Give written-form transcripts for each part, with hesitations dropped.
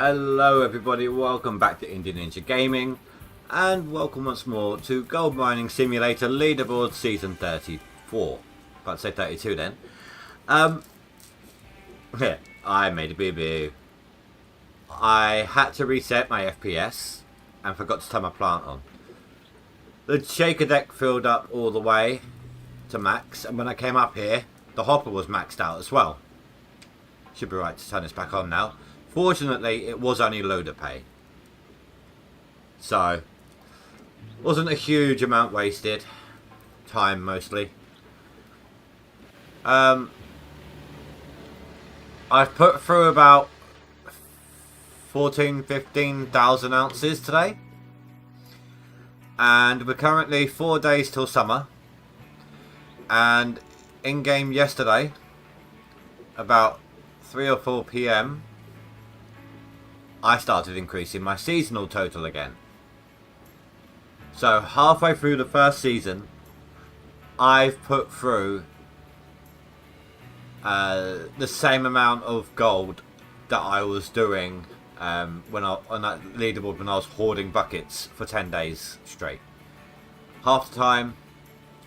Hello everybody, welcome back to Indian Ninja Gaming, and welcome once more to Gold Mining Simulator Leaderboard Season 34. About to say 32 then. Yeah, I made a boo-boo. I had to reset my FPS and forgot to turn my plant on. The shaker deck filled up all the way to max, and when I came up here, the hopper was maxed out as well. Should be right to turn this back on now. Fortunately, it was only loader pay. So, wasn't a huge amount wasted. Time, mostly. I've put through about 15,000 ounces today. And we're currently 4 days till summer. And in-game yesterday, about 3 or 4 PM, I started increasing my seasonal total again. So halfway through the first season, I've put through the same amount of gold that I was doing on that leaderboard when I was hoarding buckets for 10 days straight. Half the time,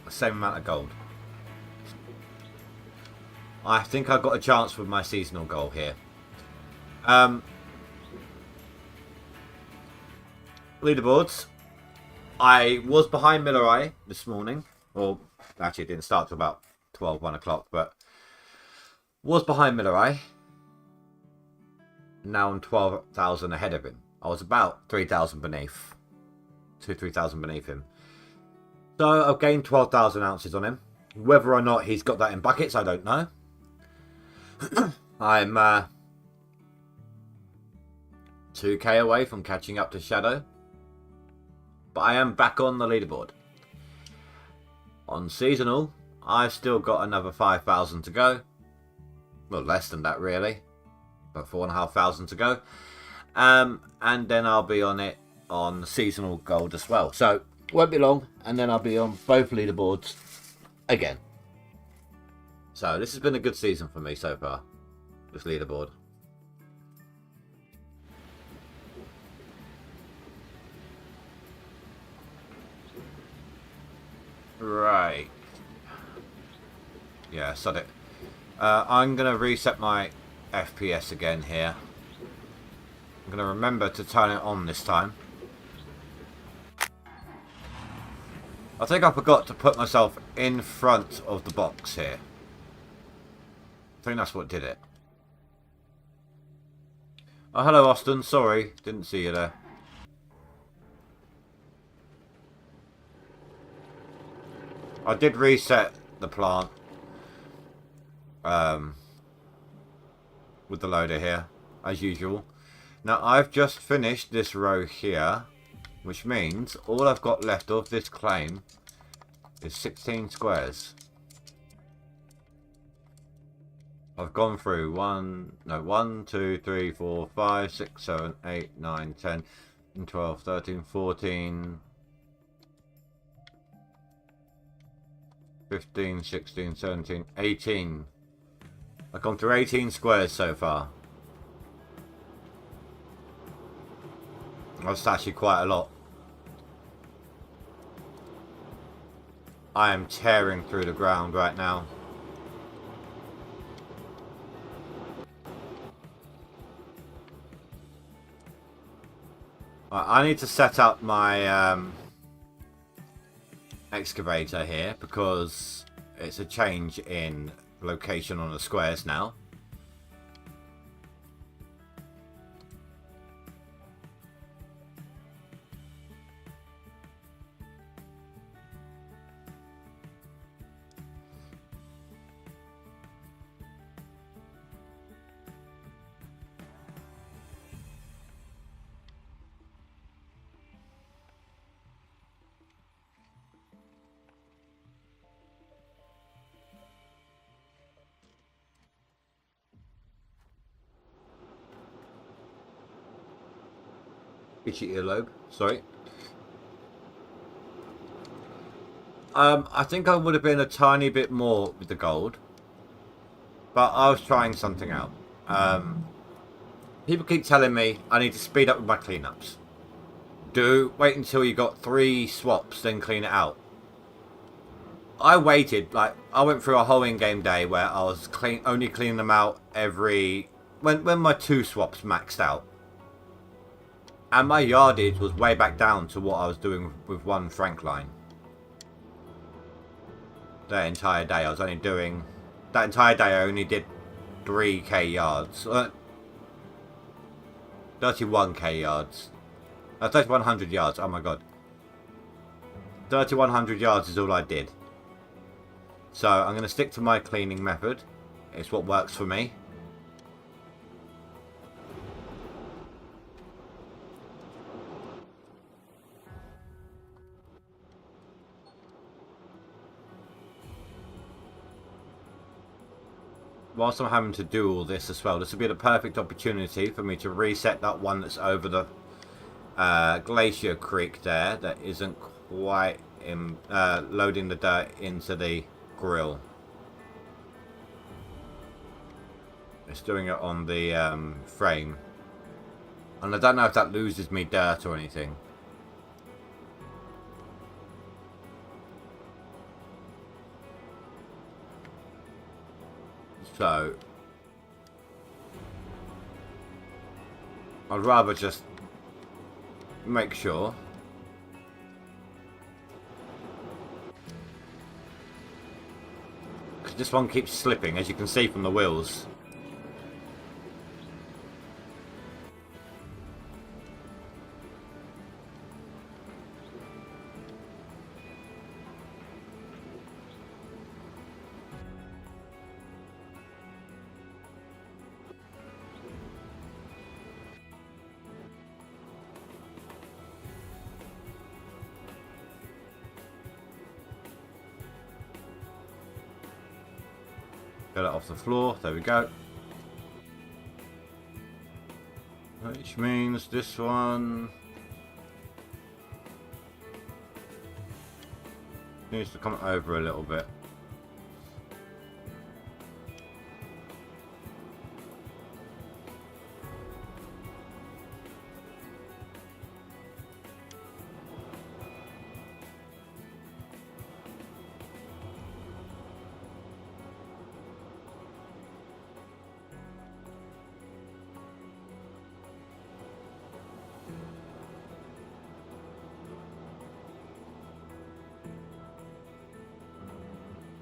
the same amount of gold. I think I've got a chance with my seasonal goal here. Leaderboards. I was behind Millerai this morning. Well, actually it didn't start till about 1 o'clock, but was behind Millerai. Now I'm 12,000 ahead of him. I was about 3,000 beneath. 3,000 beneath him. So I've gained 12,000 ounces on him. Whether or not he's got that in buckets, I don't know. I'm 2k away from catching up to Shadow. But I am back on the leaderboard. On seasonal, I've still got another 5,000 to go. Well, less than that really. About 4,500 to go. And then I'll be on it on seasonal gold as well. So, won't be long. And then I'll be on both leaderboards again. So, this has been a good season for me so far. This leaderboard. Right. Yeah, sod it. I'm going to reset my FPS again here. I'm going to remember to turn it on this time. I think I forgot to put myself in front of the box here. I think that's what did it. Oh, hello Austin. Sorry, didn't see you there. I did reset the plant with the loader here, as usual. Now, I've just finished this row here, which means all I've got left of this claim is 16 squares. I've gone through 1, 2, 3, 4, 5, 6, 7, 8, 9, 10, 12, 13, 14... 15, 16, 17, 18. I've gone through 18 squares so far. That's actually quite a lot. I am tearing through the ground right now. I need to set up my excavator here because it's a change in location on the squares now. Itchy earlobe, sorry. I think I would have been a tiny bit more with the gold, but I was trying something out. People keep telling me I need to speed up with my cleanups. Wait until you got 3 swaps, then clean it out. I waited, like, I went through a whole in-game day where I was only cleaning them out every... When my 2 swaps maxed out. And my yardage was way back down to what I was doing with 1 Frank line. That entire day, I was only doing... That entire day I only did 3k yards. 31k yards. 3100 yards, oh my god. 3100 yards is all I did. So I'm going to stick to my cleaning method. It's what works for me. Whilst I'm having to do all this as well, this will be the perfect opportunity for me to reset that one that's over the Glacier Creek there that isn't quite loading the dirt into the grill. It's doing it on the frame, and I don't know if that loses me dirt or anything. So I'd rather just make sure. Because this one keeps slipping, as you can see from the wheels. Get it off the floor, there we go. Which means this one needs to come over a little bit.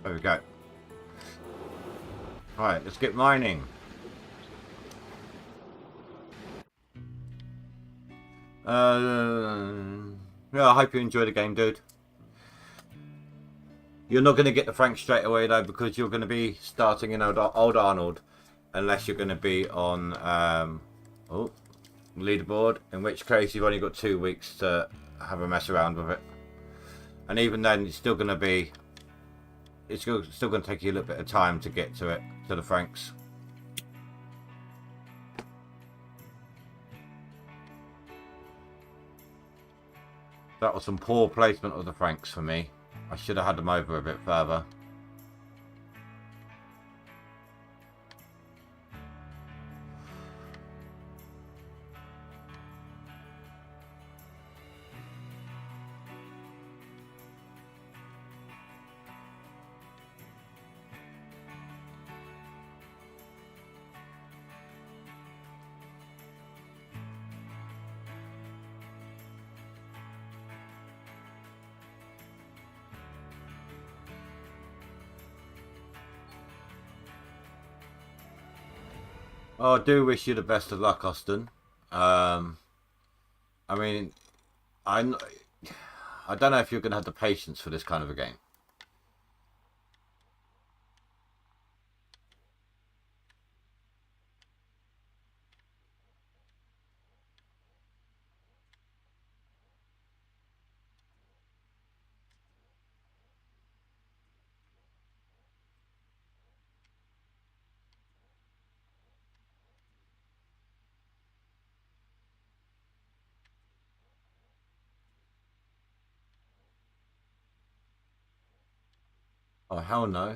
There we go. Alright, let's get mining. Yeah, I hope you enjoy the game, dude. You're not going to get the Frank straight away, though, because you're going to be starting in Old Arnold. Unless you're going to be on leaderboard, in which case you've only got 2 weeks to have a mess around with it. And even then, it's still going to be... It's still going to take you a little bit of time to get to it, to the Franks. That was some poor placement of the Franks for me. I should have had them over a bit further. Oh, I do wish you the best of luck, Austin. I mean, I don't know if you're going to have the patience for this kind of a game. Oh, hell no.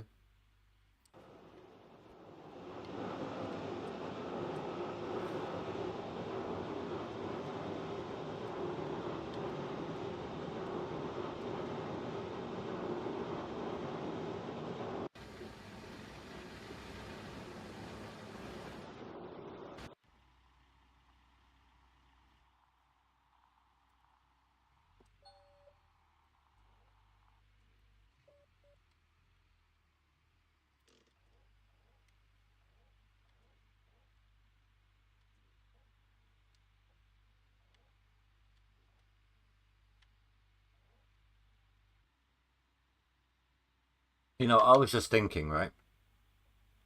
You know, I was just thinking, right?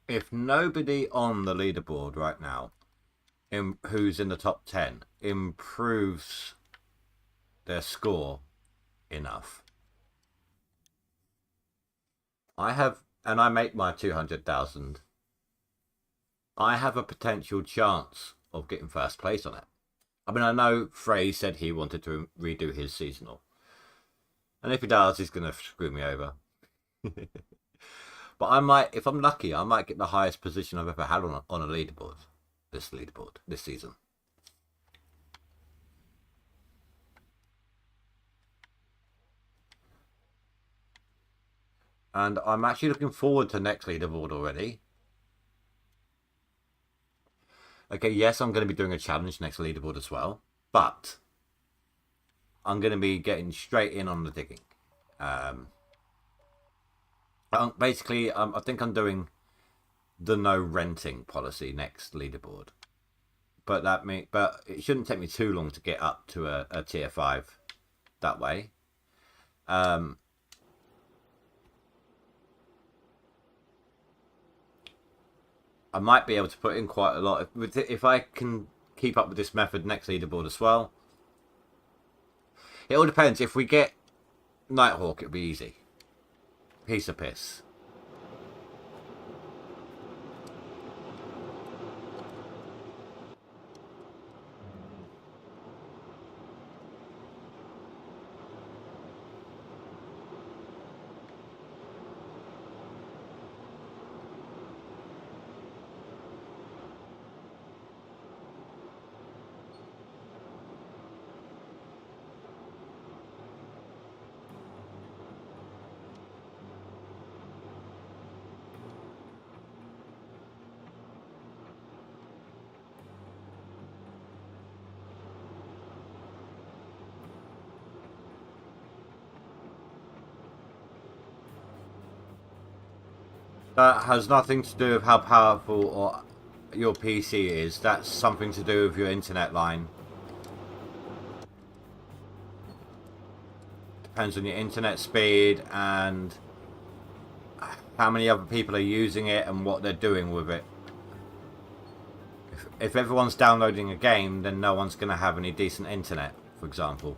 If nobody on the leaderboard right now who's in the top 10 improves their score enough, and I make my 200,000, I have a potential chance of getting first place on it. I mean, I know Frey said he wanted to redo his seasonal, and if he does, he's going to screw me over. But I might, if I'm lucky, I might get the highest position I've ever had on a leaderboard. This leaderboard this season. And I'm actually looking forward to next leaderboard already. Okay, yes, I'm going to be doing a challenge next leaderboard as well, but I'm going to be getting straight in on the digging. Basically, I think I'm doing the no renting policy next leaderboard, but it shouldn't take me too long to get up to a tier 5 that way. I might be able to put in quite a lot if I can keep up with this method next leaderboard as well. It all depends. If we get Nighthawk, it'll be easy. Piece of piss. That has nothing to do with how powerful or your PC is. That's something to do with your internet line. Depends on your internet speed and how many other people are using it and what they're doing with it. If everyone's downloading a game, then no one's going to have any decent internet, for example.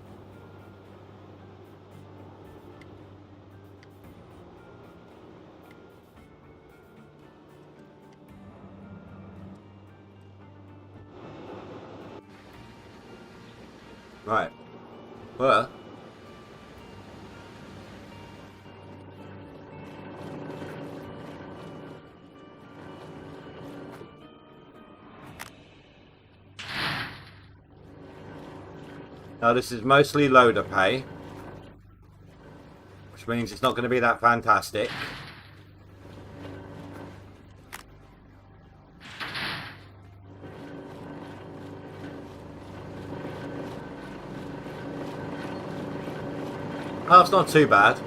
Right. Well, now this is mostly loader pay, which means it's not going to be that fantastic. Oh, it's not too bad.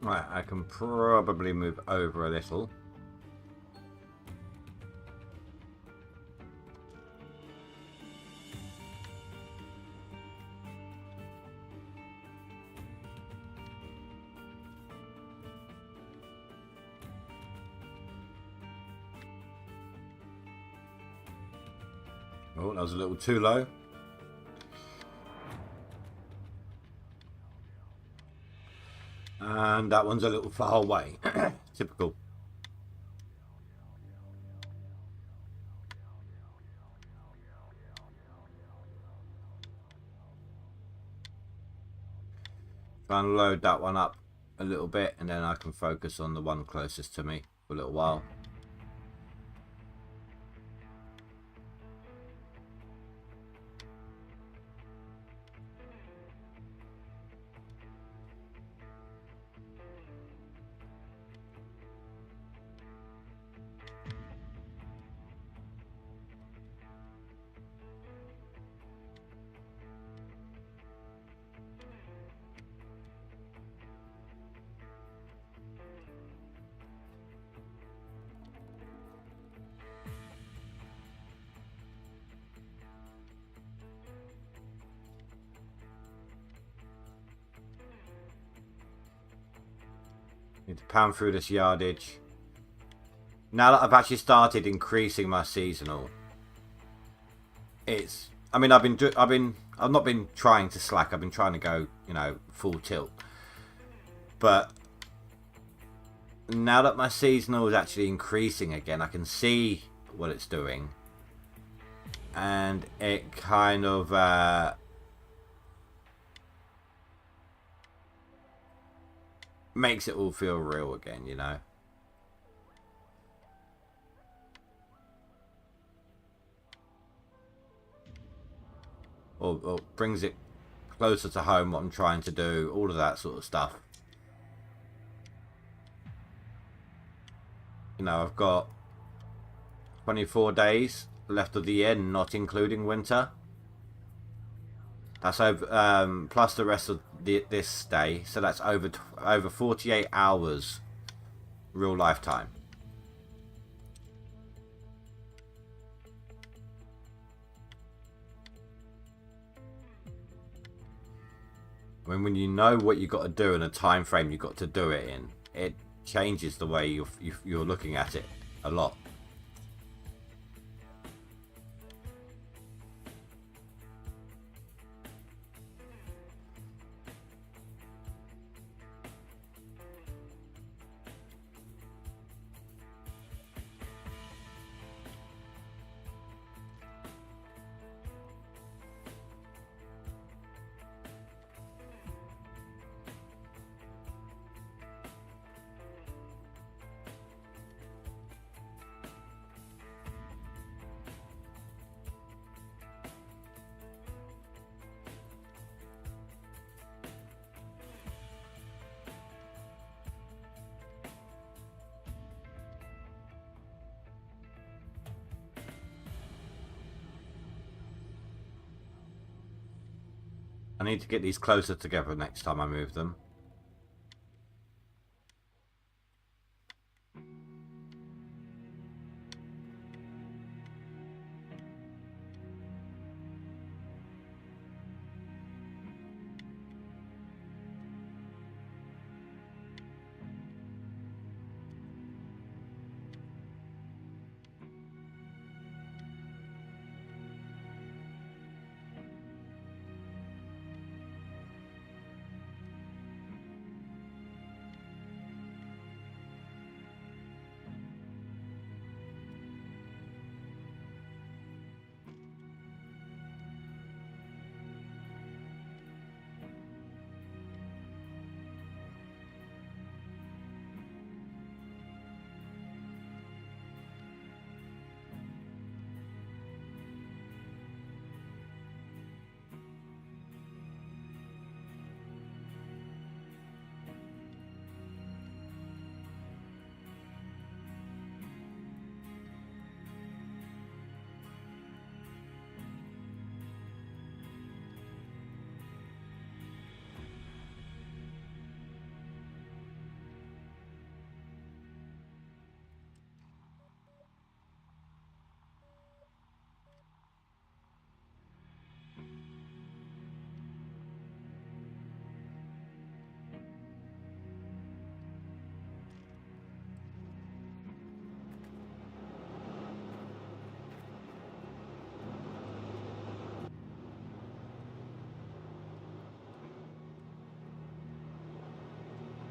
Right, I can probably move over a little. Oh, that was a little too low. And that one's a little far away. Typical. Try and load that one up a little bit, and then I can focus on the one closest to me for a little while. Need to pound through this yardage. Now that I've actually started increasing my seasonal, it's. I mean, I've not been trying to slack. I've been trying to go, full tilt. But now that my seasonal is actually increasing again, I can see what it's doing, and it kind of makes it all feel real again, or brings it closer to home what I'm trying to do, all of that sort of stuff. I've got 24 days left of the year, not including winter. That's over plus the rest of this day, so that's over 48 hours real lifetime. I mean, when you know what you've got to do and a time frame you've got to do it in, it changes the way you're looking at it a lot. I need to get these closer together next time I move them.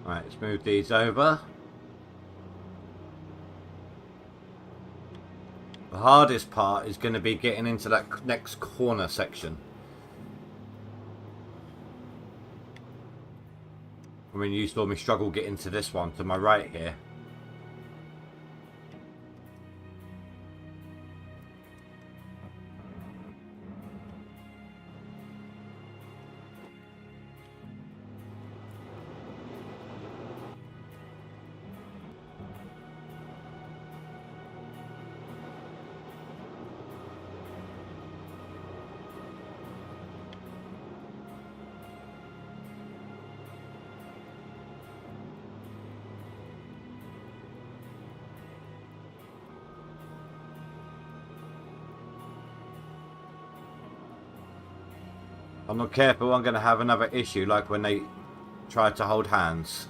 Right, let's move these over. The hardest part is going to be getting into that next corner section. I mean, you saw me struggle getting to this one to my right here. I'm not careful, I'm going to have another issue like when they tried to hold hands.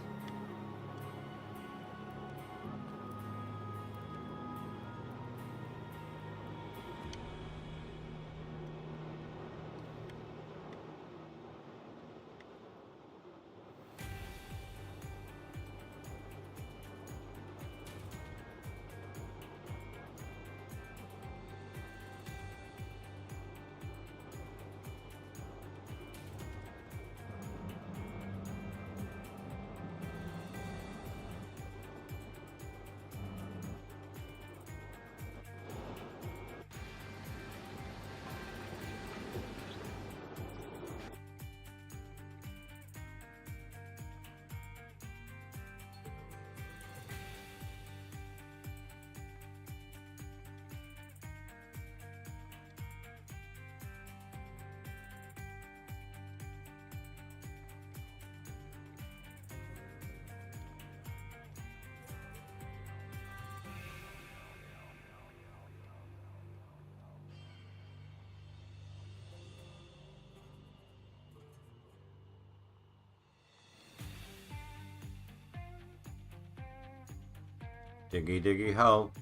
Diggy diggy hole.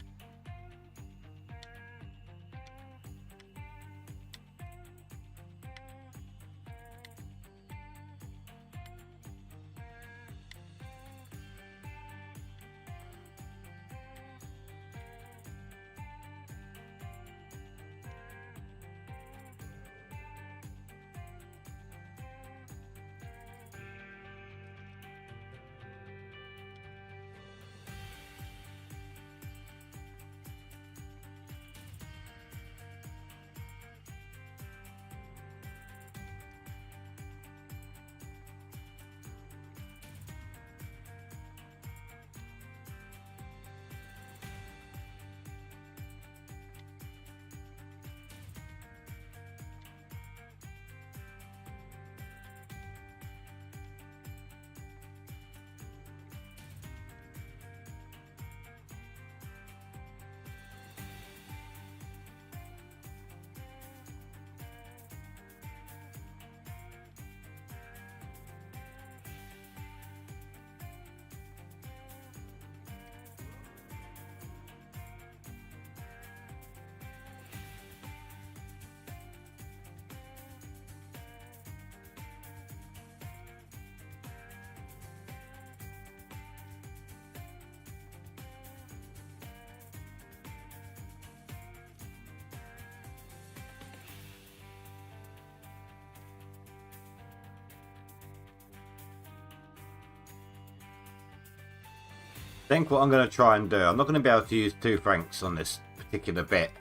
I think what I'm going to try and do, I'm not going to be able to use 2 franks on this particular bit.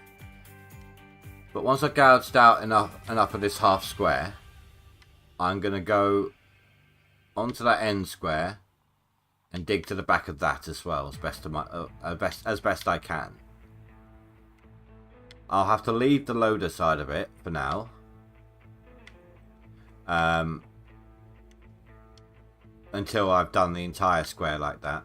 But once I've gouged out enough of this half square, I'm going to go onto that end square and dig to the back of that as well, as best I can. I'll have to leave the loader side of it for now. Until I've done the entire square like that.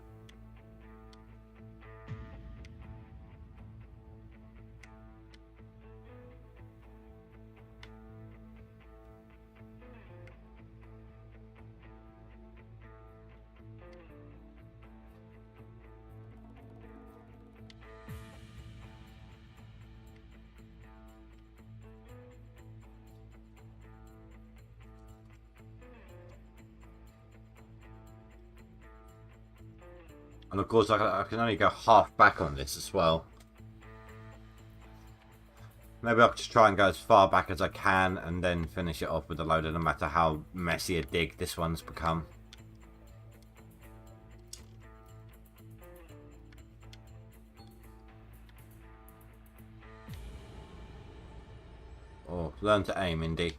And of course I can only go half back on this as well. Maybe I'll just try and go as far back as I can and then finish it off with a loader, no matter how messy a dig this one's become. Oh, learn to aim, Indy.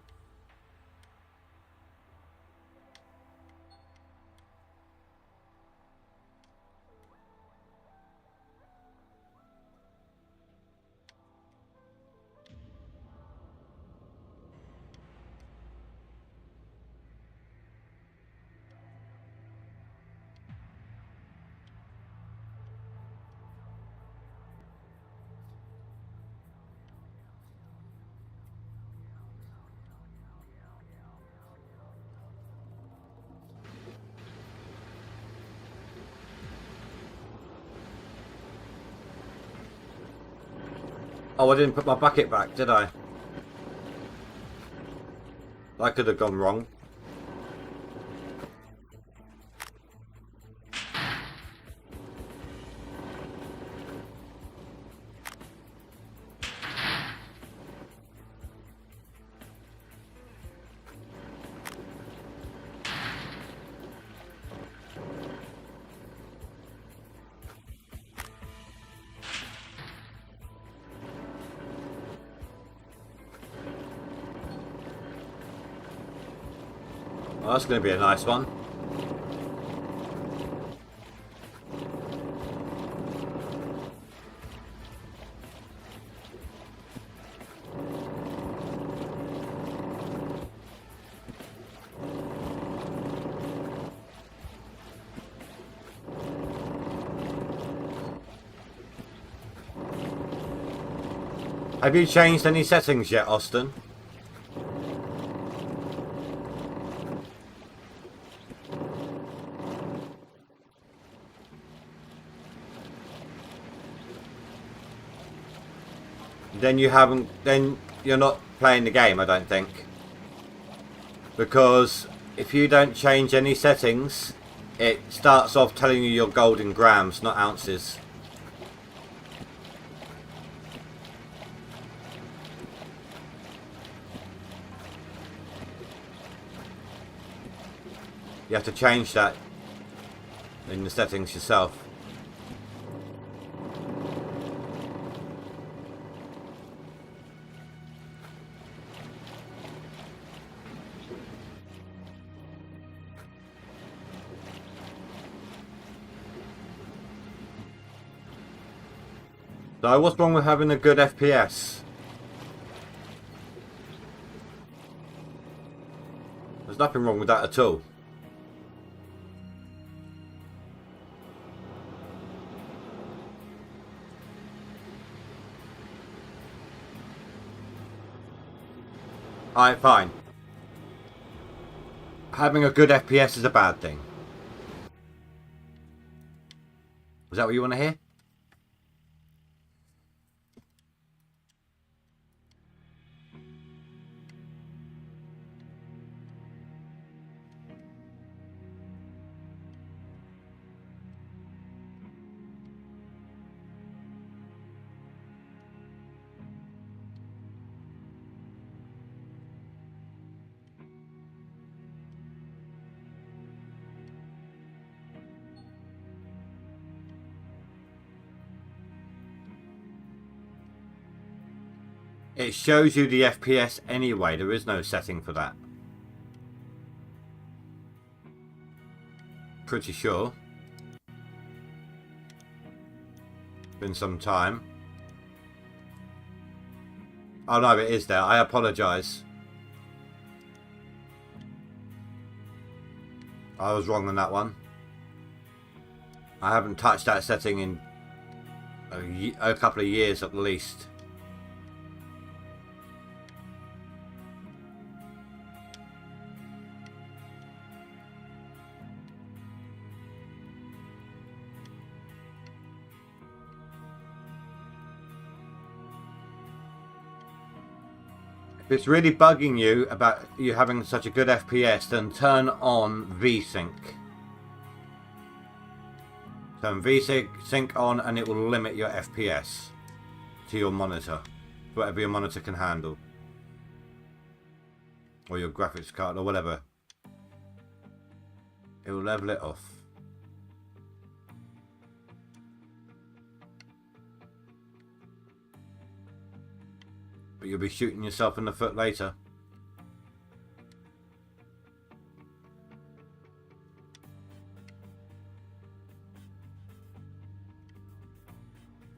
Oh, I didn't put my bucket back, did I? That could have gone wrong. Well, that's going to be a nice one. Have you changed any settings yet, Austin? Then you haven't, then you're not playing the game, I don't think. Because if you don't change any settings, it starts off telling you your gold in grams, not ounces. You have to change that in the settings yourself. So what's wrong with having a good FPS? There's nothing wrong with that at all. Alright, fine. Having a good FPS is a bad thing. Is that what you want to hear? It shows you the FPS anyway, there is no setting for that. Pretty sure. Been some time. Oh no, it is there. I apologise. I was wrong on that one. I haven't touched that setting in a couple of years at least. If it's really bugging you about you having such a good FPS, then turn on VSync. Turn VSync on and it will limit your FPS to your monitor. Whatever your monitor can handle. Or your graphics card or whatever. It will level it off. But you'll be shooting yourself in the foot later.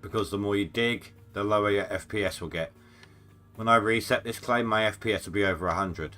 Because the more you dig, the lower your FPS will get. When I reset this claim, my FPS will be over 100.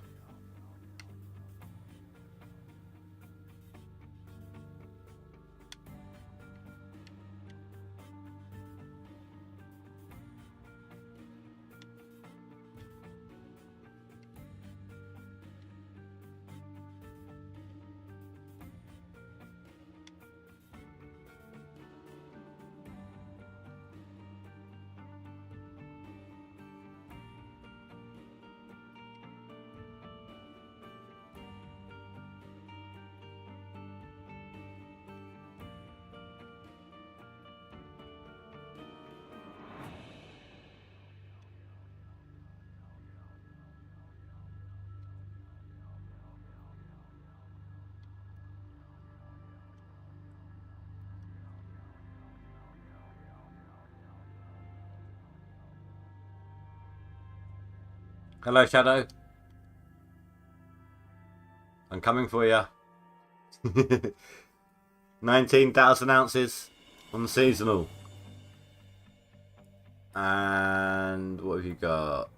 Hello, Shadow. I'm coming for you. 19,000 ounces on the seasonal. And what have you got?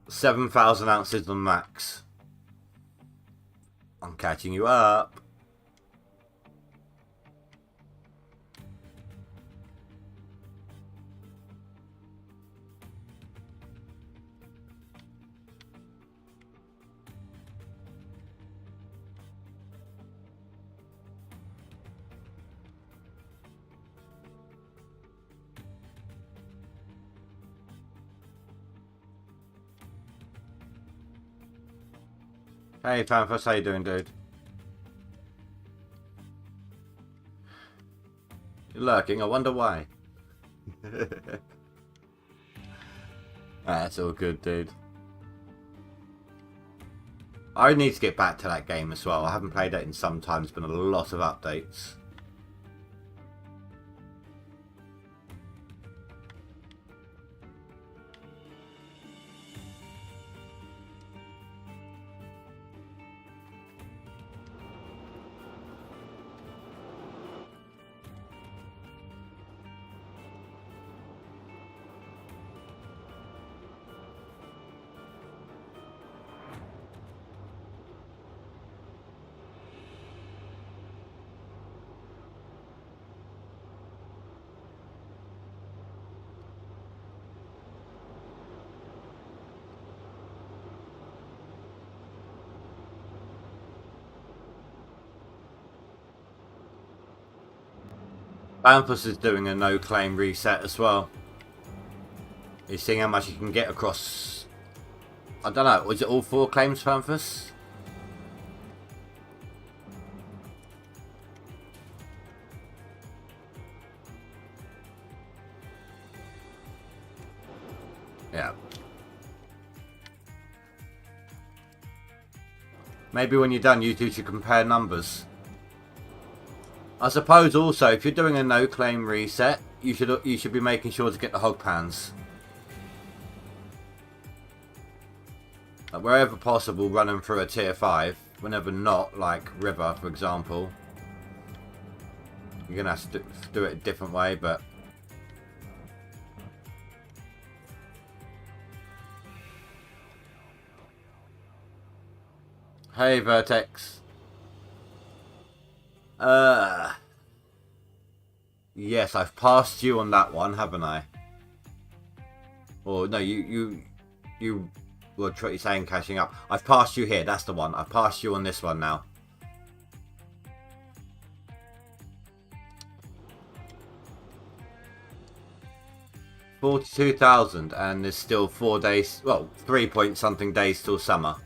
7,000 ounces on max. I'm catching you up. Hey Pamphus, how you doing, dude? You're lurking, I wonder why. That's all good, dude. I need to get back to that game as well. I haven't played it in some time. There's been a lot of updates. Pamphus is doing a no-claim reset as well. He's seeing how much he can get across... I don't know, was it all 4 claims, Pamphus? Yeah. Maybe when you're done, you two should compare numbers. I suppose also, if you're doing a no-claim reset, you should be making sure to get the hog pans. Wherever possible, run them through a tier 5. Whenever not, like River, for example. You're going to have to do it a different way, but... Hey, Vertex. Yes, I've passed you on that one, haven't I? Or no, you were saying cashing up. I've passed you here. That's the one. I've passed you on this one now. $42,000, and there's still 4 days. Well, 3 point something days till summer.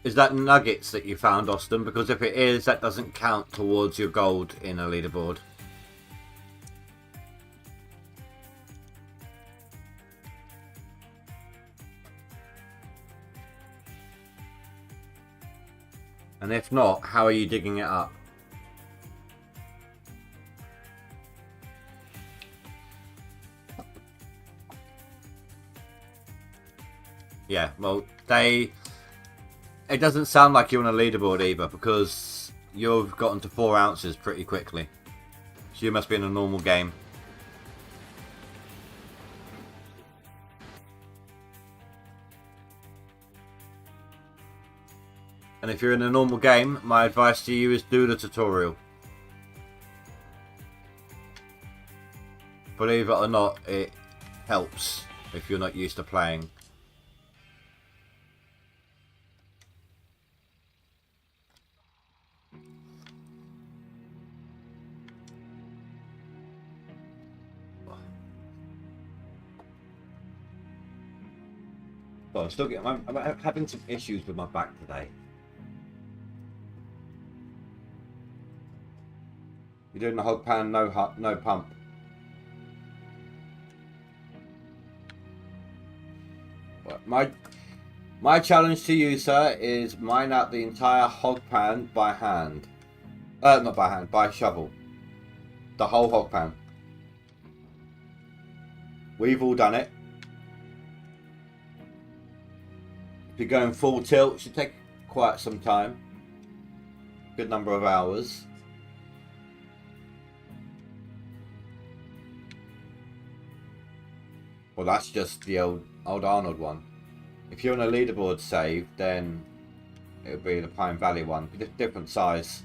Is that nuggets that you found, Austin? Because if it is, that doesn't count towards your gold in a leaderboard. And if not, how are you digging it up? Yeah, well, it doesn't sound like you're on a leaderboard either, because you've gotten to 4 ounces pretty quickly. So you must be in a normal game. And if you're in a normal game, my advice to you is do the tutorial. Believe it or not, it helps if you're not used to playing. Well, I'm having some issues with my back today. You're doing the hog pan, no pump. But my challenge to you, sir, is mine out the entire hog pan by hand. Not by hand, by shovel. The whole hog pan. We've all done it. If you're going full tilt, it should take quite some time. Good number of hours. Well, that's just the old Arnold one. If you're on a leaderboard save, then it would be the Pine Valley one. Different size.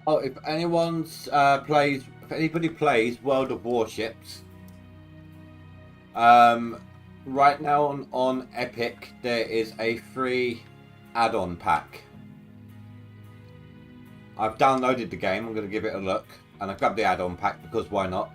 Oh, if anybody plays World of Warships, right now on Epic there is a free add-on pack. I've downloaded the game. I'm going to give it a look, and I've grabbed the add-on pack because why not?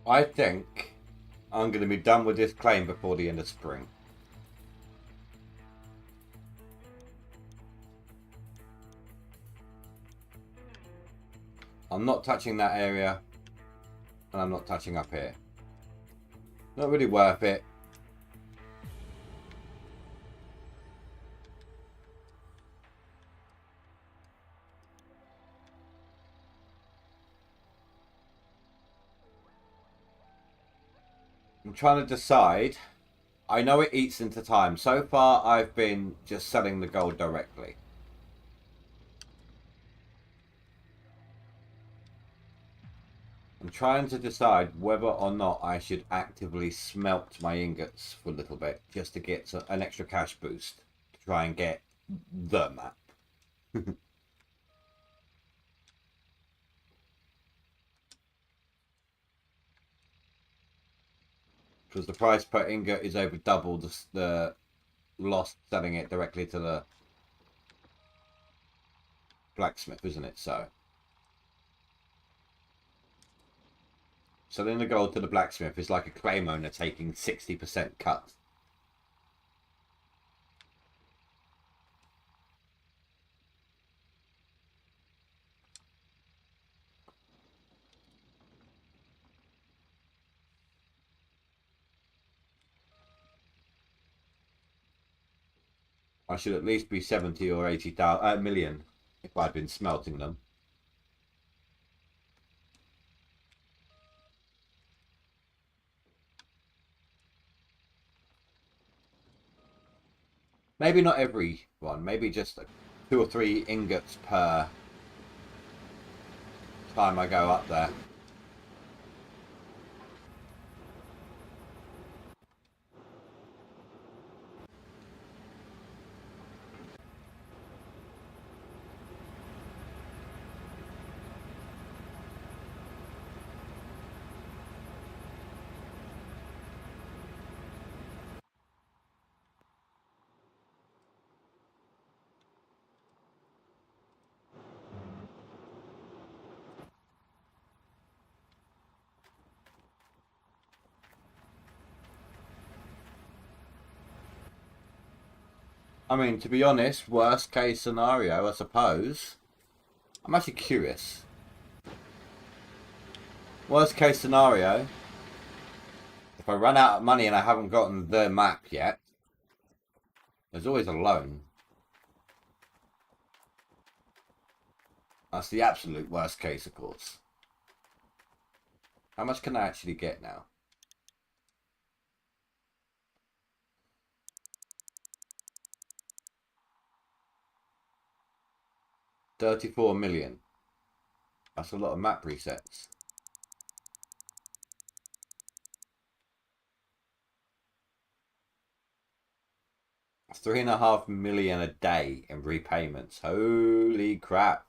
I think I'm going to be done with this claim before the end of spring. I'm not touching that area, and I'm not touching up here. Not really worth it. I'm trying to decide. I know it eats into time. So far, I've been just selling the gold directly. I'm trying to decide whether or not I should actively smelt my ingots for a little bit, just to get an extra cash boost, to try and get the map. Because the price per ingot is over double the loss selling it directly to the blacksmith, isn't it? So selling the gold to the blacksmith is like a claim owner taking 60% cut. I should at least be 70 or 80,000 million if I'd been smelting them. Maybe not every one. Maybe just 2 or 3 ingots per time I go up there. I mean, to be honest, worst case scenario, I suppose. I'm actually curious. Worst case scenario, if I run out of money and I haven't gotten the map yet, there's always a loan. That's the absolute worst case, of course. How much can I actually get now? $34 million. That's a lot of map resets. $3.5 million a day in repayments. Holy crap.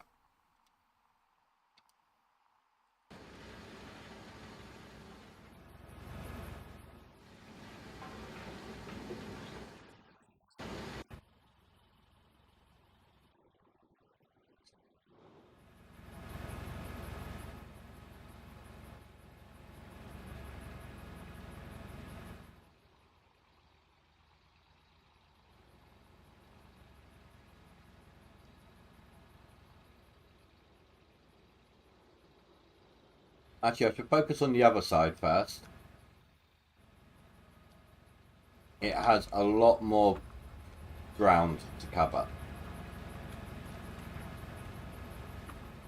Actually, I should focus on the other side first. It has a lot more ground to cover.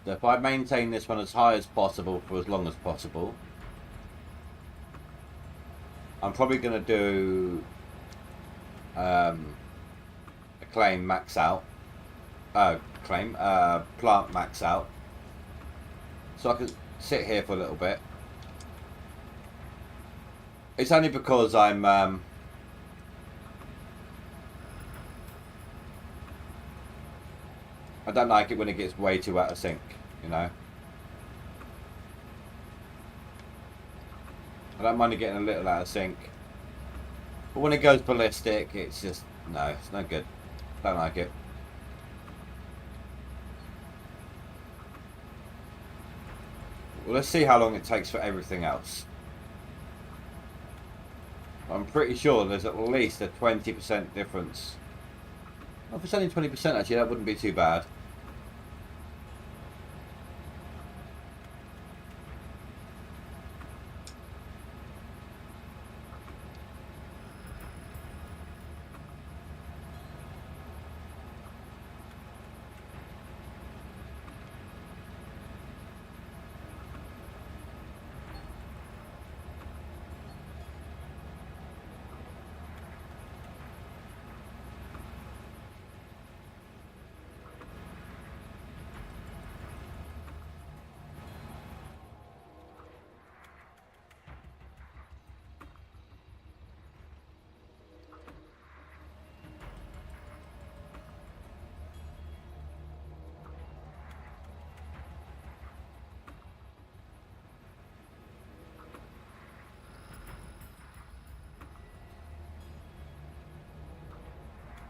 So if I maintain this one as high as possible for as long as possible, I'm probably going to do a claim max out. Plant max out. So I can sit here for a little bit. It's only because I'm I don't like it when it gets way too out of sync, you know. I don't mind it getting a little out of sync, but when it goes ballistic, it's just no, it's no good. Don't like it. Well, let's see how long it takes for everything else. I'm pretty sure there's at least a 20% difference. Well, if it's only 20%, actually, that wouldn't be too bad.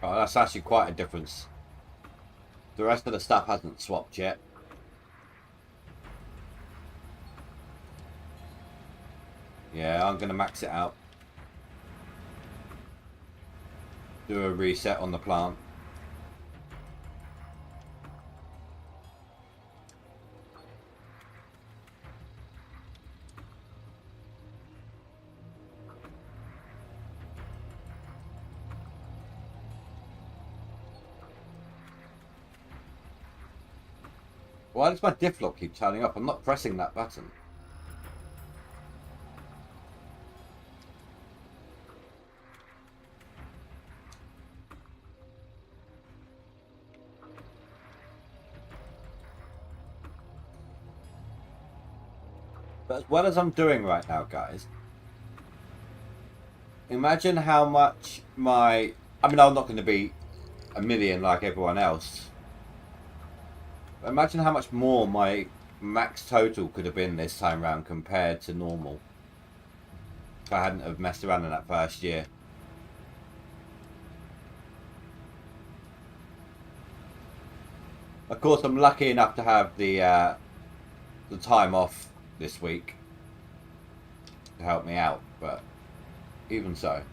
Oh, that's actually quite a difference. The rest of the stuff hasn't swapped yet. Yeah, I'm going to max it out. Do a reset on the plant. Why does my diff lock keep turning up? I'm not pressing that button. But as well as I'm doing right now, guys, imagine how much my... I mean, I'm not going to be a million like everyone else. But imagine how much more my max total could have been this time round compared to normal. If I hadn't have messed around in that first year. Of course, I'm lucky enough to have the time off this week to help me out, but even so.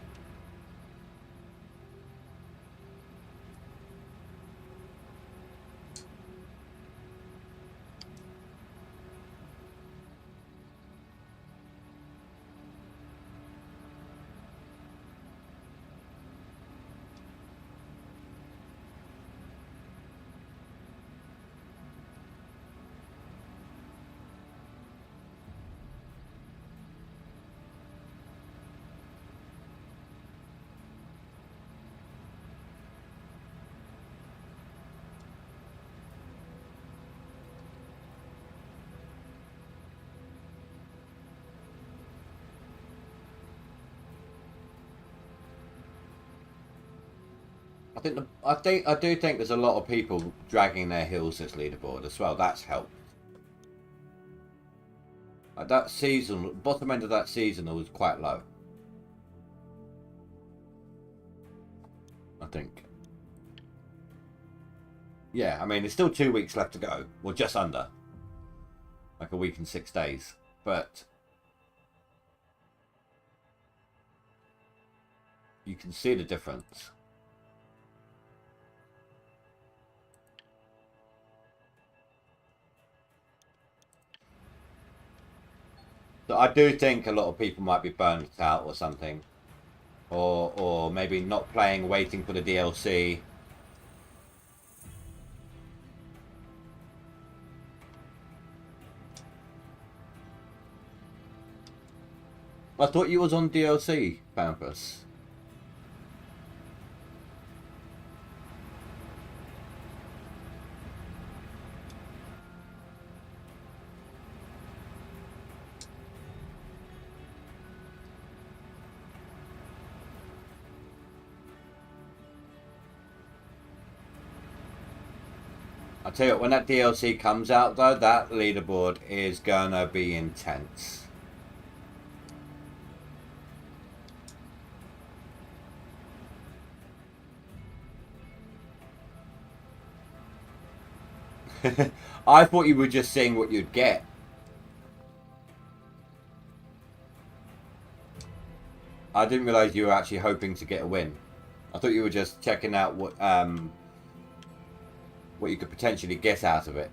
I do think there's a lot of people dragging their heels this leaderboard as well. That's helped. Like that season, bottom end of that season was quite low. I think. Yeah, I mean, there's still 2 weeks left to go. Well, just under. Like a week and 6 days. But you can see the difference. So I do think a lot of people might be burnt out or something. Or maybe not playing, waiting for the DLC. I thought you was on DLC, Pampus. I tell you what, when that DLC comes out though, that leaderboard is gonna be intense. I thought you were just seeing what you'd get. I didn't realise you were actually hoping to get a win. I thought you were just checking out what you could potentially get out of it.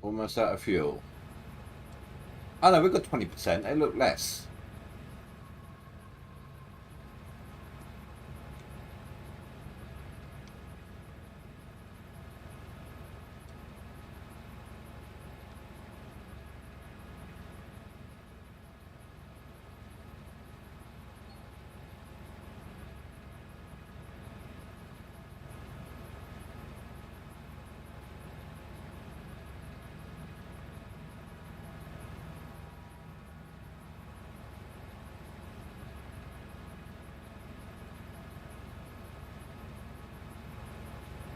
Almost out of fuel. Oh no, we've got 20%. They look less.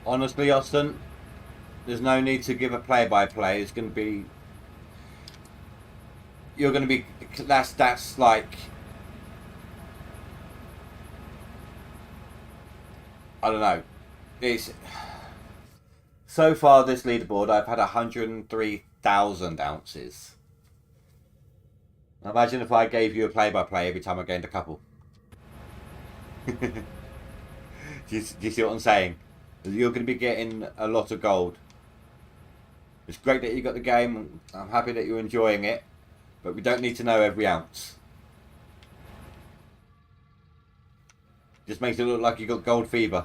Honestly, Austin, there's no need to give a play-by-play. It's going to be... You're going to be... That's like... I don't know. It's... So far, this leaderboard, I've had 103,000 ounces. Imagine if I gave you a play-by-play every time I gained a couple. do you see what I'm saying? You're going to be getting a lot of gold. It's great that you got the game. I'm happy that you're enjoying it. But we don't need to know every ounce. Just makes it look like you got gold fever.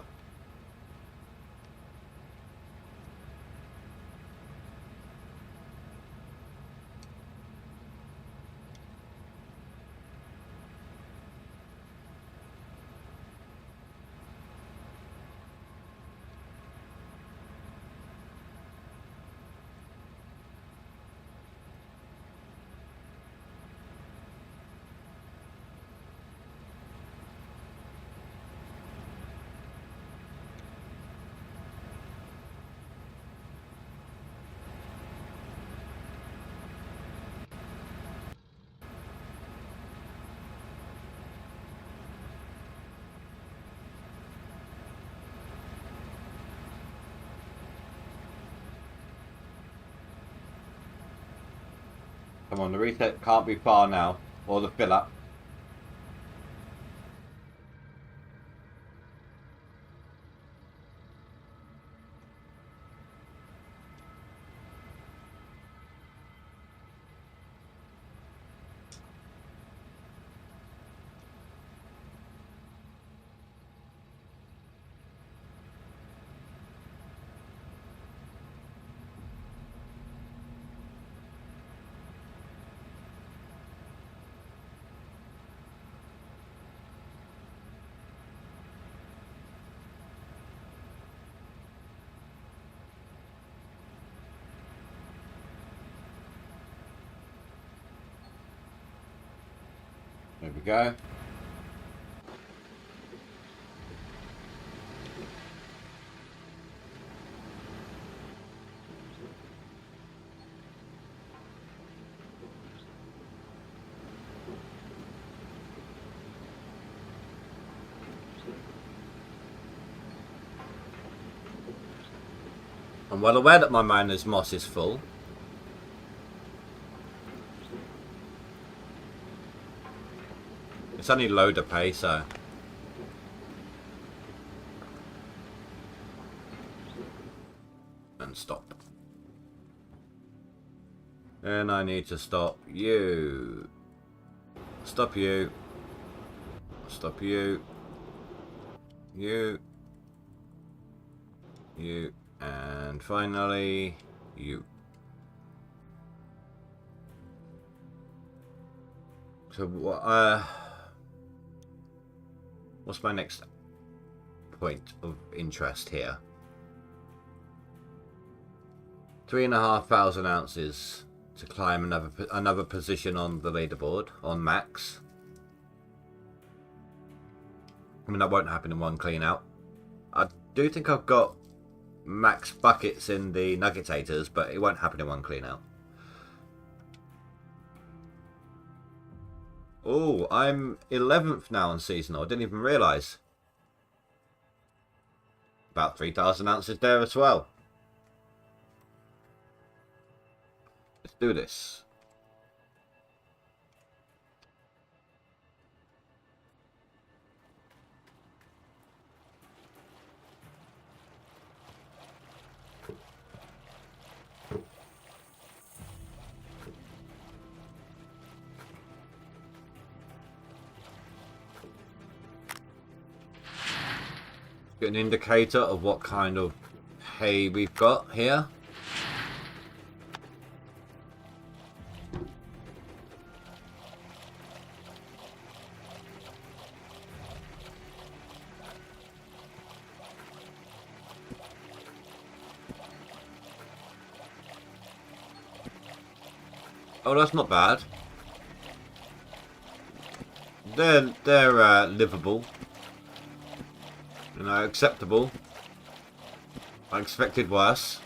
Come on, the reset can't be far now. Or the fill up. There we go. I'm well aware that my miner's moss is full. It's only loader pay, so... And stop. And I need to stop you. Stop you. Stop you. You. You. And finally, you. So, what's my next point of interest here? 3,500 ounces to climb another position on the leaderboard on max. I mean, that won't happen in one clean out. I do think I've got max buckets in the Nuggetators, but it won't happen in one clean out. Oh, I'm 11th now on seasonal. I didn't even realise. About 3,000 ounces there as well. Let's do this. Get an indicator of what kind of hay we've got here. Oh, that's not bad. They're livable. You know, acceptable. I expected worse.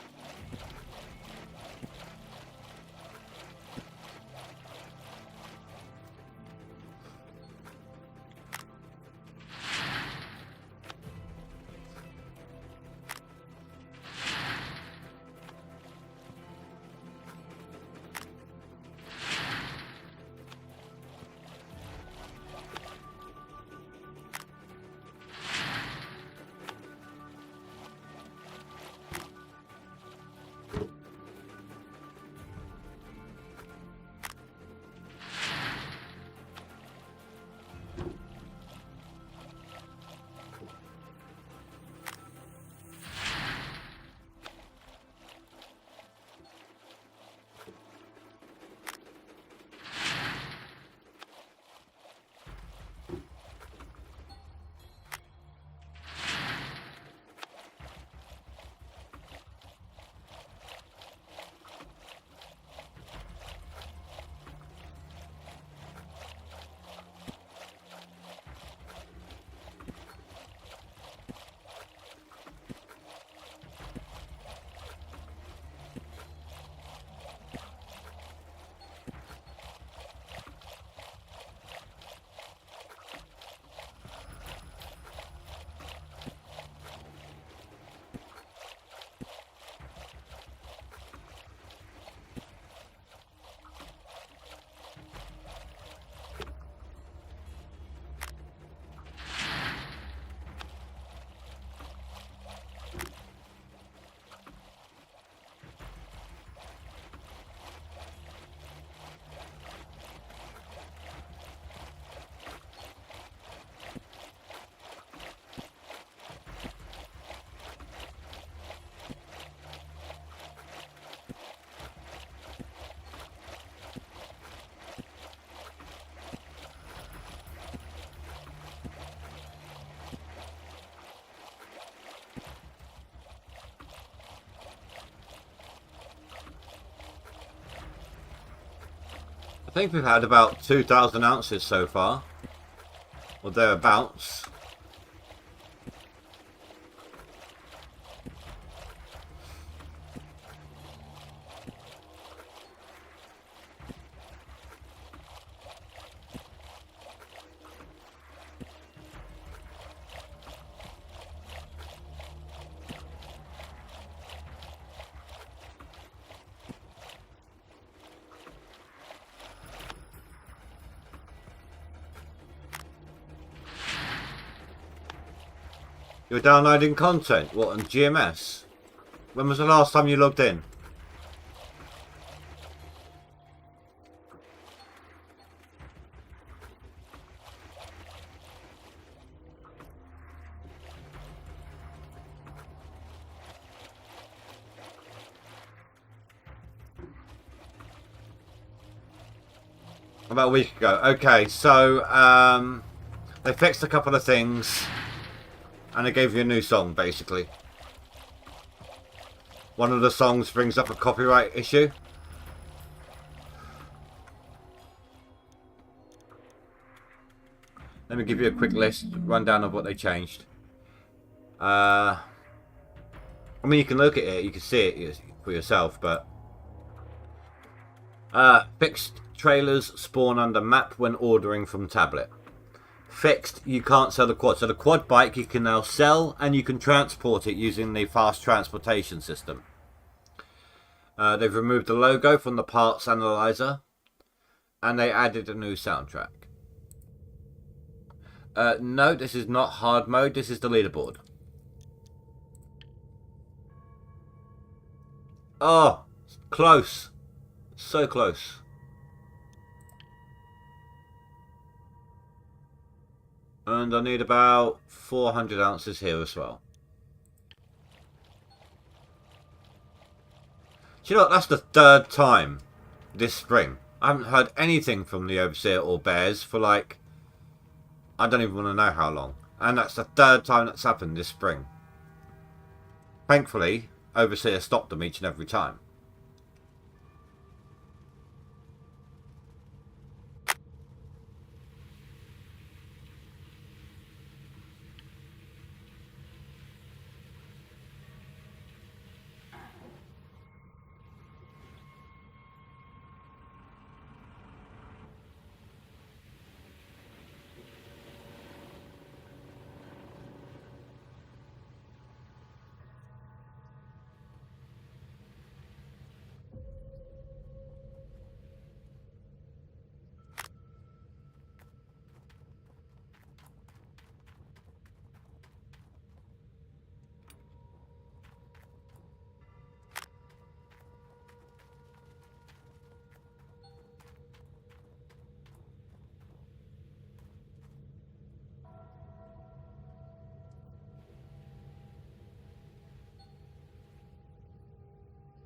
I think we've had about 2,000 ounces so far, or thereabouts. You're downloading content? What, on GMS? When was the last time you logged in? About a week ago. Okay, so they fixed a couple of things and they gave you a new song, basically. One of the songs brings up a copyright issue. Let me give you a quick list, rundown of what they changed. I mean, you can look at it, you can see it for yourself, but fixed trailers spawn under map when ordering from tablet. Fixed, you can't sell the quad. So the quad bike you can now sell and you can transport it using the fast transportation system. They've removed the logo from the parts analyzer and they added a new soundtrack. No, this is not hard mode, this is the leaderboard. Oh, close. So close. And I need about 400 ounces here as well. Do you know what? That's the third time this spring. I haven't heard anything from the Overseer or Bears for like, I don't even want to know how long. And that's the third time that's happened this spring. Thankfully, Overseer stopped them each and every time.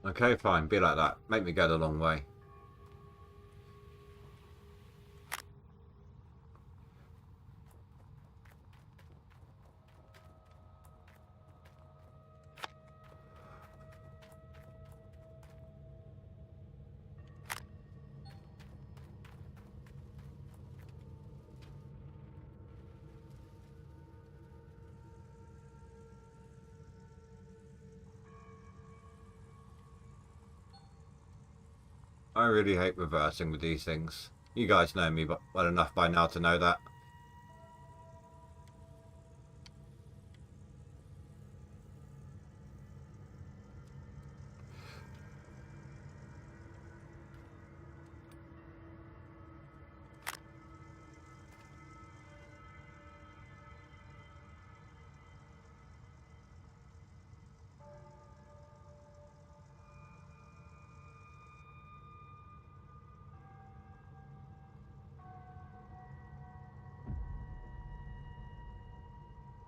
Okay, fine. Be like that. Make me go the long way. I really hate reversing with these things. You guys know me well enough by now to know that.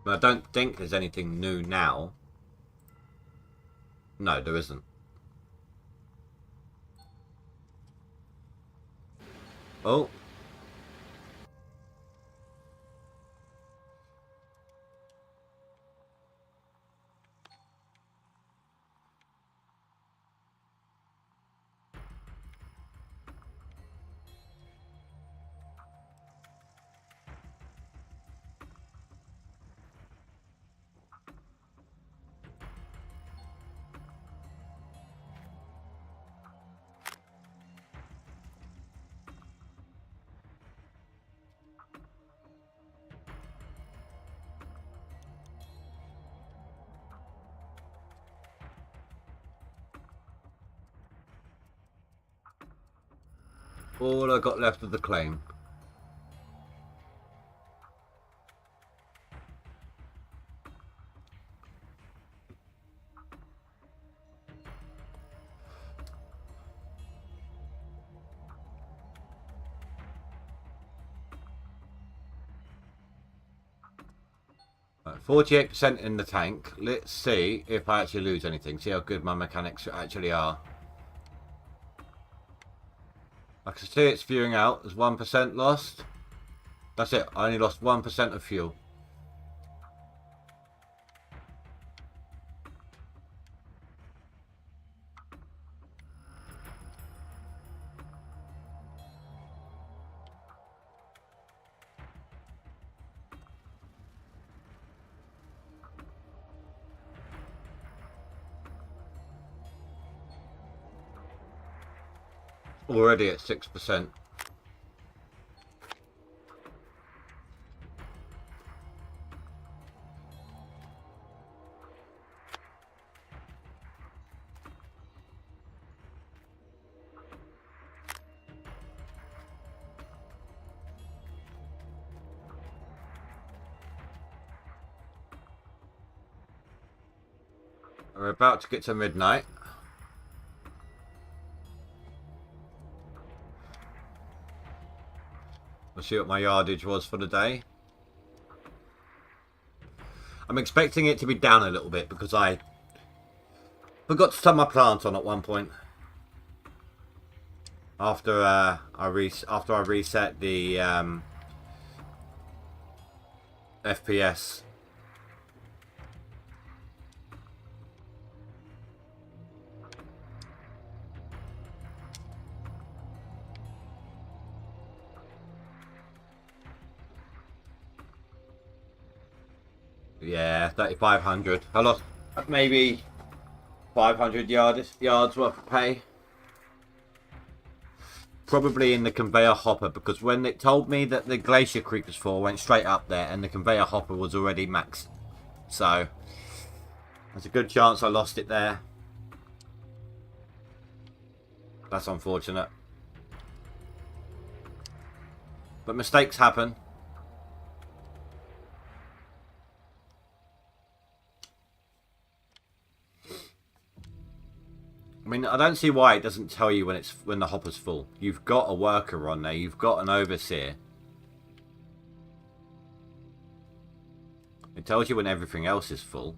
But I don't think there's anything new now. No, there isn't. Oh. 'All I got left of the claim. Right, 48% in the tank. Let's see if I actually lose anything. See how good my mechanics actually are. I can see it's spewing out. There's 1% lost. That's it. I only lost 1% of fuel. Already at 6%. We're about to get to midnight. Let's see what my yardage was for the day. I'm expecting it to be down a little bit because I forgot to turn my plant on at one point. After I reset the FPS. Yeah, 3,500. I lost maybe 500 yards worth of pay. Probably in the conveyor hopper, because when it told me that the Glacier Creek was full, I went straight up there and the conveyor hopper was already maxed. So, there's a good chance I lost it there. That's unfortunate. But mistakes happen. I mean, I don't see why it doesn't tell you when the hopper's full. You've got a worker on there. You've got an overseer. It tells you when everything else is full.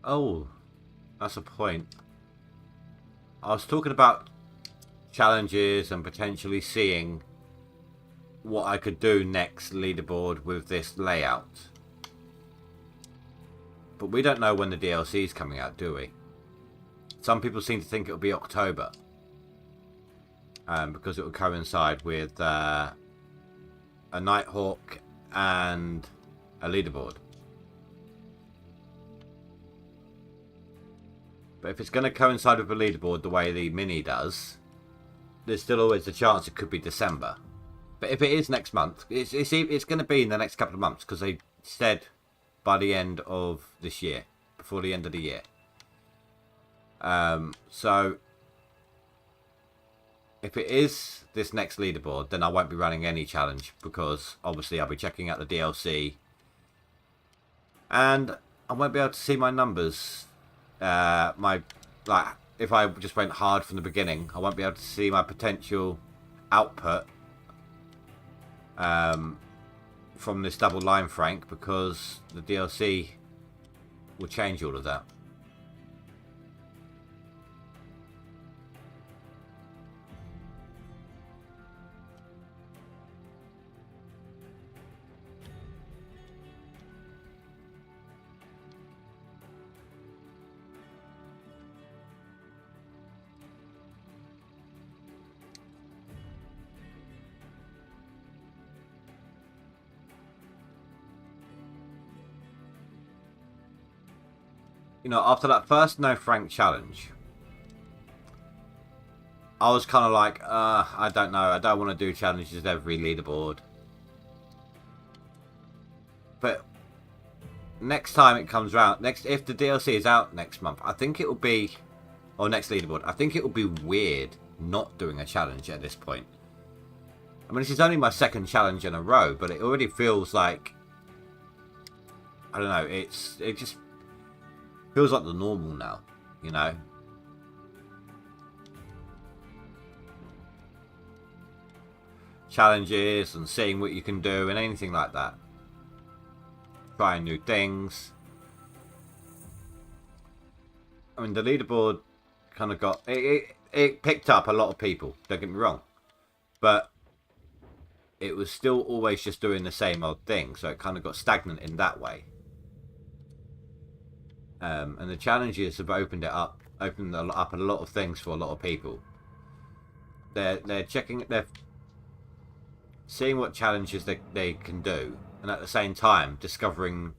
Oh, that's a point. I was talking about challenges and potentially seeing what I could do next leaderboard with this layout. But we don't know when the DLC is coming out, do we? Some people seem to think it'll be October. Because it will coincide with a Nighthawk and a leaderboard. But if it's going to coincide with the leaderboard the way the mini does, there's still always the chance it could be December. But if it is next month, it's going to be in the next couple of months, because they said by the end of this year, before the end of the year. So if it is this next leaderboard, then I won't be running any challenge, because obviously I'll be checking out the DLC, and I won't be able to see my numbers. If I just went hard from the beginning, I won't be able to see my potential output from this double line frank, because the DLC will change all of that. You know, after that first no frank challenge, I was kind of like, I don't know, I don't want to do challenges every leaderboard. But next time it comes around, if the DLC is out next month, I think it will be, or next leaderboard, I think it will be weird not doing a challenge at this point. I mean, this is only my second challenge in a row, but it already feels like, I don't know, it just feels like the normal now, you know. Challenges and seeing what you can do and anything like that. Trying new things. I mean, the leaderboard kind of got... It picked up a lot of people, don't get me wrong. But it was still always just doing the same old thing, so it kind of got stagnant in that way. And the challenges have opened up a lot of things for a lot of people. They're checking, they're seeing what challenges they can do, and at the same time discovering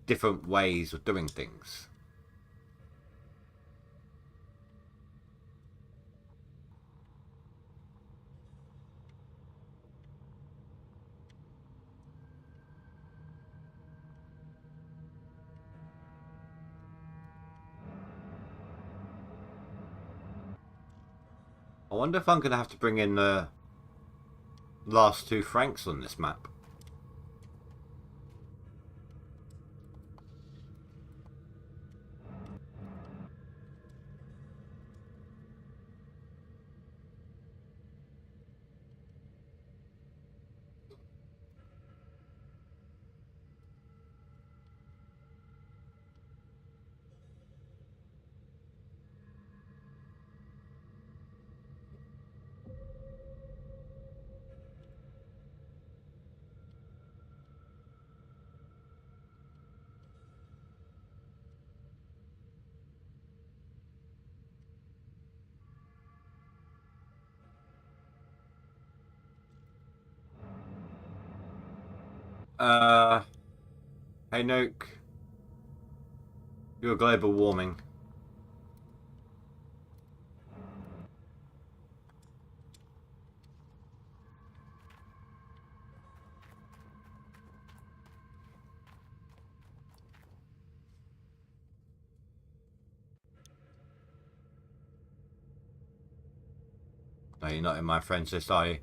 different ways of doing things. I wonder if I'm going to have to bring in the last two franks on this map. Hey Nuke, you're global warming. No, you're not in my friends list, are you?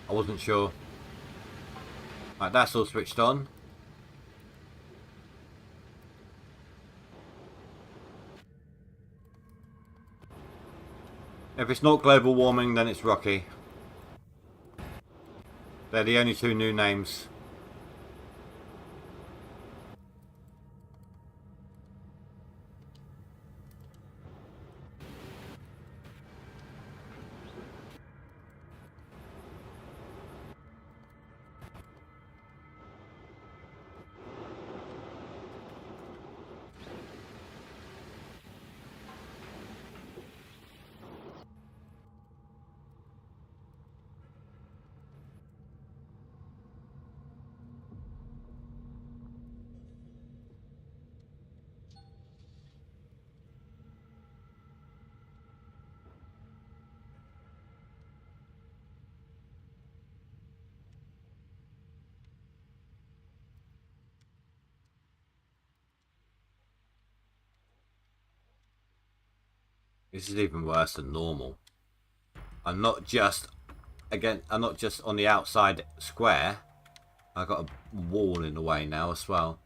I wasn't sure. Right, that's all switched on. If it's not global warming, then it's Rocky. They're the only two new names. This is even worse than normal. I'm not just on the outside square. I got a wall in the way now as well.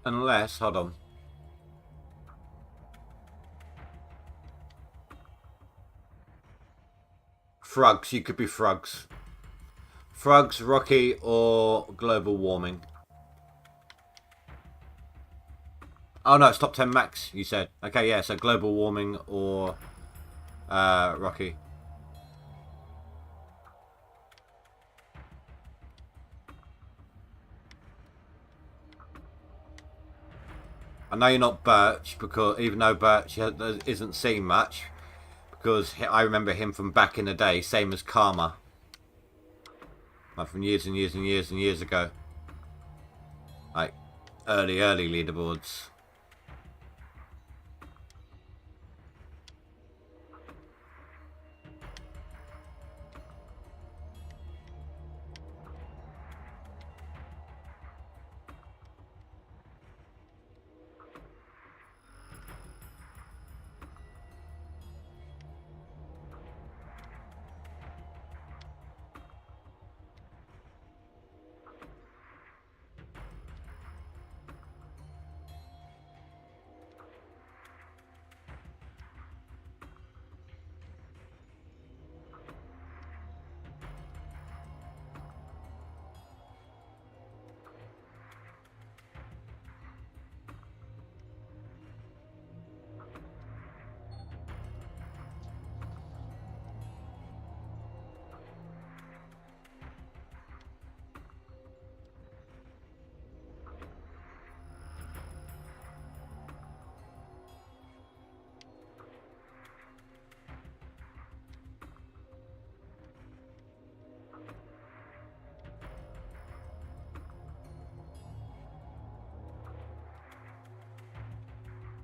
Unless, hold on. Frugs, you could be Frugs. Frugs, Rocky, or global warming. Oh no, it's top 10 max, you said. Okay, yeah, so global warming or Rocky. I know you're not Birch, because even though Birch isn't seen much, because I remember him from back in the day, same as Karma. Like from years and years and years and years ago. Like early leaderboards.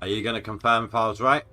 Are you going to confirm if I was right?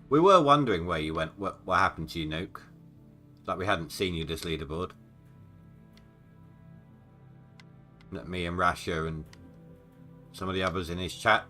We were wondering where you went, what happened to you, Nuke. Like we hadn't seen you this leaderboard. Me and Rasha and some of the others in his chat.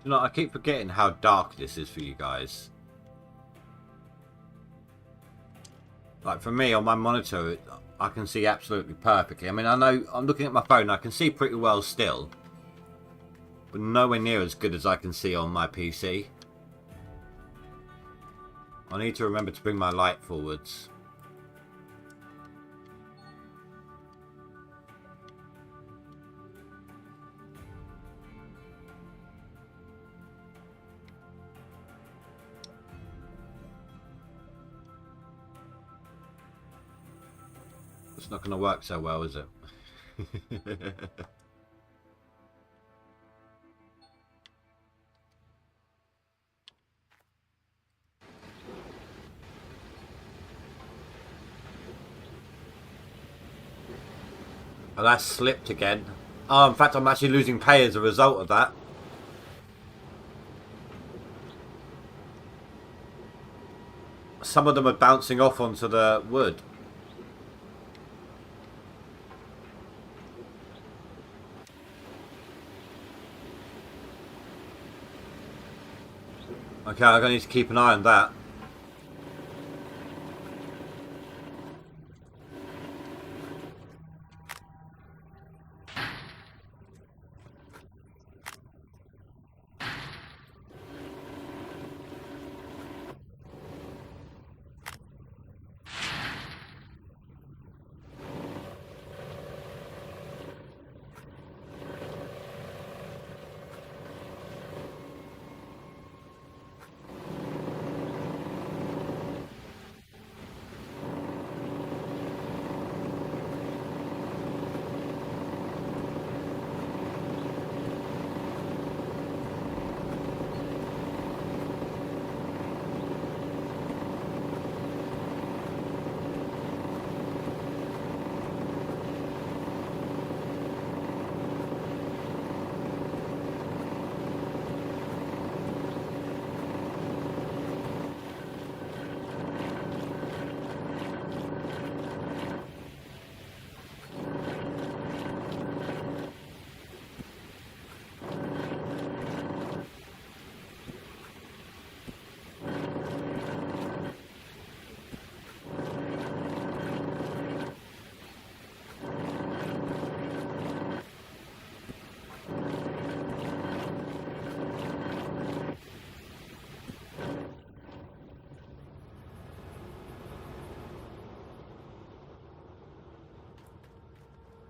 You know, I keep forgetting how dark this is for you guys. Like for me on my monitor, I can see absolutely perfectly. I mean, I know I'm looking at my phone, I can see pretty well still. But nowhere near as good as I can see on my PC. I need to remember to bring my light forwards. It's not going to work so well, is it? Oh, that's slipped again. Oh, in fact, I'm actually losing pay as a result of that. Some of them are bouncing off onto the wood. Okay, I'm going to need to keep an eye on that.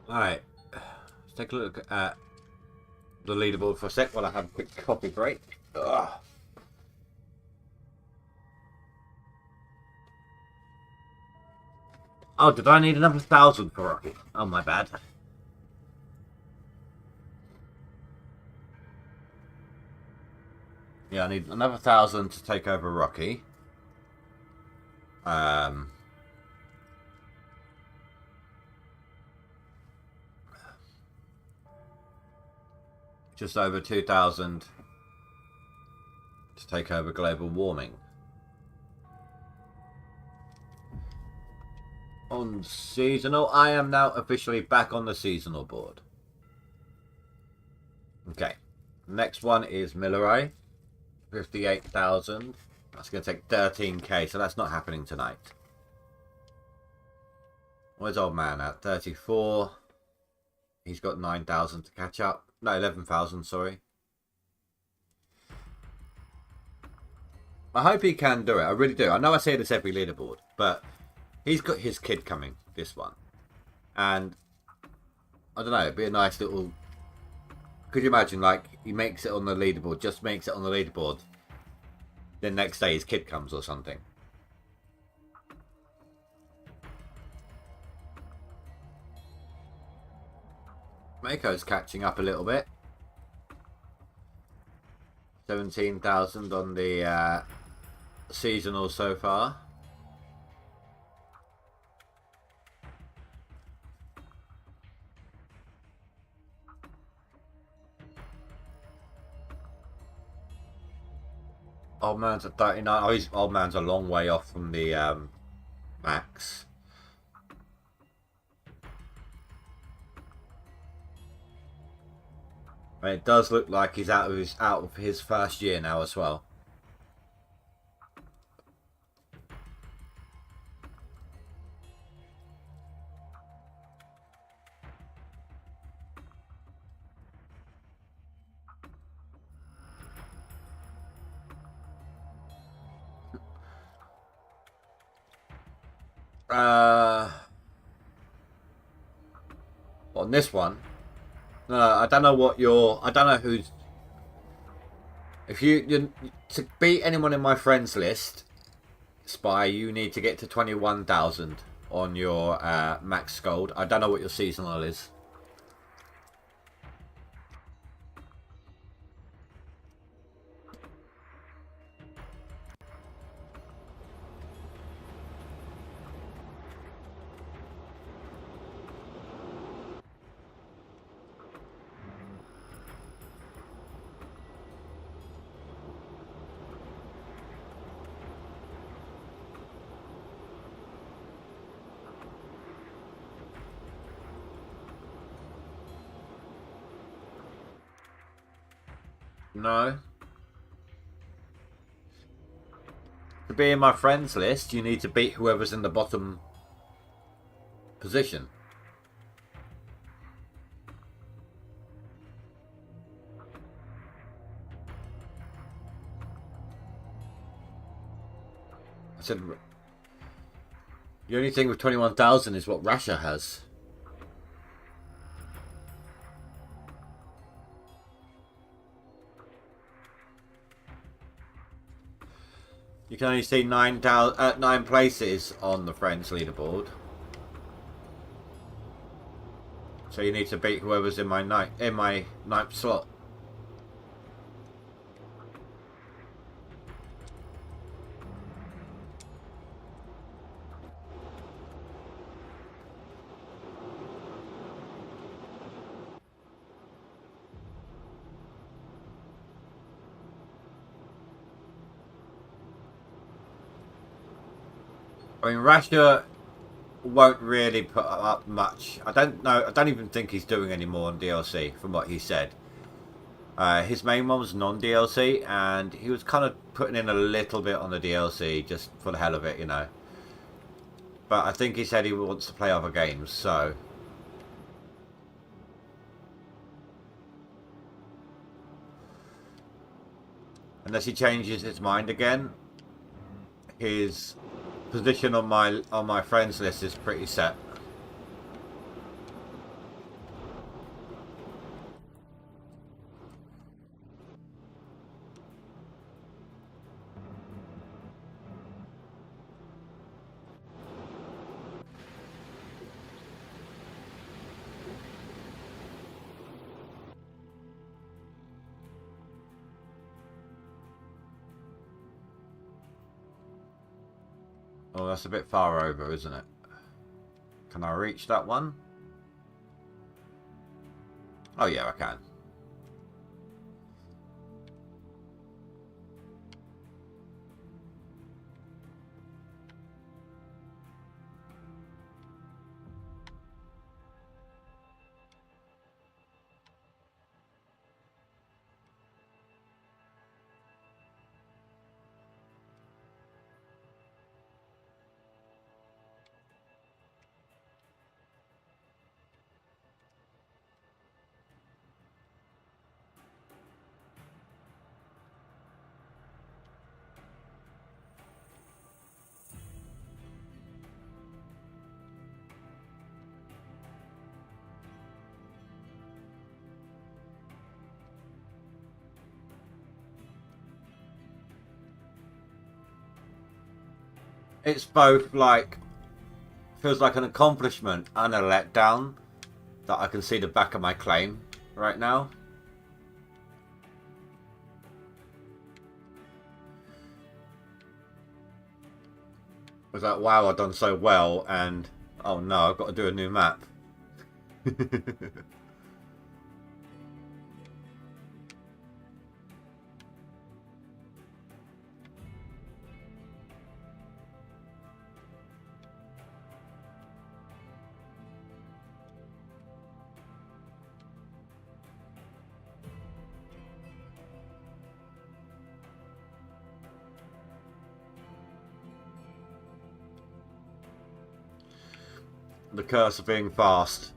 Alright, let's take a look at the leaderboard for a sec while I have a quick coffee break. Ugh. Oh, did I need another 1,000 for Rocky? Oh, my bad. Yeah, I need another 1,000 to take over Rocky. Just over 2,000 to take over global warming. On seasonal, I am now officially back on the seasonal board. Okay, next one is Milleray, 58,000. That's going to take 13k, so that's not happening tonight. Where's old man at? 34. He's got 9,000 to catch up. No, 11,000, sorry. I hope he can do it. I really do. I know I say this every leaderboard, but he's got his kid coming, this one. And I don't know, it'd be a nice little... Could you imagine, like, he makes it on the leaderboard, just makes it on the leaderboard. Then next day his kid comes or something. Mako's catching up a little bit. 17,000 on the seasonal so far. Old man's at 39. Oh, old man's a long way off from the max. And it does look like he's out of his first year now as well. On this one, no, I don't know what I don't know who's. If you to beat anyone in my friends list, Spy, you need to get to 21,000 on your max gold. I don't know what your seasonal is. No. To be in my friends list, you need to beat whoever's in the bottom position. I said the only thing with 21,000 is what Russia has. You can only see 9 places on the friends leaderboard. So you need to beat whoever's in my ninth slot. I mean, Russia won't really put up much. I don't know. I don't even think he's doing any more on DLC from what he said. His main one was non-DLC, and he was kind of putting in a little bit on the DLC just for the hell of it, you know. But I think he said he wants to play other games, so... Unless he changes his mind again, his position on my friends list is pretty set. Oh, that's a bit far over, isn't it? Can I reach that one? Oh yeah, I can. It's both like, feels like an accomplishment and a letdown that I can see the back of my claim right now. It was like, wow, I've done so well, and oh no, I've got to do a new map. The curse of being fast.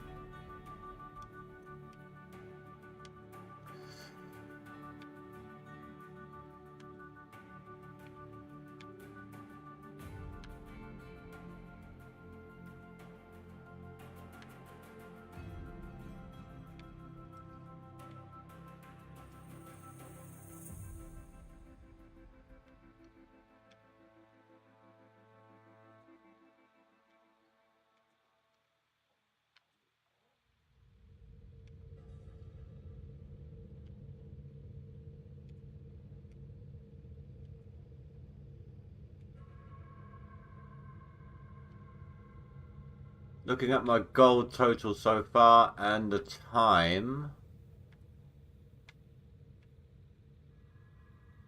Looking at my gold total so far and the time,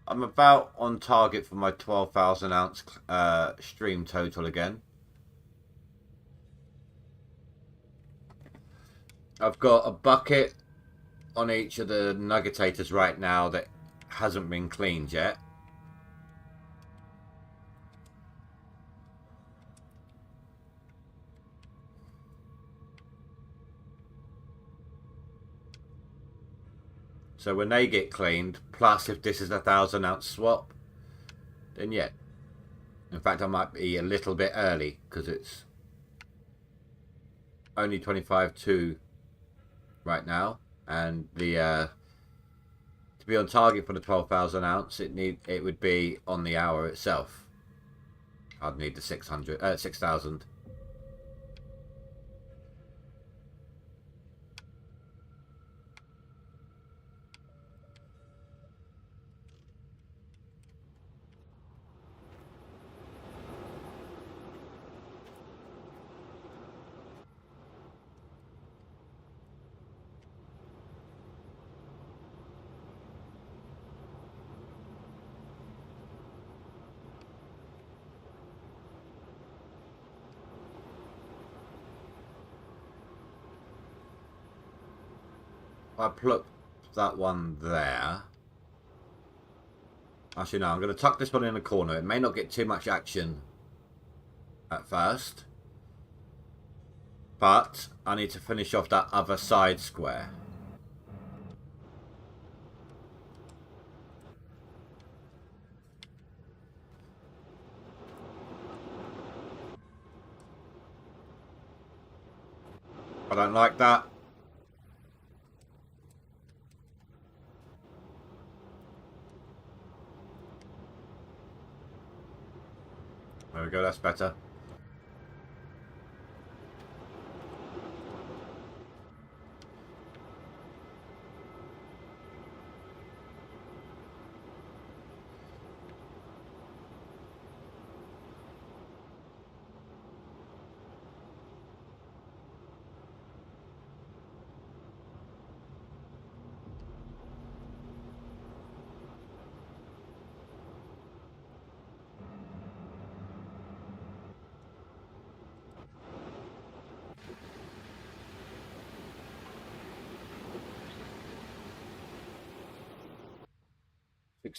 I'm about on target for my 12,000 ounce stream total again. I've got a bucket on each of the nuggetators right now that hasn't been cleaned yet. So when they get cleaned, plus if this is a 1,000 ounce swap, then yeah. In fact, I might be a little bit early because it's only 25-2 right now, and the to be on target for the 12,000 ounce, it would be on the hour itself. I'd need the 6,000. I plucked that one there. Actually, no, I'm going to tuck this one in the corner. It may not get too much action at first, but I need to finish off that other side square. I don't like that. There we go, that's better.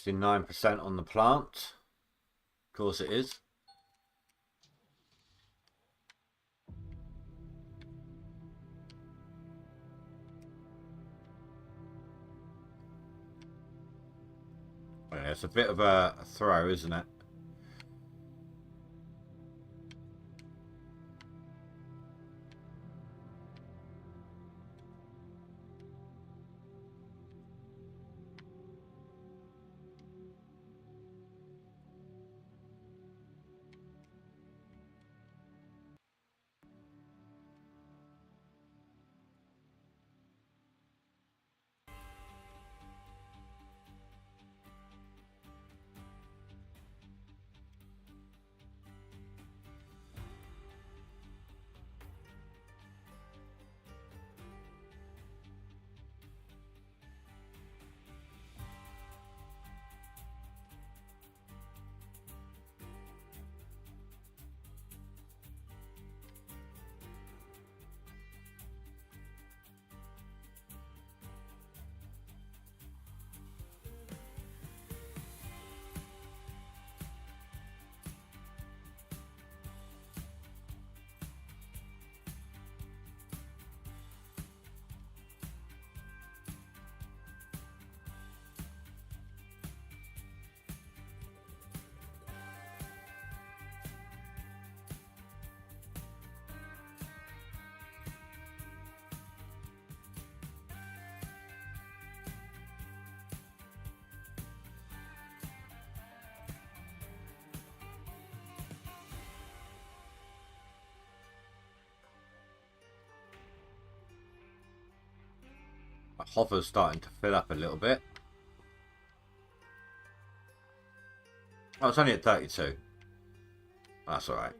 %69 on the plant. Of course it is. Yeah, it's a bit of a throw, isn't it? My hover's starting to fill up a little bit. Oh, it's only at 32. That's alright.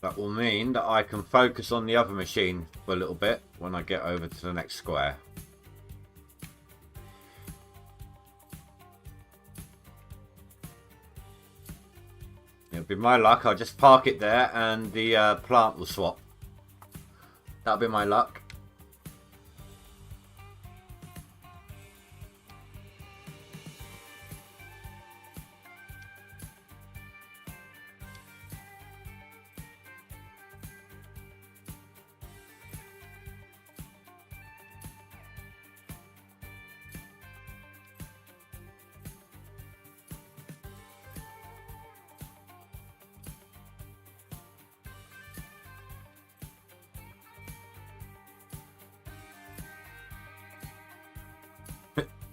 That will mean that I can focus on the other machine for a little bit when I get over to the next square. It'll be my luck. I'll just park it there and the plant will swap. That'll be my luck.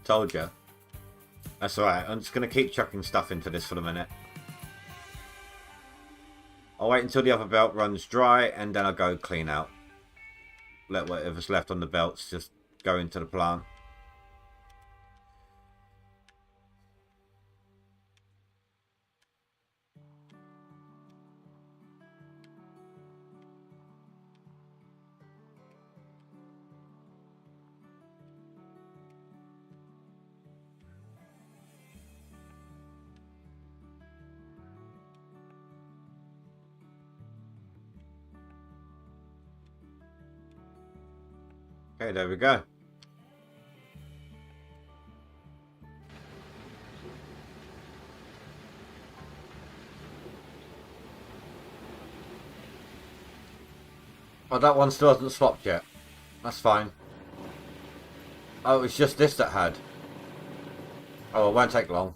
Told you. That's alright. I'm just going to keep chucking stuff into this for the minute. I'll wait until the other belt runs dry and then I'll go clean out. Let whatever's left on the belts just go into the plant. Okay, there we go. Oh, that one still hasn't swapped yet. That's fine. Oh, it's just this that had. Oh, it won't take long.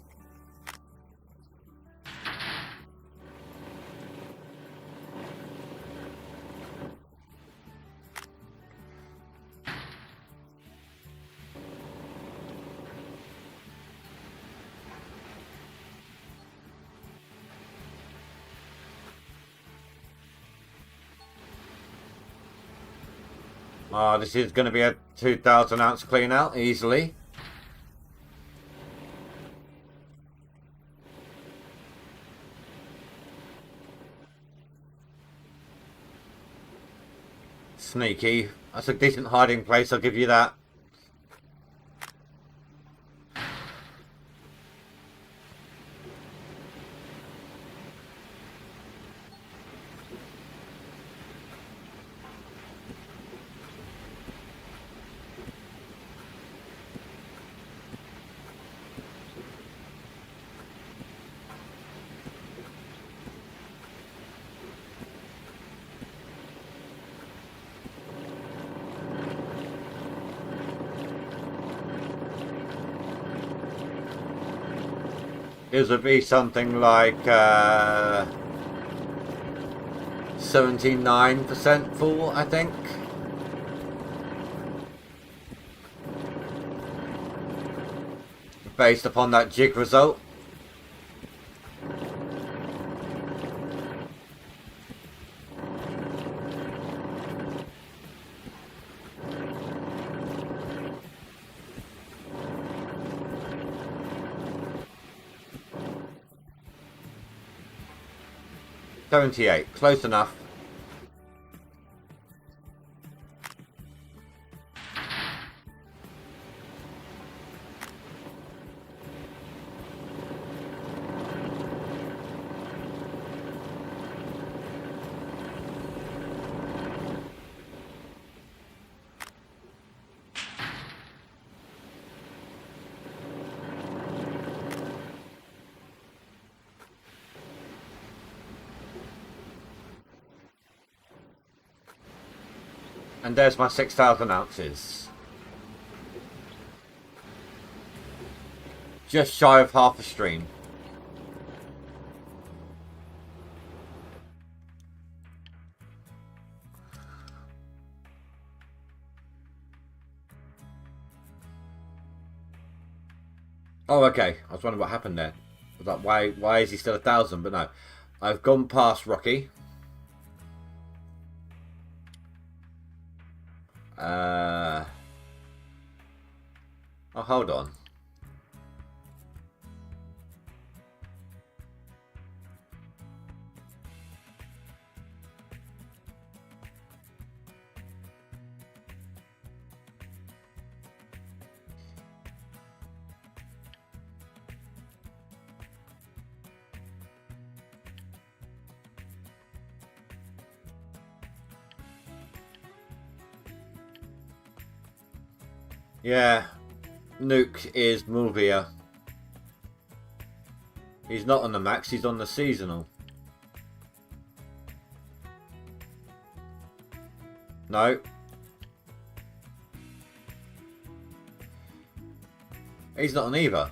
Oh, this is going to be a 2,000 ounce clean out easily. Sneaky. That's a decent hiding place, I'll give you that. It would be something like 79% full, I think. Based upon that jig result. $78, close enough. And there's my 6,000 ounces. just shy of half a stream. Oh, okay. I was wondering what happened there. I was like, why is he still 1,000? But no, I've gone past Rocky. Oh, hold on. Yeah, Nuke is Mulvia. He's not on the max, he's on the seasonal. No. He's not on either.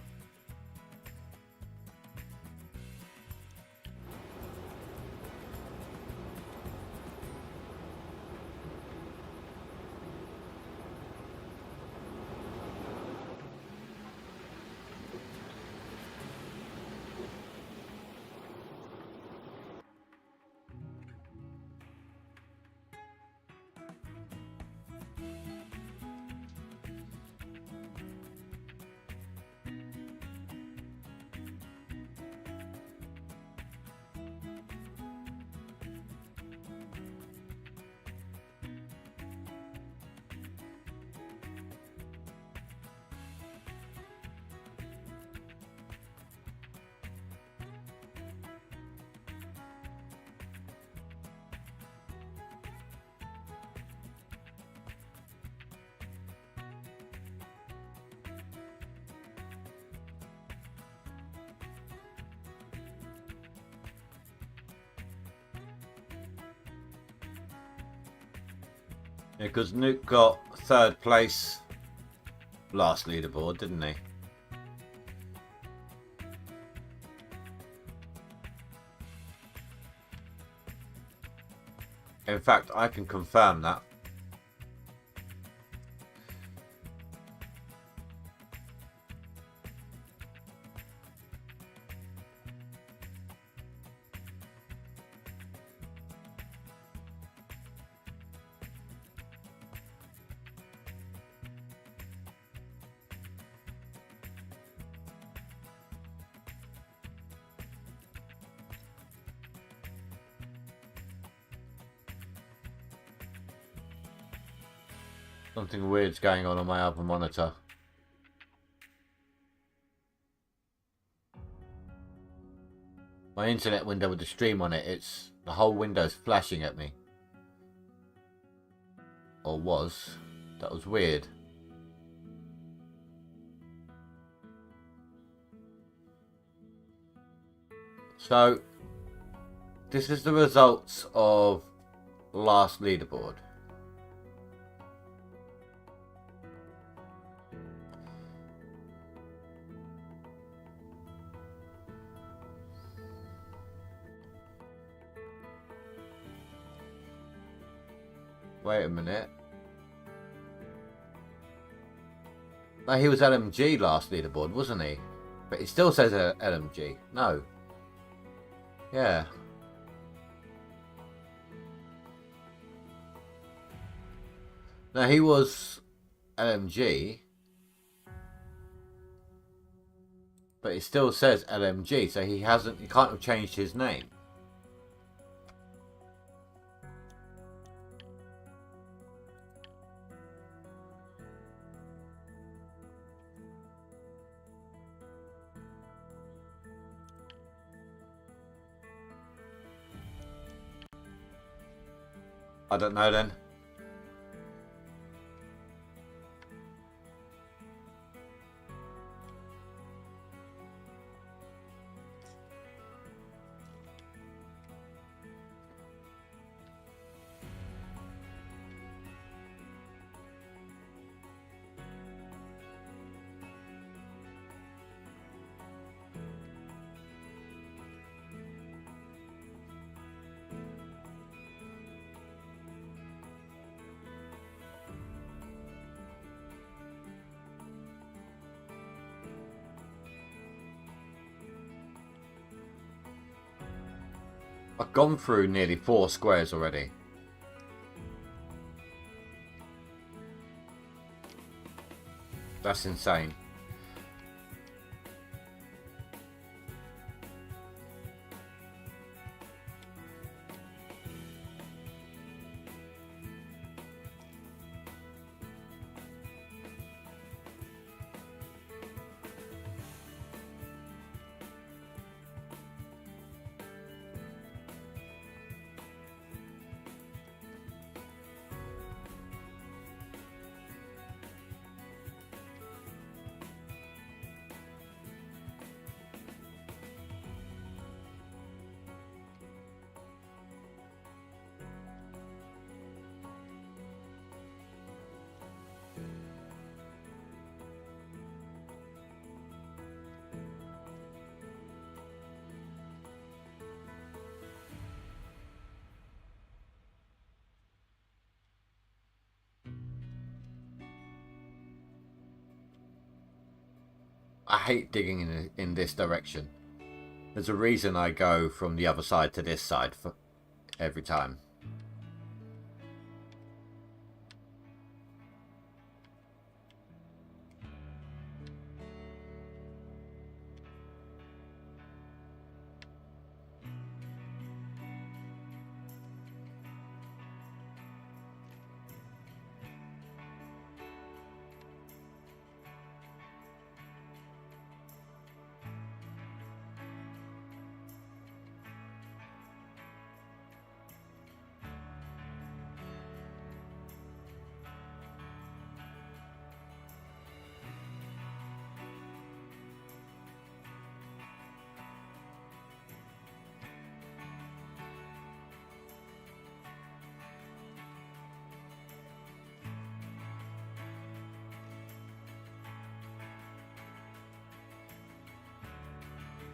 Yeah, because Nuke got 3rd place last leaderboard, didn't he? In fact, I can confirm that. Something weird's going on my other monitor. My internet window with the stream on it, the whole window's flashing at me. Or was. That was weird. So, this is the results of last leaderboard. Wait a minute. No, he was LMG last leaderboard, wasn't he? But it still says LMG. No. Yeah. No, he was LMG. But it still says LMG, so he can't have changed his name. I don't know then. I've gone through nearly 4 squares already. That's insane. I hate digging in this direction. There's a reason I go from the other side to this side for every time.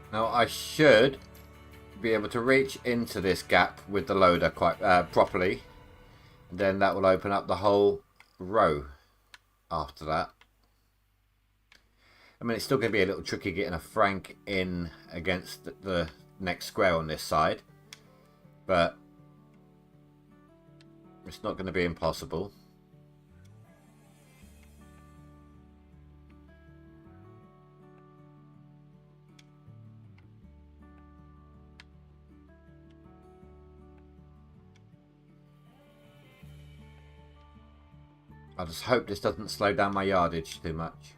Now I should be able to reach into this gap with the loader quite properly. Then that will open up the whole row after that. I mean, it's still going to be a little tricky getting a Frank in against the next square on this side. But it's not going to be impossible. I just hope this doesn't slow down my yardage too much.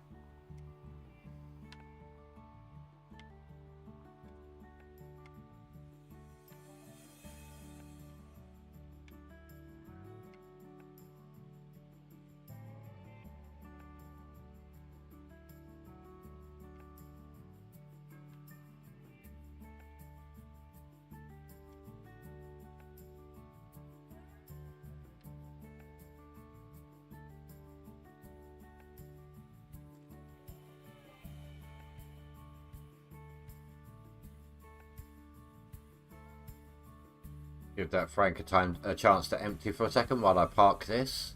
Give that Frank a chance to empty for a second while I park this.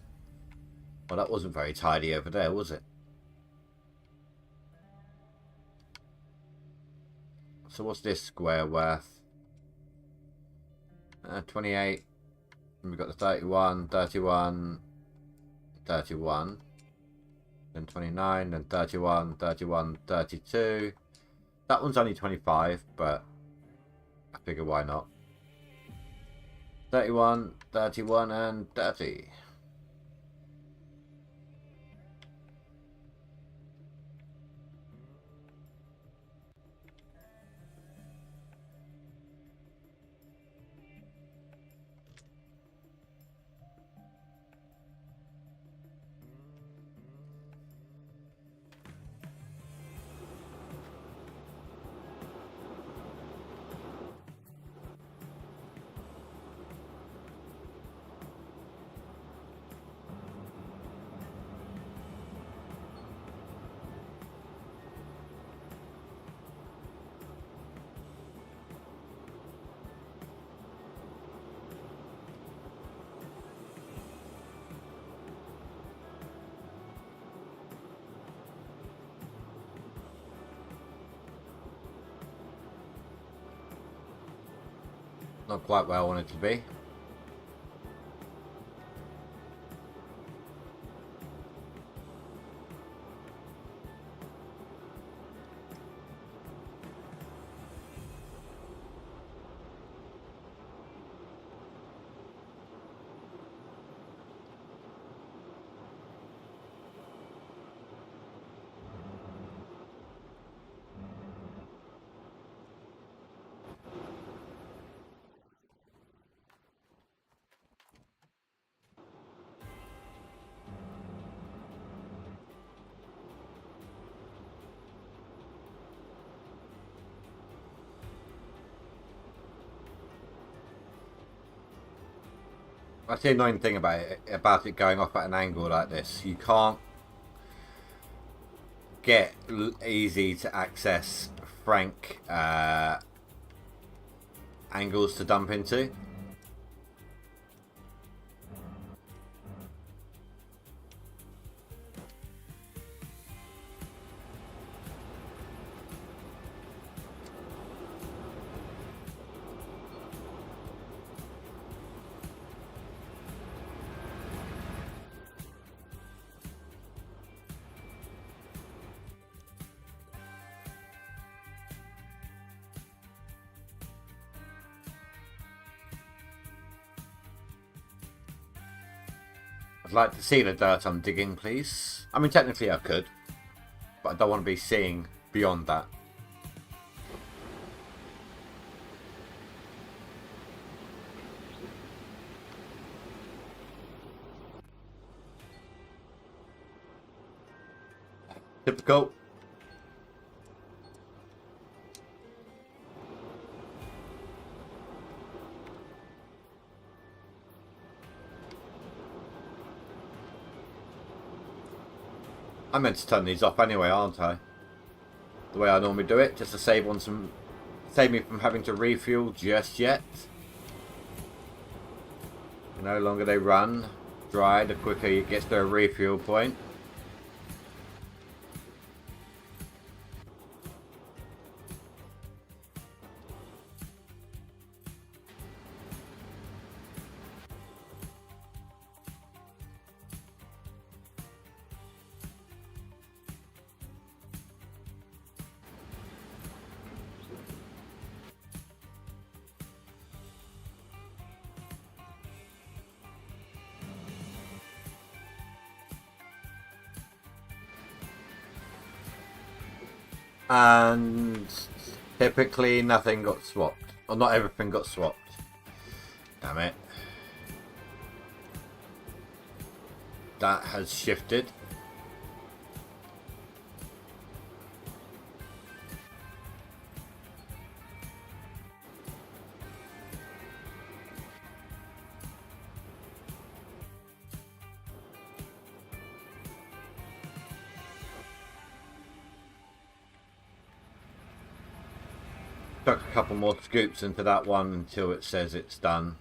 Well, that wasn't very tidy over there, was it? So what's this square worth? 28. And we've got the 31, 31, 31. Then 29, then 31, 31, 32. That one's only 25, but I figure why not. 31, 31, and 30. Not quite where I want it to be. That's the annoying thing about it going off at an angle like this. You can't get easy to access frank angles to dump into. I'd like to see the dirt I'm digging, please. I mean, technically I could, but I don't want to be seeing beyond that. Typical. I meant to turn these off anyway, aren't I? The way I normally do it, just to save me from having to refuel just yet. The longer they run dry, the quicker it gets to a refuel point. And typically nothing got swapped. Or not everything got swapped. Damn it. That has shifted. Chuck a couple more scoops into that one until it says it's done.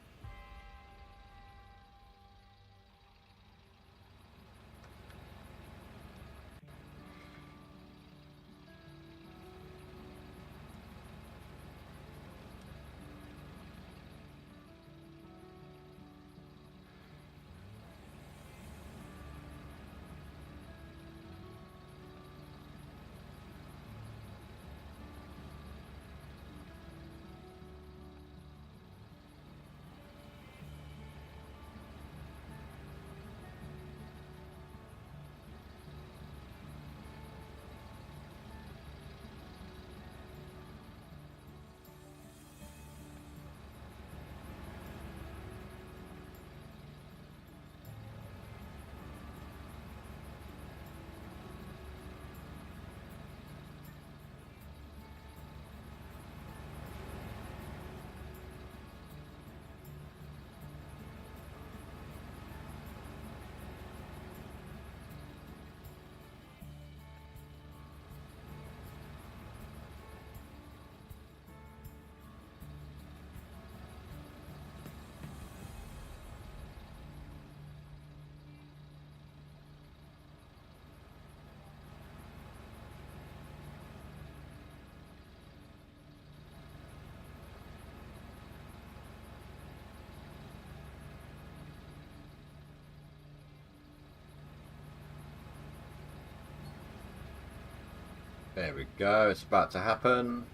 There we go, it's about to happen.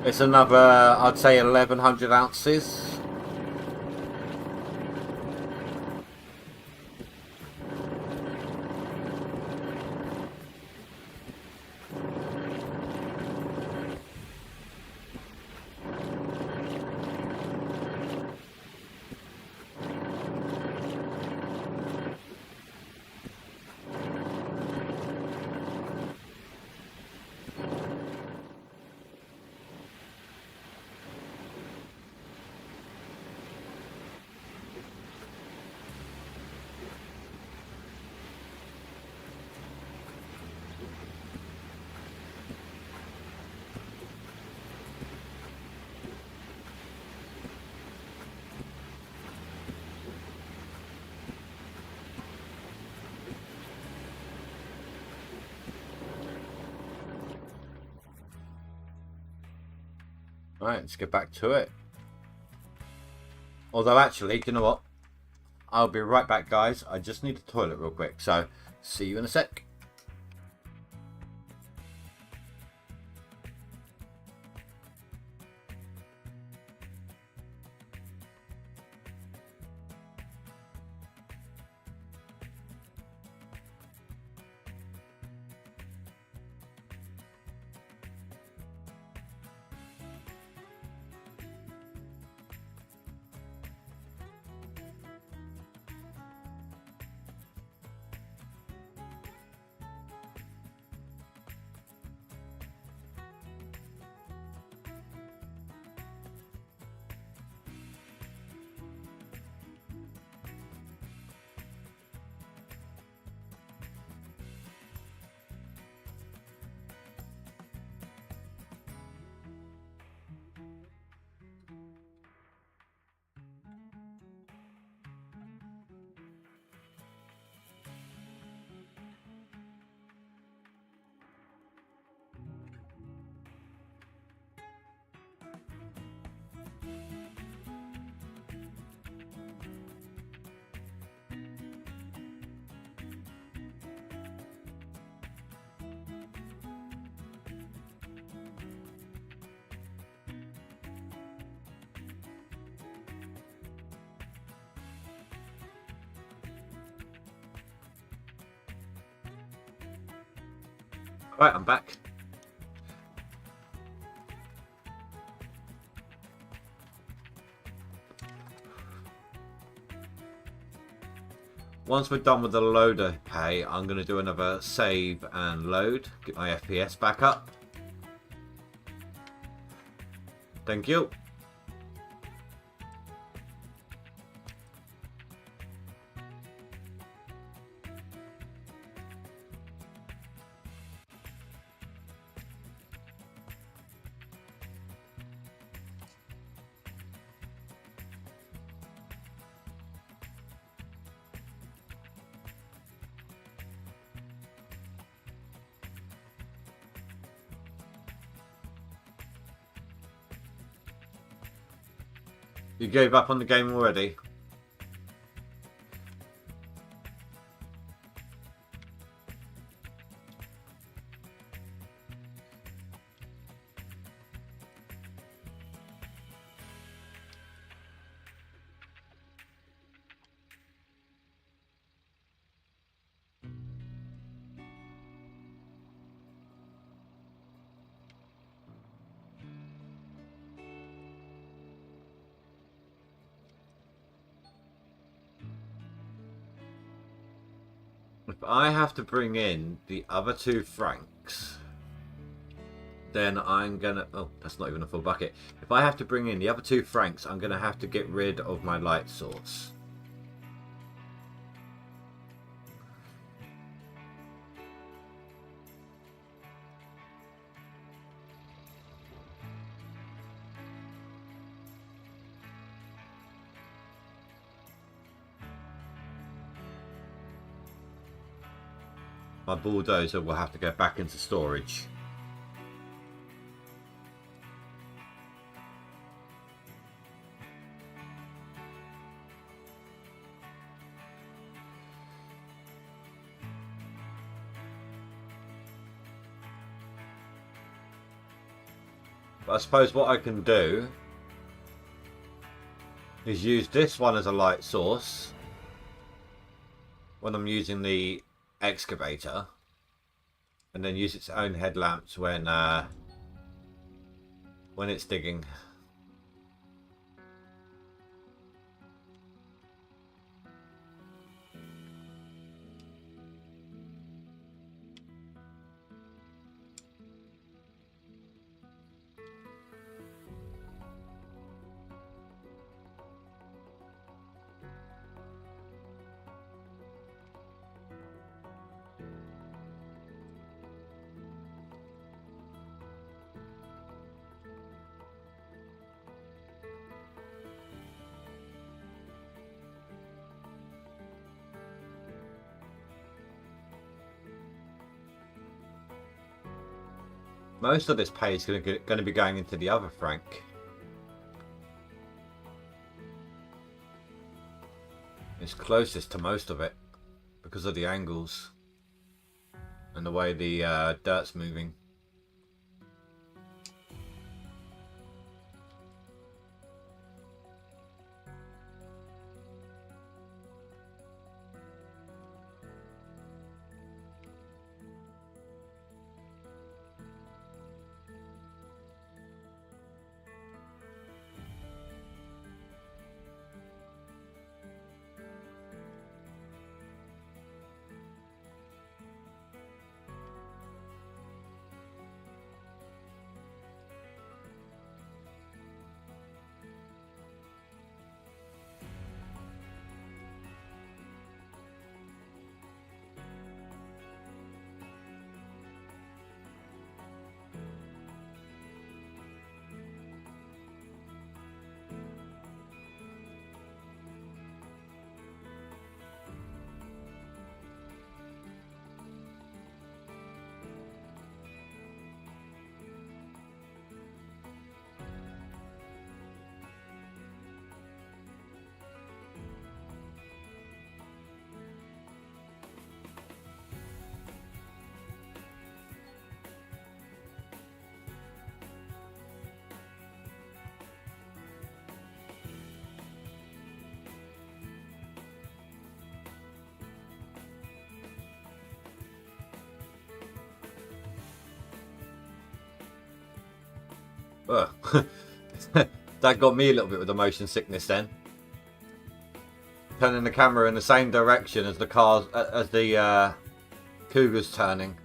It's another, I'd say, 1100 ounces. Alright, let's get back to it. Although actually, do you know what? I'll be right back, guys. I just need the toilet real quick. So, see you in a sec. Right, I'm back. Once we're done with the loader pay, I'm going to do another save and load. Get my FPS back up. Thank you. You gave up on the game already? If I have to bring in the other 2 francs, then I'm gonna... Oh, that's not even a full bucket. If I have to bring in the other 2 francs, I'm gonna have to get rid of my light source. My bulldozer will have to go back into storage. But I suppose what I can do is use this one as a light source when I'm using the excavator, and then use its own headlamps when it's digging. Most of this pay is going to be going into the other franc. It's closest to most of it because of the angles and the way the dirt's moving. That got me a little bit with the motion sickness then. Turning the camera in the same direction as the cars, as the Cougar's turning.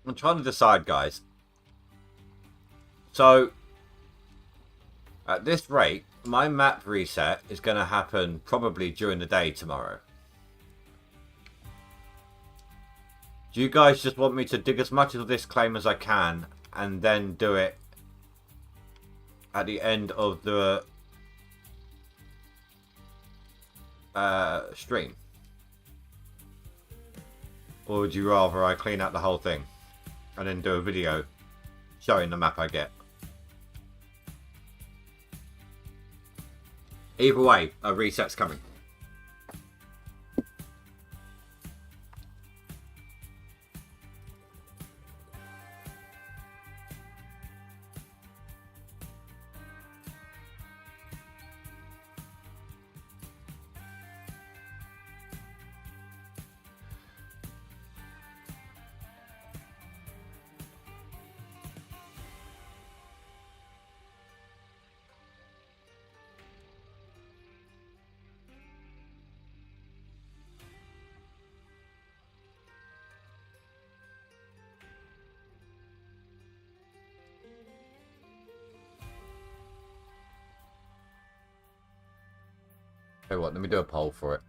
I'm trying to decide, guys. So, at this rate, my map reset is going to happen probably during the day tomorrow. Do you guys just want me to dig as much of this claim as I can and then do it at the end of the stream? Or would you rather I clean out the whole thing and then do a video showing the map I get? Either way, a reset's coming. Hey, what? Let me do a poll for it.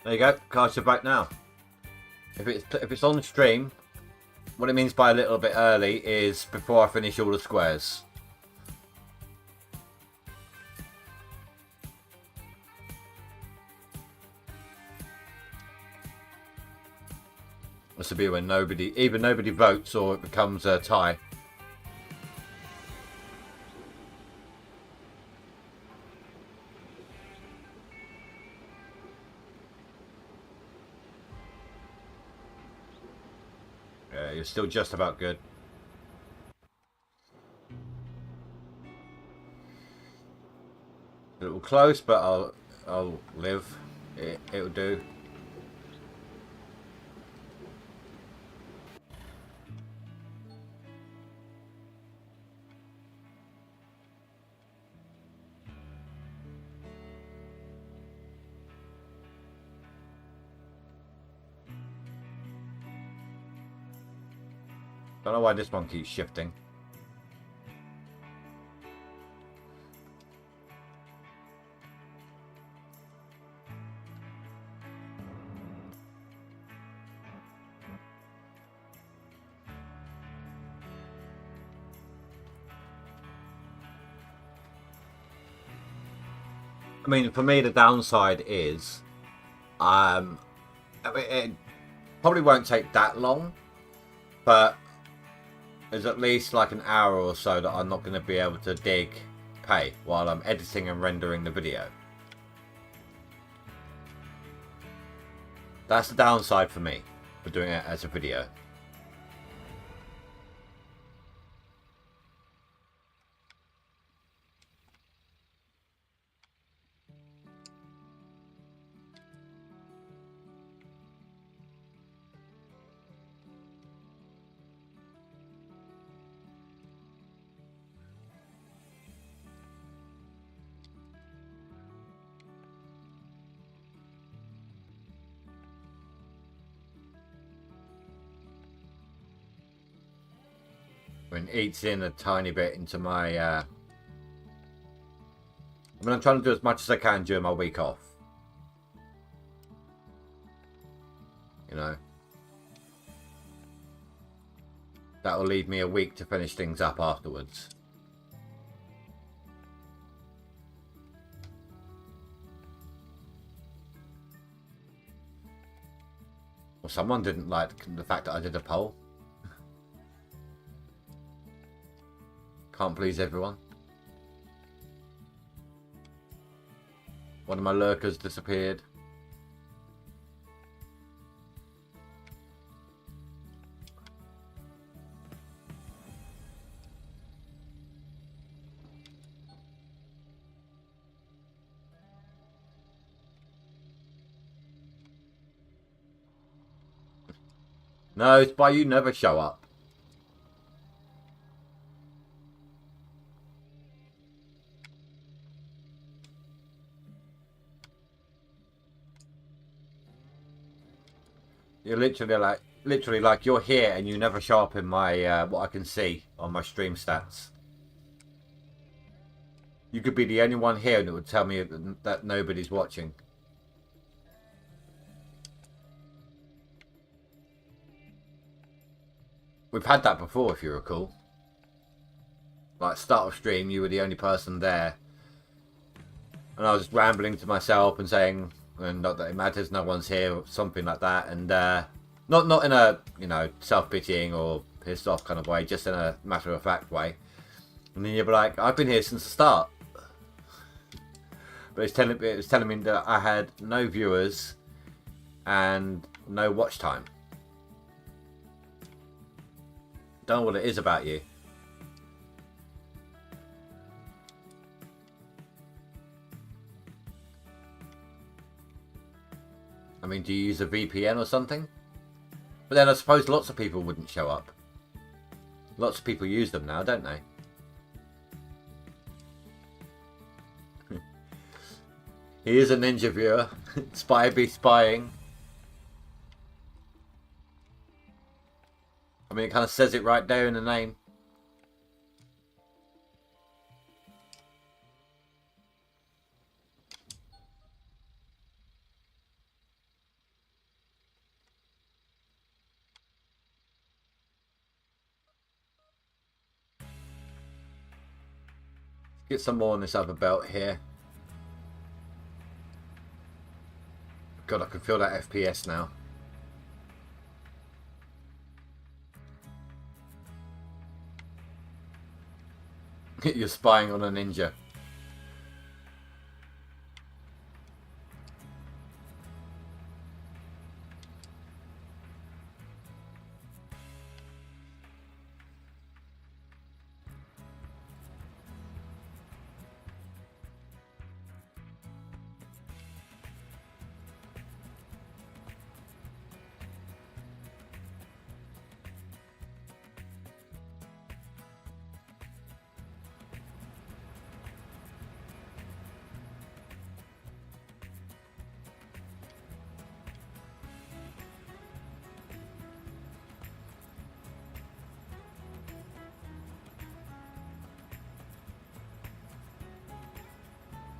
There you go. Cards are back now. If it's on stream, what it means by a little bit early is before I finish all the squares. This will be when either nobody votes or it becomes a tie. Yeah, you're still just about good. A little close, but I'll live. It'll do. Don't know why this one keeps shifting. I mean, for me, the downside is, I mean, it probably won't take that long, but there's at least like an hour or so that I'm not going to be able to pay while I'm editing and rendering the video. That's the downside for me for doing it as a video. When it eats in a tiny bit into my I mean, I'm trying to do as much as I can during my week off, you know. That will leave me a week to finish things up afterwards. Well, someone didn't like the fact that I did a poll. Can't please everyone. One of my lurkers disappeared. No, it's by you never show up. You're literally like you're here and you never show up in my what I can see on my stream stats. You could be the only one here and it would tell me that nobody's watching. We've had that before, if you recall. Like, start of stream, you were the only person there. And I was rambling to myself and saying, not that it matters, no one's here, or something like that. And Not in a, you know, self-pitying or pissed off kind of way, just in a matter-of-fact way. And then you'll be like, I've been here since the start. But it was telling me that I had no viewers and no watch time. Don't know what it is about you. I mean, do you use a VPN or something? But then I suppose lots of people wouldn't show up. Lots of people use them now, don't they? He is a ninja viewer. Spy be spying. I mean, it kind of says it right there in the name. Get some more on this other belt here. God, I can feel that FPS now. You're spying on a ninja.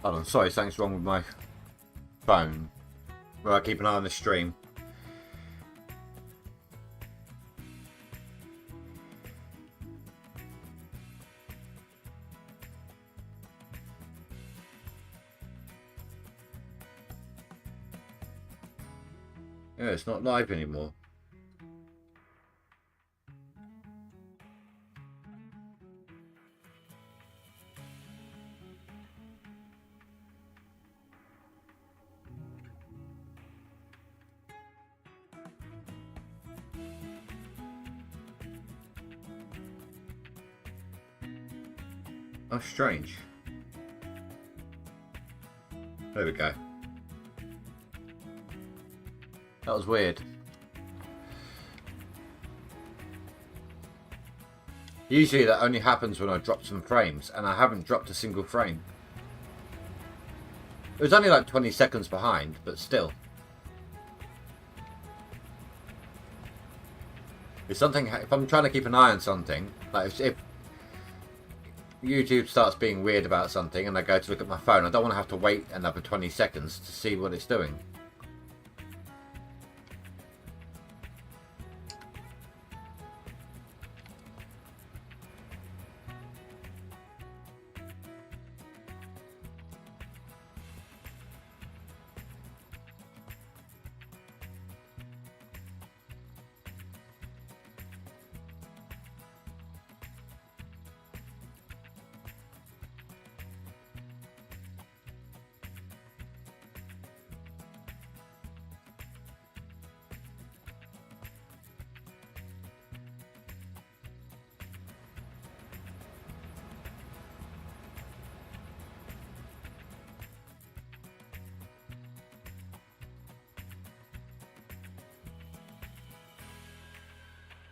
Hold on, sorry, something's wrong with my phone. Well, I keep an eye on the stream. Yeah, it's not live anymore. Oh, strange. There we go. That was weird. Usually that only happens when I drop some frames, and I haven't dropped a single frame. It was only like 20 seconds behind, but still. If I'm trying to keep an eye on something, like if YouTube starts being weird about something and I go to look at my phone, I don't want to have to wait another 20 seconds to see what it's doing.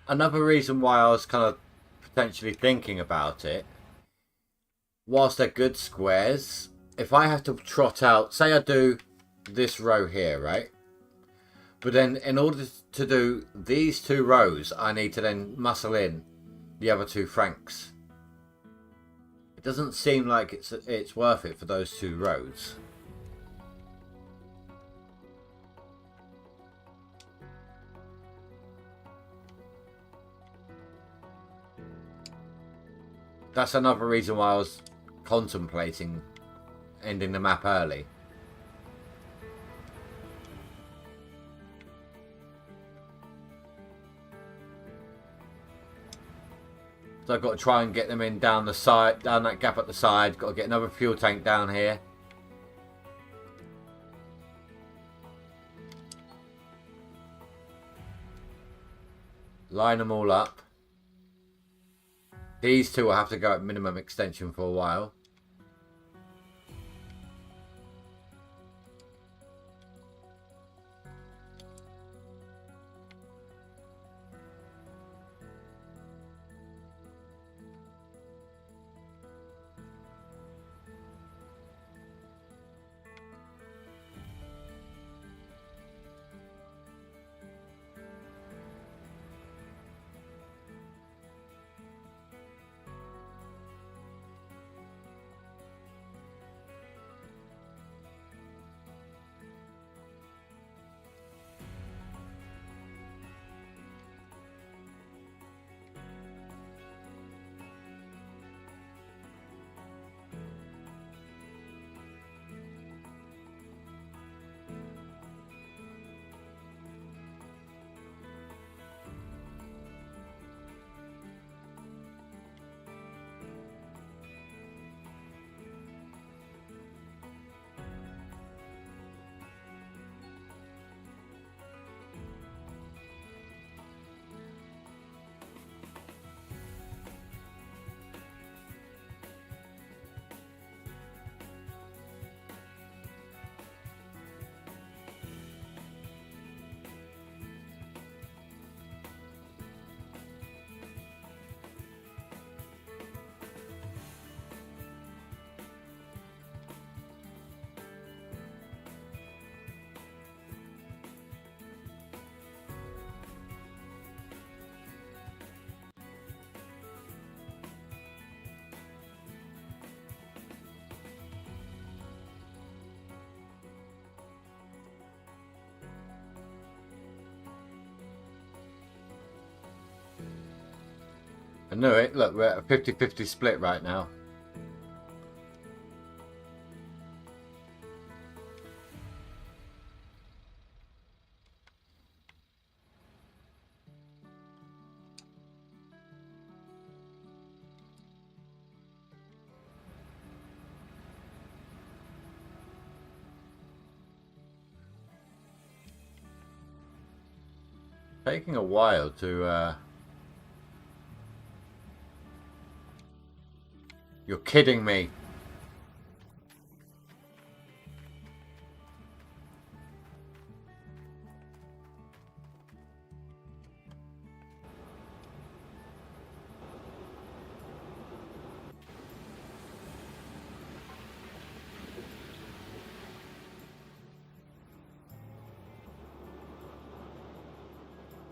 Another reason why I was kind of potentially thinking about it, whilst they're good squares, if I have to trot out, say I do this row here, right? But then in order to do these two rows, I need to then muscle in the other two francs. It doesn't seem like it's worth it for those two rows. That's another reason why I was contemplating ending the map early. So I've got to try and get them in down the side, down that gap at the side. Got to get another fuel tank down here. Line them all up. These two will have to go at minimum extension for a while. I knew it. Look, we're at a 50-50 split right now. Taking a while to You're kidding me.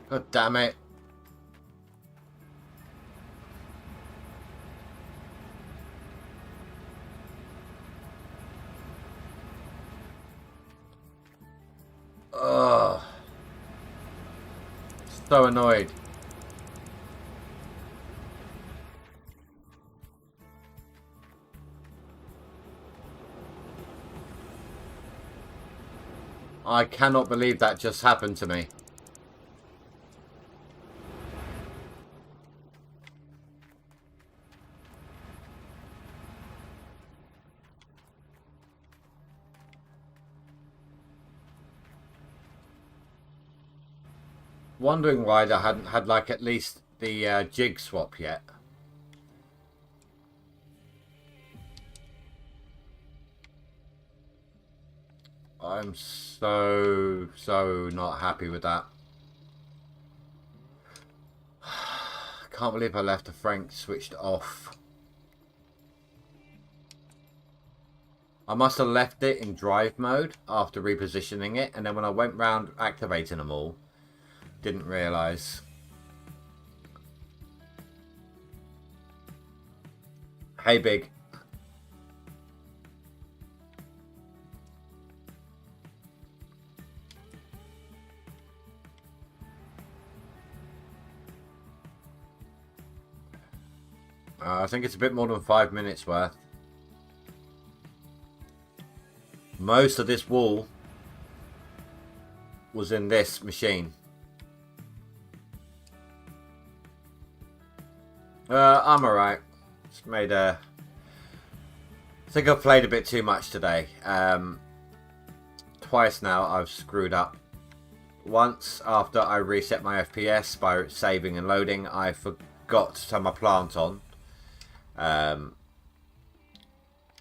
God damn it. Ugh. So annoyed. I cannot believe that just happened to me. Wondering why I hadn't had like at least the jig swap yet. I'm so not happy with that. Can't believe I left the Frank switched off. I must have left it in drive mode after repositioning it, and then when I went round activating them all, didn't realise. Hey, Big. I think it's a bit more than 5 minutes worth. Most of this wool was in this machine. I'm alright. Just made a... I think I've played a bit too much today. Twice now I've screwed up. Once, after I reset my FPS by saving and loading, I forgot to turn my plant on.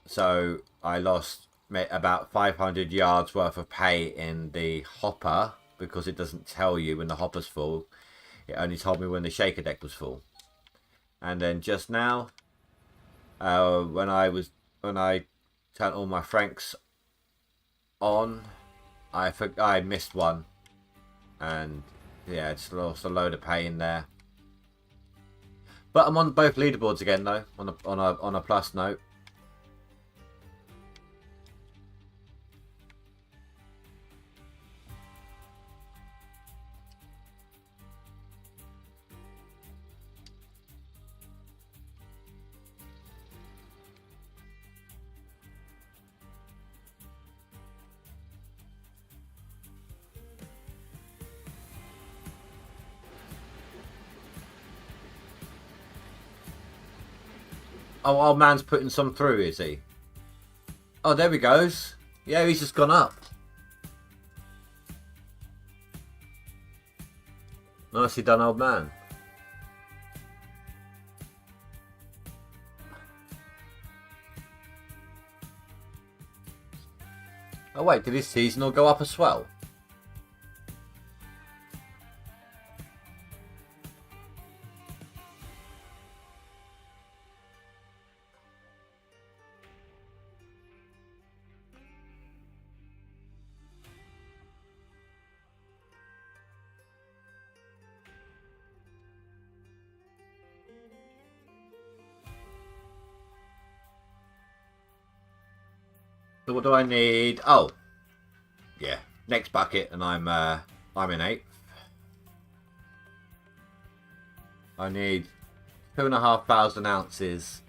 So I lost about 500 yards worth of pay in the hopper because it doesn't tell you when the hopper's full. It only told me when the shaker deck was full. And then just now, when I turned all my Franks on, I missed one, and yeah, it's lost a load of pay in there. But I'm on both leaderboards again though, on a plus note. Oh, old man's putting some through, is he? Oh, there he goes. Yeah, he's just gone up. Nicely done, old man. Oh wait, did his seasonal go up as well? So what do I need? Oh, yeah, next bucket, and I'm in 8th. I need 2,500 ounces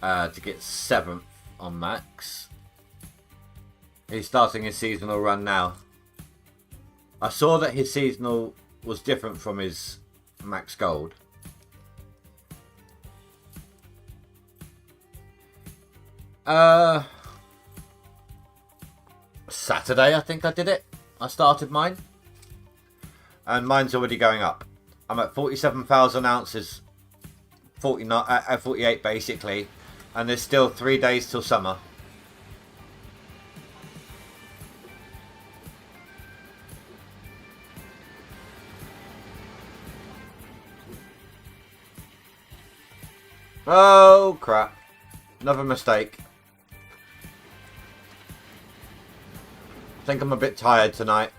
to get 7th on max. He's starting his seasonal run now. I saw that his seasonal was different from his max gold. Saturday, I think I did it. I started mine. And mine's already going up. I'm at 47,000 ounces. 49 at 48 basically. And there's still 3 days till summer. Oh crap. Another mistake. I think I'm a bit tired tonight.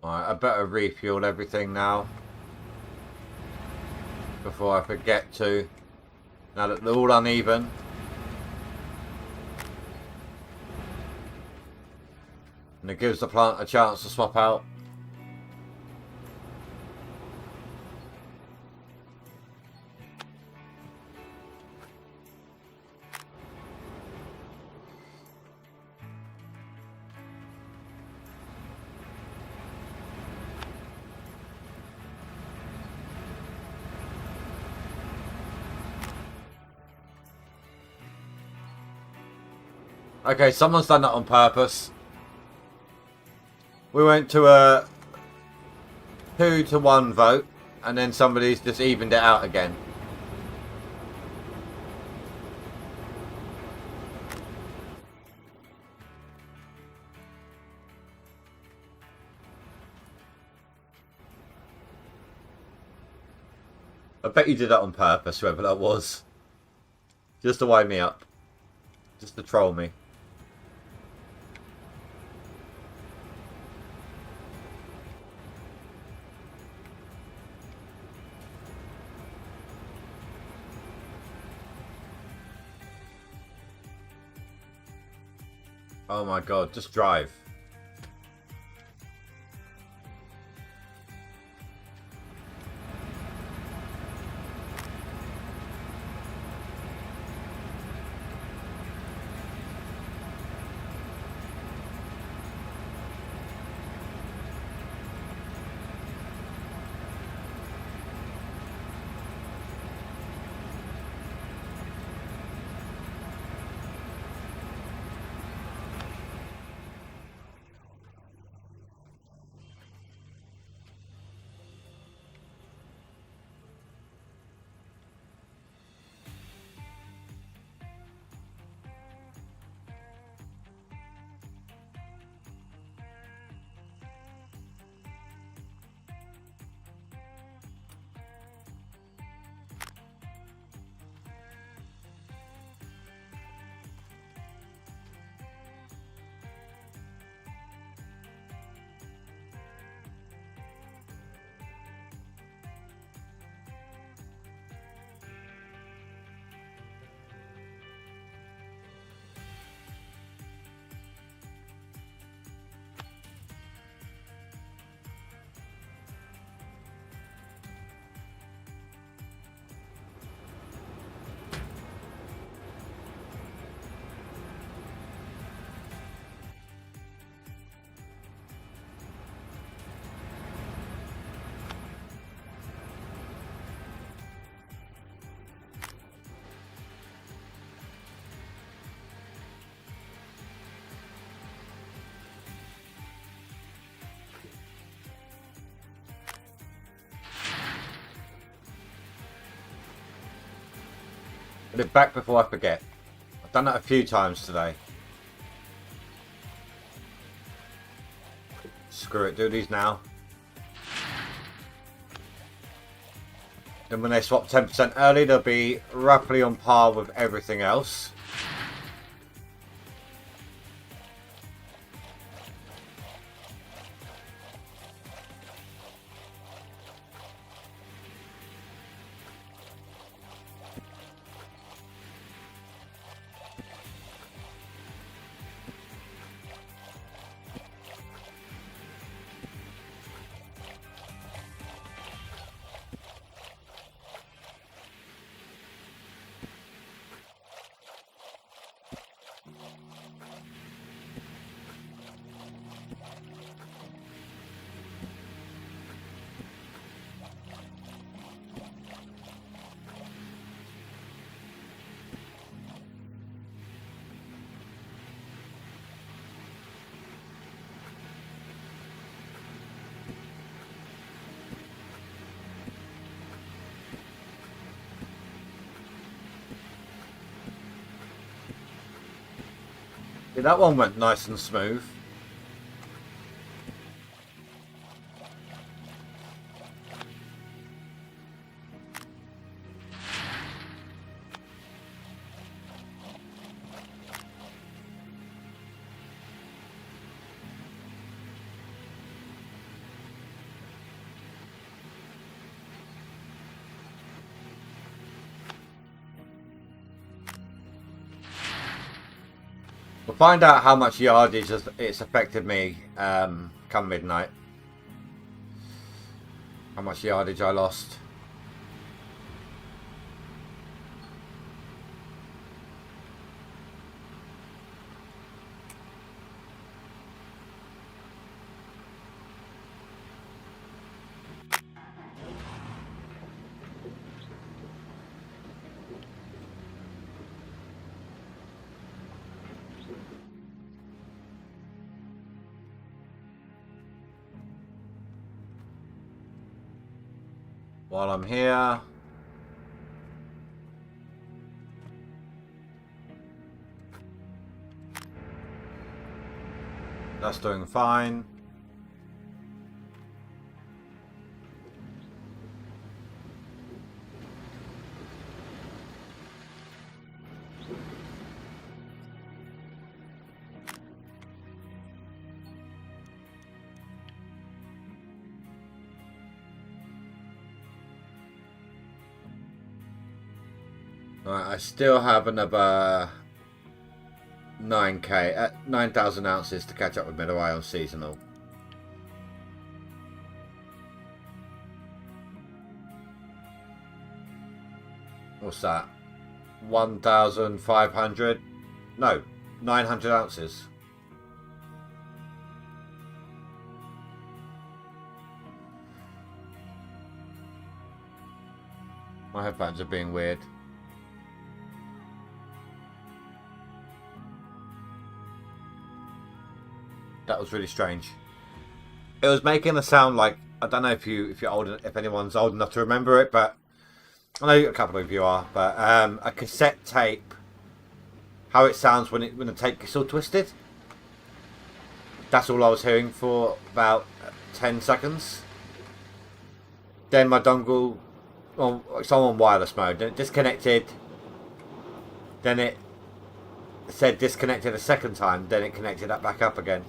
Alright, I better refuel everything now. Before I forget to. Now that they're all uneven. And it gives the plant a chance to swap out. Okay, someone's done that on purpose. We went to a 2-to-1 vote, and then somebody's just evened it out again. I bet you did that on purpose, whoever that was. Just to wind me up. Just to troll me. Oh my god, just drive. Put it back before I forget. I've done that a few times today. Screw it, do these now. Then when they swap 10% early, they'll be roughly on par with everything else. Yeah, that one went nice and smooth. We'll find out how much yardage it's affected me come midnight. How much yardage I lost. While I'm here, that's doing fine. Right, I still have another 9k, 9,000 ounces to catch up with Middle Eye on seasonal. What's that? 1,500? No, 900 ounces. My headphones are being weird. That was really strange. It was making a sound like, I don't know if you're old, if anyone's old enough to remember it, but I know a couple of you are. But a cassette tape, how it sounds when the tape gets all twisted. That's all I was hearing for about 10 seconds. Then my dongle, well, it's on wireless mode. Then it disconnected. Then it said disconnected a second time. Then it connected that back up again.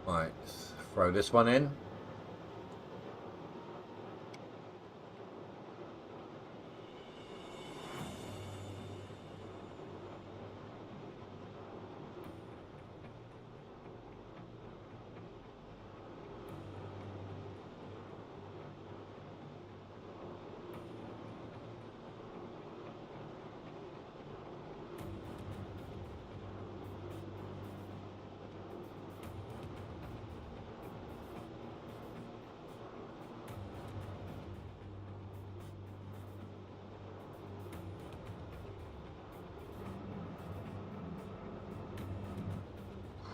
Right, throw this one in.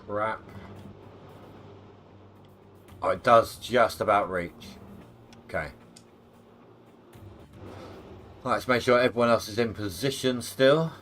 Crap. Oh, it does just about reach. Okay. Let's make sure everyone else is in position still.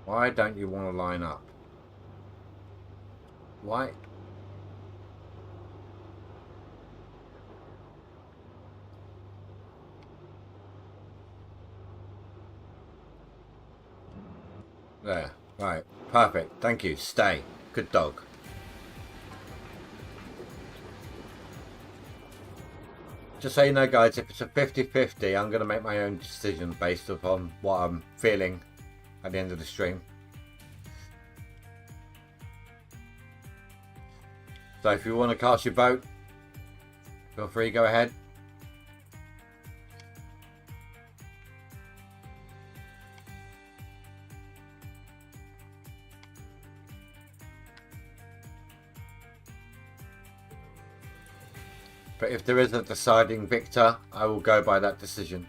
Why don't you want to line up? Why? There. Right. Perfect. Thank you. Stay. Good dog. Just so you know, guys, if it's a 50-50, I'm going to make my own decision based upon what I'm feeling at the end of the stream. So if you want to cast your vote, feel free, go ahead. But if there is a deciding victor, I will go by that decision.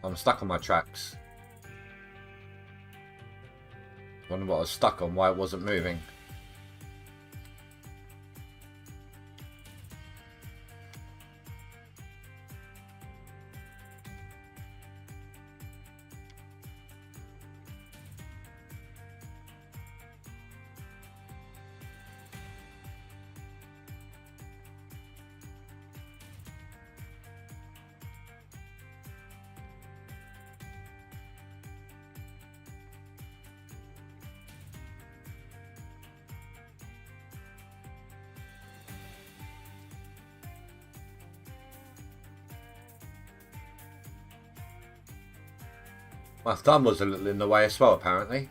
I'm stuck on my tracks. Wonder what I was stuck on, why it wasn't moving. My thumb was a little in the way as well, apparently.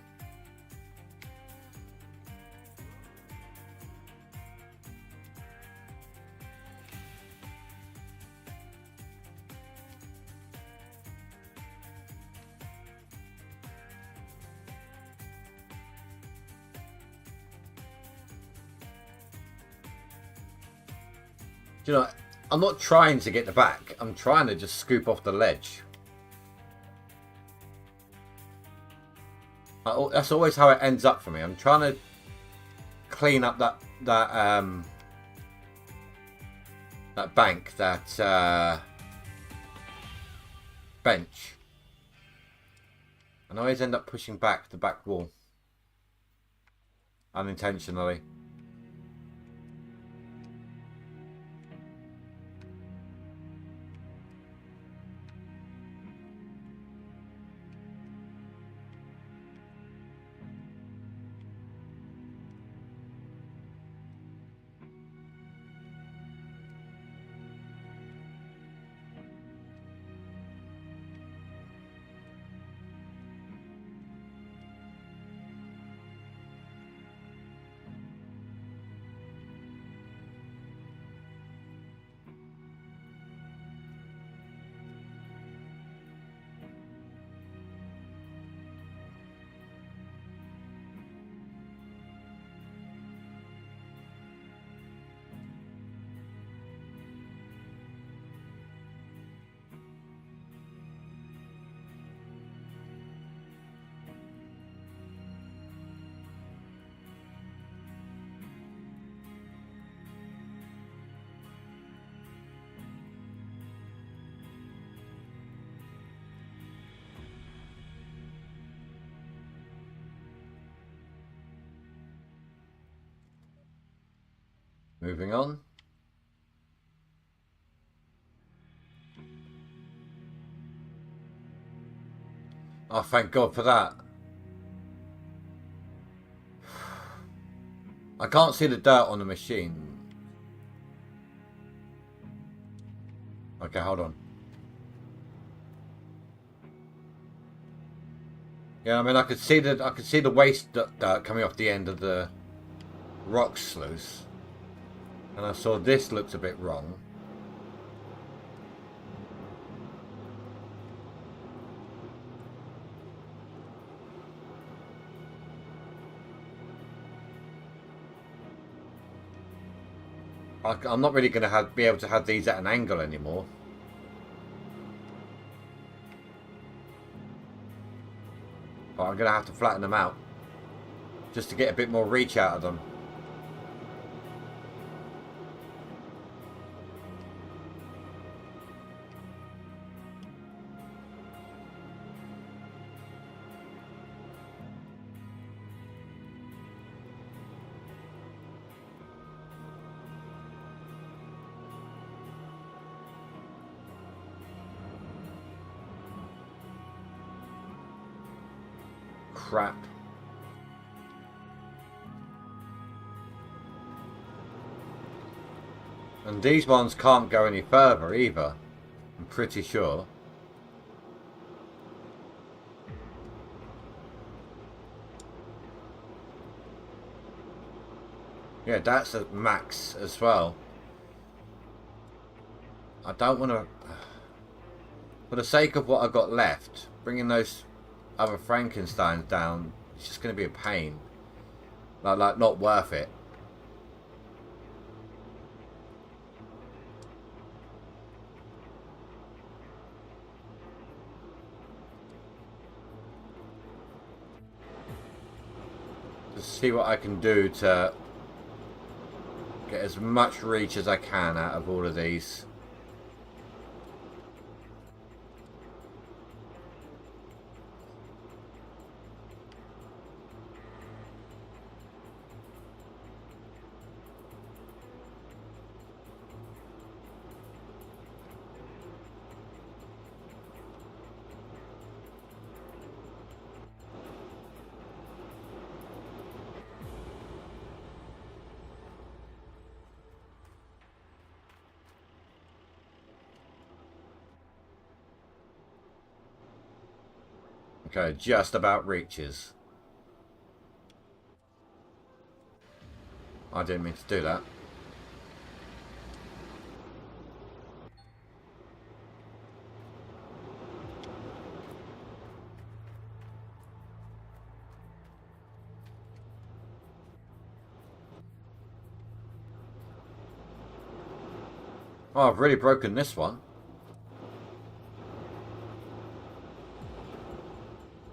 Do you know, I'm not trying to get the back. I'm trying to just scoop off the ledge. That's always how it ends up for me. I'm trying to clean up that bank, that bench, and I always end up pushing back the back wall unintentionally. Moving on. Oh, thank God for that. I can't see the dirt on the machine. Okay, hold on. Yeah, I mean, I could see the waste dirt coming off the end of the rock sluice, and I saw this looks a bit wrong. I'm not really going to be able to have these at an angle anymore. But I'm going to have to flatten them out just to get a bit more reach out of them. Crap. And these ones can't go any further either, I'm pretty sure. Yeah, that's at max as well. I don't want to, for the sake of what I've got left, bringing those other Frankensteins down, it's just going to be a pain. Like not worth it. to see what I can do to get as much reach as I can out of all of these. Okay, just about reaches. I didn't mean to do that. Oh, I've really broken this one.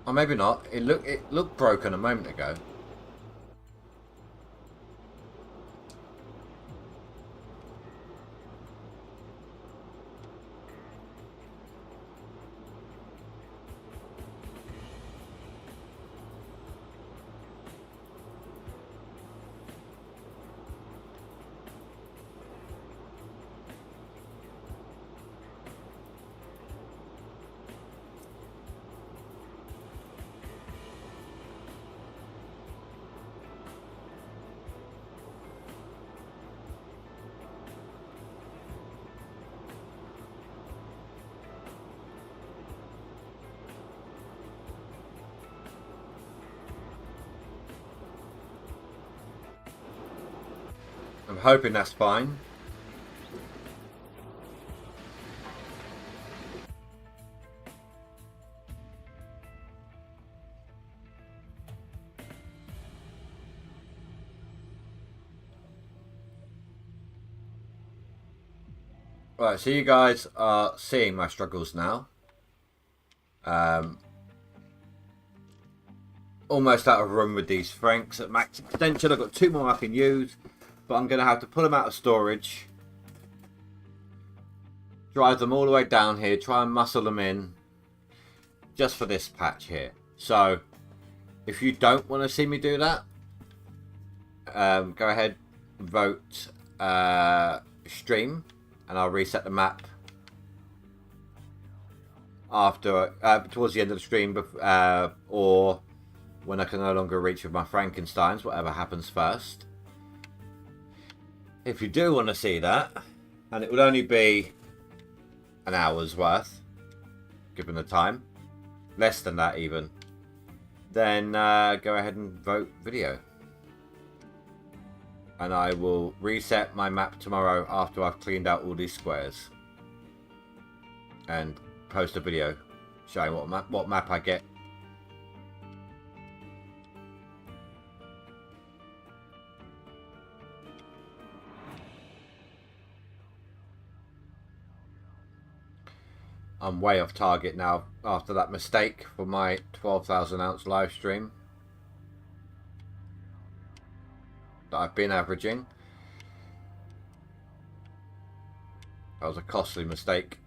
Or maybe not. It looked broken a moment ago. I'm hoping that's fine. Right, so you guys are seeing my struggles now. Almost out of room with these Franks at max extension. I've got 2 more I can use, but I'm going to have to pull them out of storage, drive them all the way down here, try and muscle them in just for this patch here. So if you don't want to see me do that, go ahead, vote stream, and I'll reset the map after towards the end of the stream, or when I can no longer reach with my Frankensteins, whatever happens first. If you do want to see that, and it would only be an hour's worth, given the time, less than that even, then go ahead and vote video. And I will reset my map tomorrow after I've cleaned out all these squares. And post a video showing what map I get. I'm way off target now after that mistake for my 12,000 ounce live stream that I've been averaging. That was a costly mistake.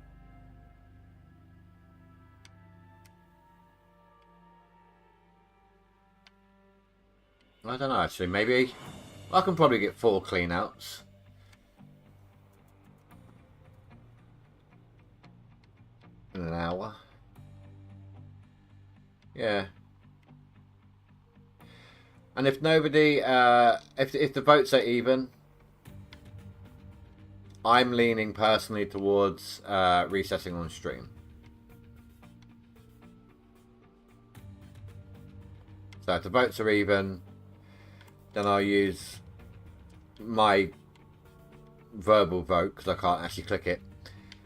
I don't know, actually. Maybe I can probably get 4 clean outs. In an hour. Yeah. And if nobody, if the votes are even, I'm leaning personally towards recessing on stream. So if the votes are even, then I'll use my verbal vote, because I can't actually click it,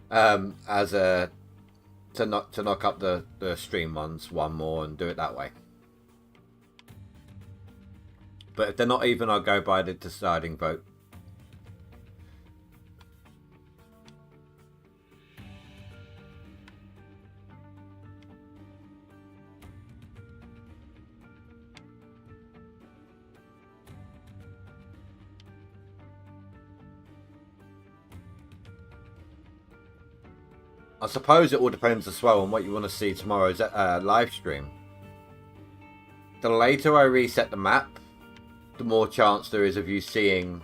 as a to knock up the stream ones 1 more and do it that way. But if they're not even, I'll go by the deciding vote. I suppose it all depends as well on what you want to see tomorrow's live stream. The later I reset the map, the more chance there is of you seeing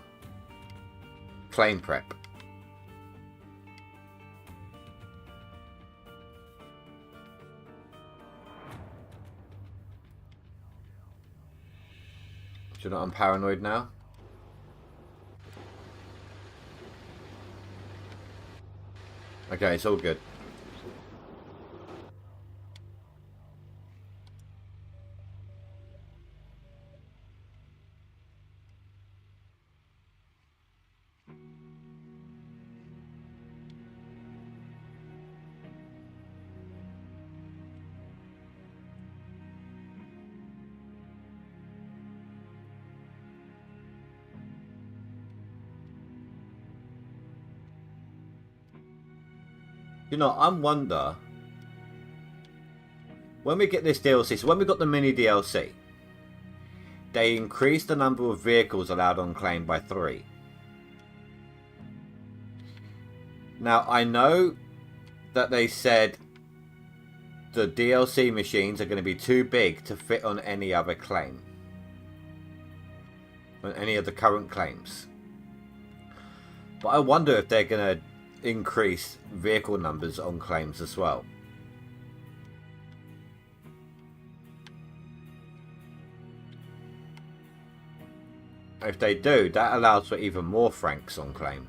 claim prep. Do you know I'm paranoid now? Okay, it's all good. You know, I wonder, when we get this DLC, so when we got the mini DLC, they increased the number of vehicles allowed on claim by 3. Now, I know that they said the DLC machines are going to be too big to fit on any other claim. On any of the current claims. But I wonder if they're going to increase vehicle numbers on claims as well. If they do, that allows for even more Franks on claim.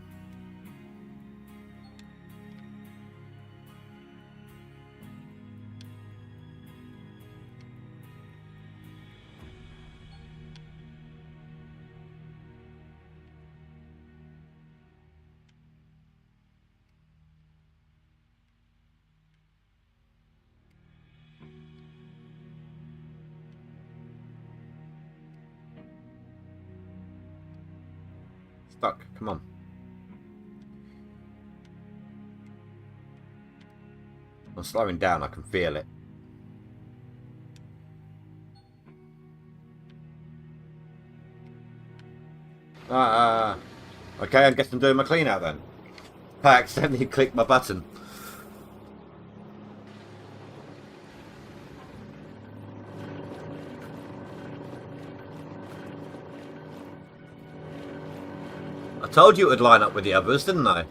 Stuck. Come on. I'm slowing down. I can feel it. Okay, I guess I'm doing my clean out then. I accidentally clicked my button. I told you it would line up with the others, didn't I?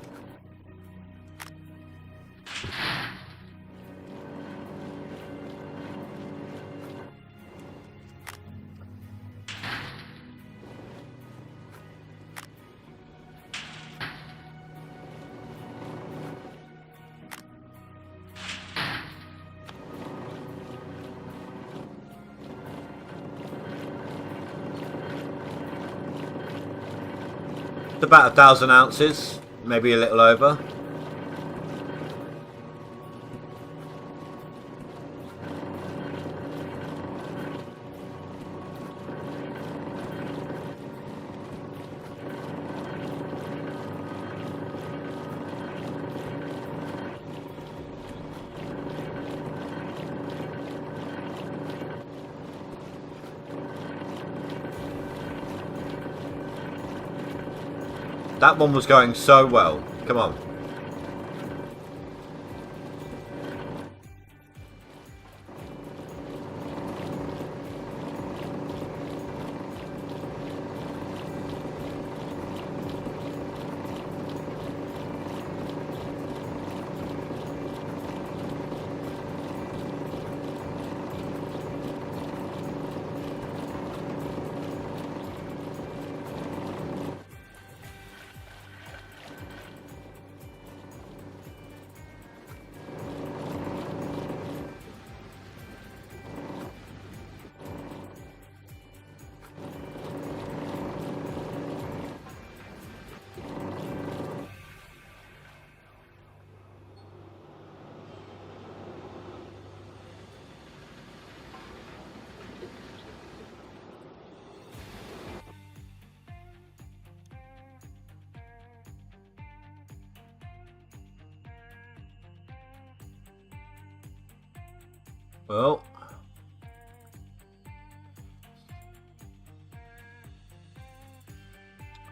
It's about 1,000 ounces, maybe a little over. That one was going so well. Come on. Well,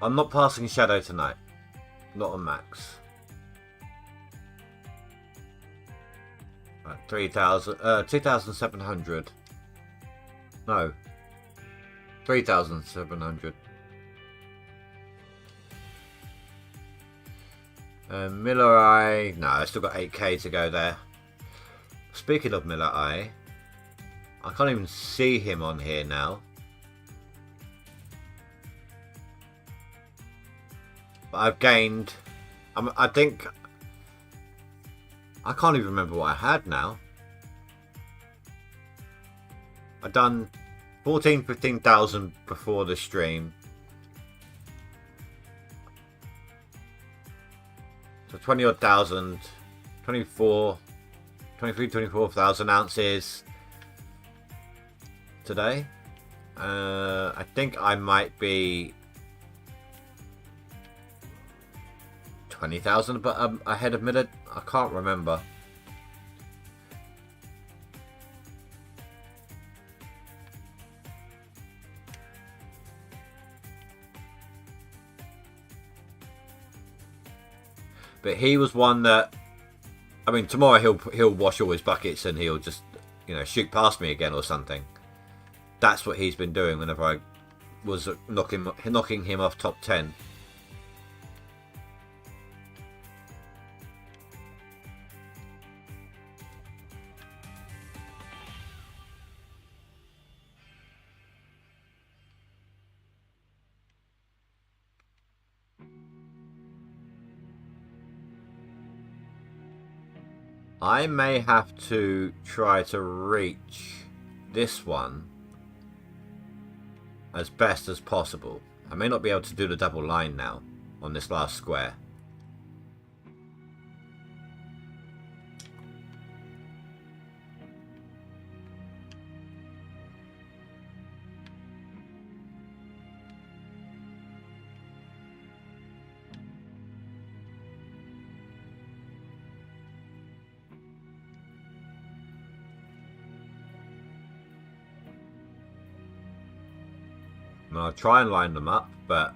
I'm not passing Shadow tonight. Not on max. 3,000, 2,700. No. 3,700. Miller Eye. No, I still got 8k to go there. Speaking of Miller Eye, I can't even see him on here now. But I've gained. I think. I can't even remember what I had now. I've done 15,000 before the stream. So 20 odd thousand, 24,000 ounces today. I think I might be 20,000 ahead of Miller. I can't remember. But he was one that, I mean, tomorrow he'll wash all his buckets and he'll just, you know, shoot past me again or something. That's what he's been doing whenever I was knocking him off top 10. I may have to try to reach this one as best as possible. I may not be able to do the double line now on this last square. I'll try and line them up, but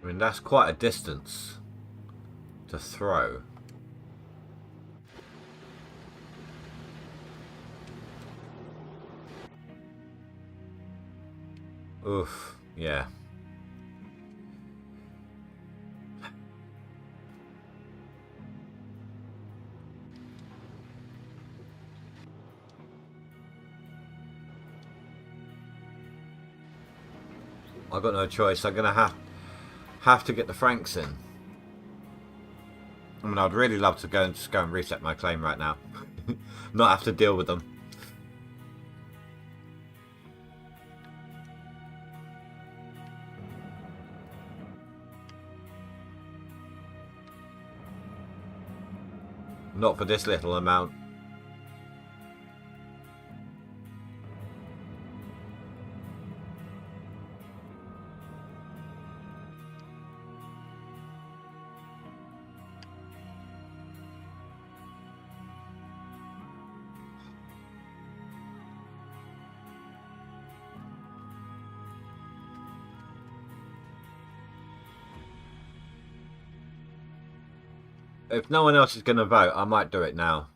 I mean, that's quite a distance to throw. Oof, yeah. I've got no choice. I'm gonna have to get the Franks in. I mean, I'd really love to just go and reset my claim right now. Not have to deal with them. Not for this little amount. If no one else is going to vote, I might do it now.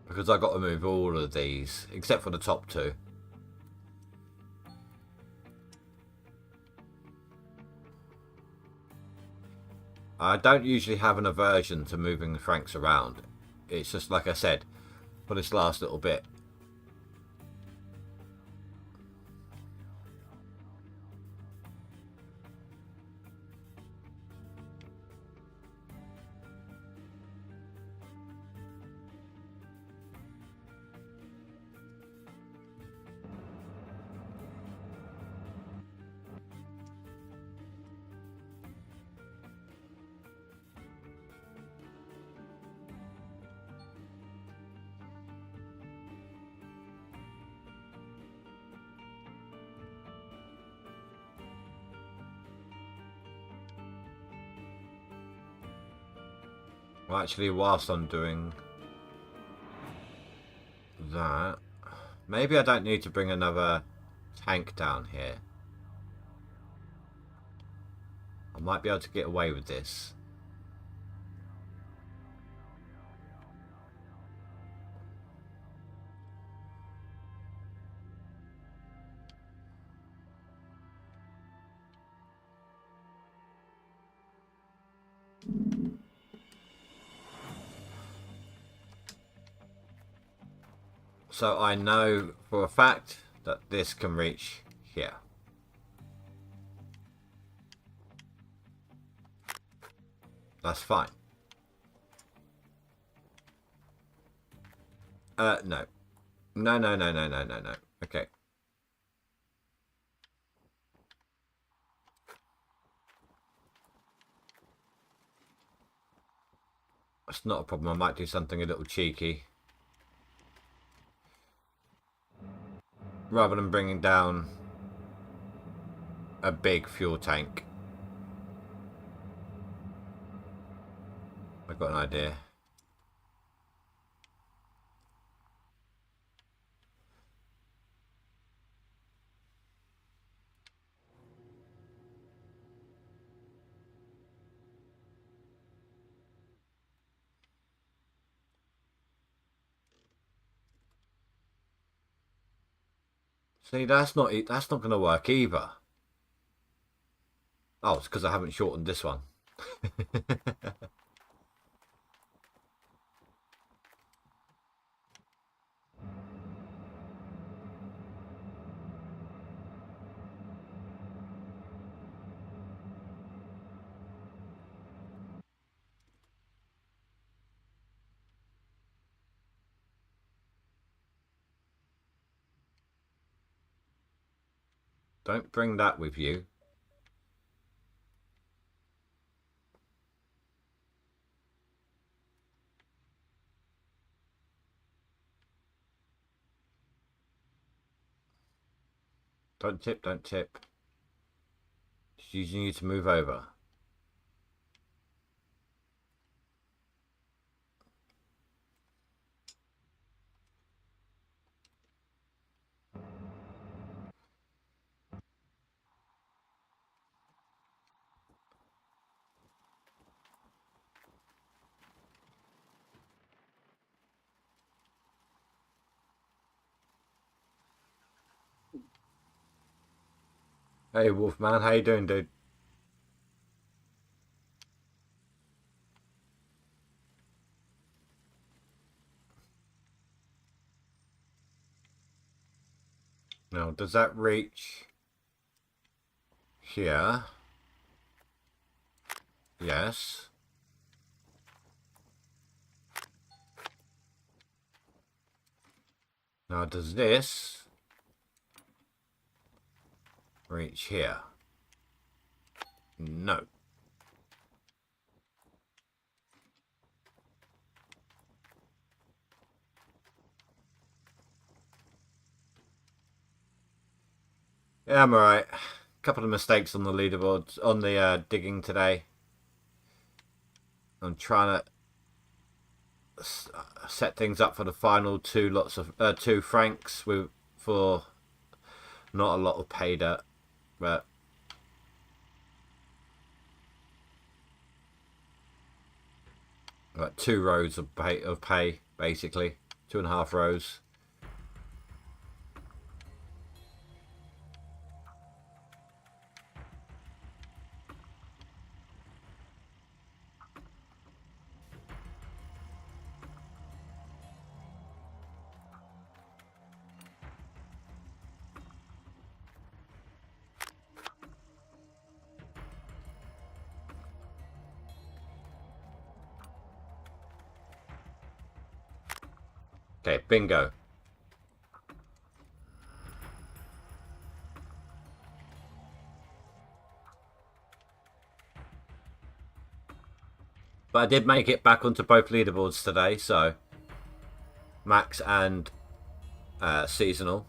Because I've got to move all of these, except for the top two. I don't usually have an aversion to moving the Franks around. It's just like I said, for this last little bit. Well, actually, whilst I'm doing that, maybe I don't need to bring another tank down here. I might be able to get away with this. So I know for a fact that this can reach here. That's fine. No. No, no, no, no, no, no, no. Okay. That's not a problem. I might do something a little cheeky. Rather than bringing down a big fuel tank. I've got an idea. See, that's not going to work either. Oh, it's because I haven't shortened this one. Don't bring that with you. Don't tip, don't tip. Just using you to move over. Hey Wolfman, how you doing, dude? Now, does that reach here? Yes. Now, does this reach here? No. Yeah, I'm alright. Couple of mistakes on the leaderboard, on the digging today. I'm trying to set things up for the final two lots of two franks for not a lot of pay dirt, but like 2 rows of pay basically, 2.5 rows. Okay, bingo. But I did make it back onto both leaderboards today, so max and seasonal,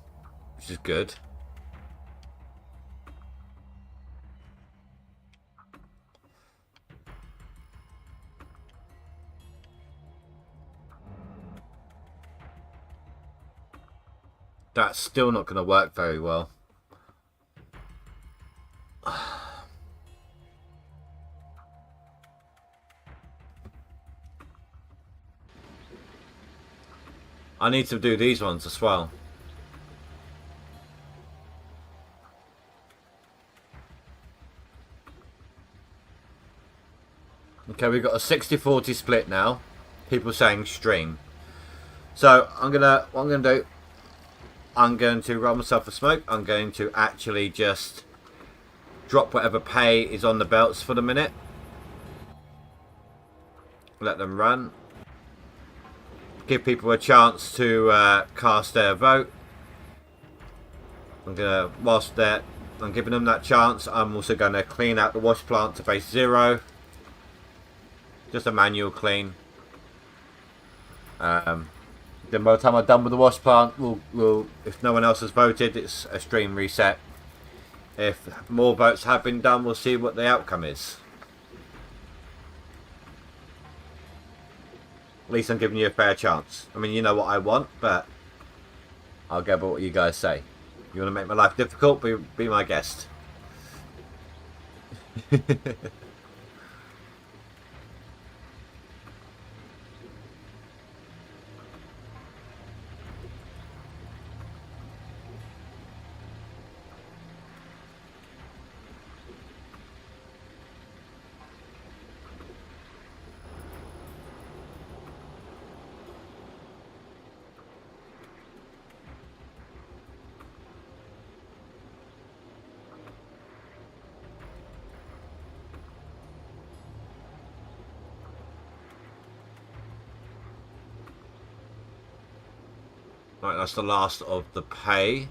which is good. That's still not going to work very well. I need to do these ones as well. Okay, we've got a 60-40 split now. People saying stream. So what I'm gonna do, I'm going to roll myself a smoke. I'm going to actually just drop whatever pay is on the belts for the minute. Let them run. Give people a chance to cast their vote. Whilst I'm giving them that chance, I'm also going to clean out the wash plant to base 0. Just a manual clean. Then by the time I'm done with the wash plant, we'll if no one else has voted, it's a stream reset. If more votes have been done, we'll see what the outcome is. At least I'm giving you a fair chance. I mean, you know what I want, but I'll go by what you guys say. You want to make my life difficult? Be my guest. Right, that's the last of the pay.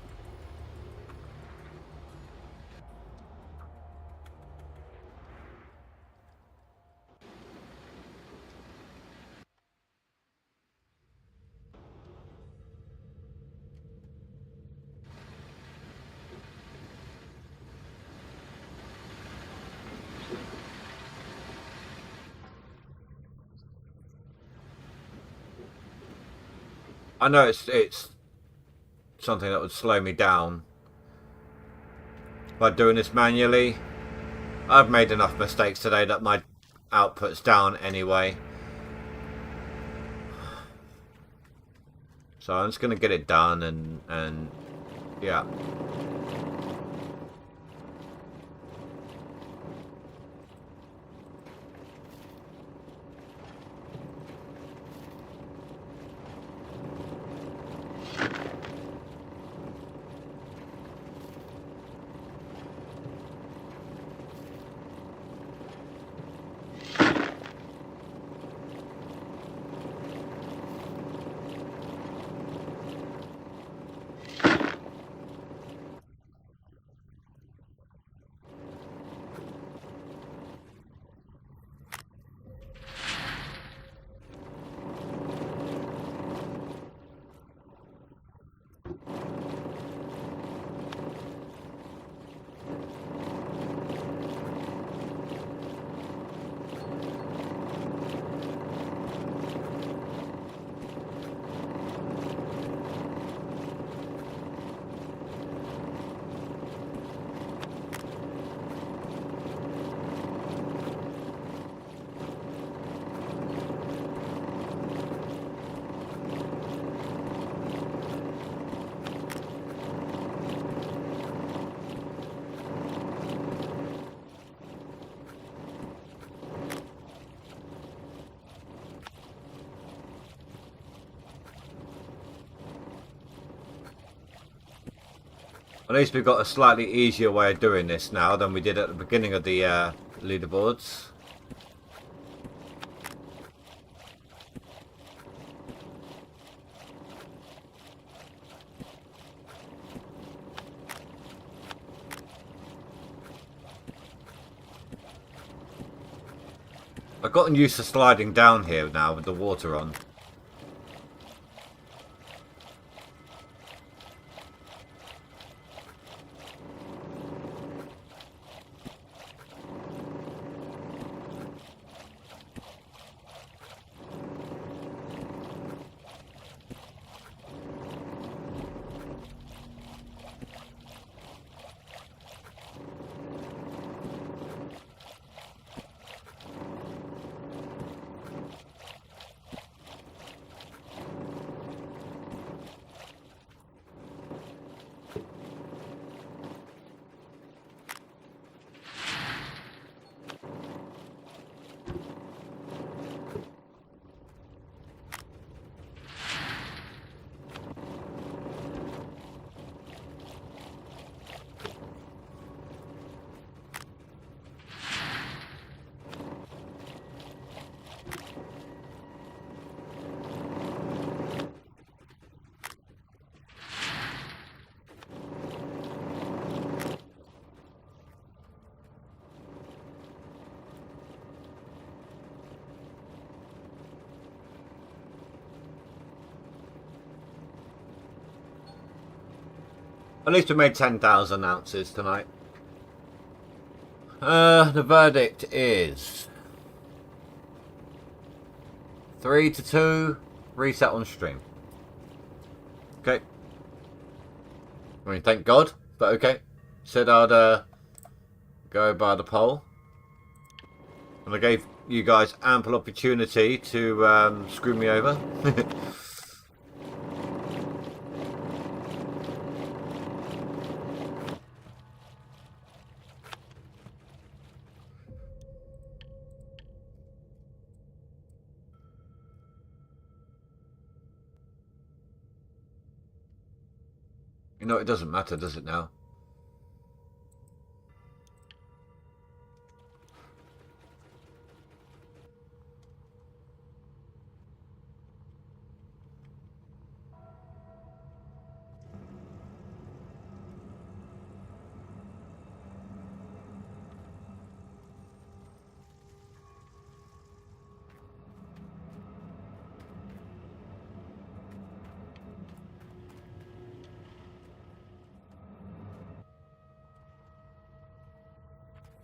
I know it's something that would slow me down by doing this manually. I've made enough mistakes today that my output's down anyway. So I'm just going to get it done and yeah. At least we've got a slightly easier way of doing this now than we did at the beginning of the leaderboards. I've gotten used to sliding down here now with the water on. At least we made 10,000 ounces tonight. The verdict is 3-2. Reset on stream. Okay. I mean, thank God, but okay. Said I'd go by the poll. And I gave you guys ample opportunity to screw me over. You know, it doesn't matter, does it now?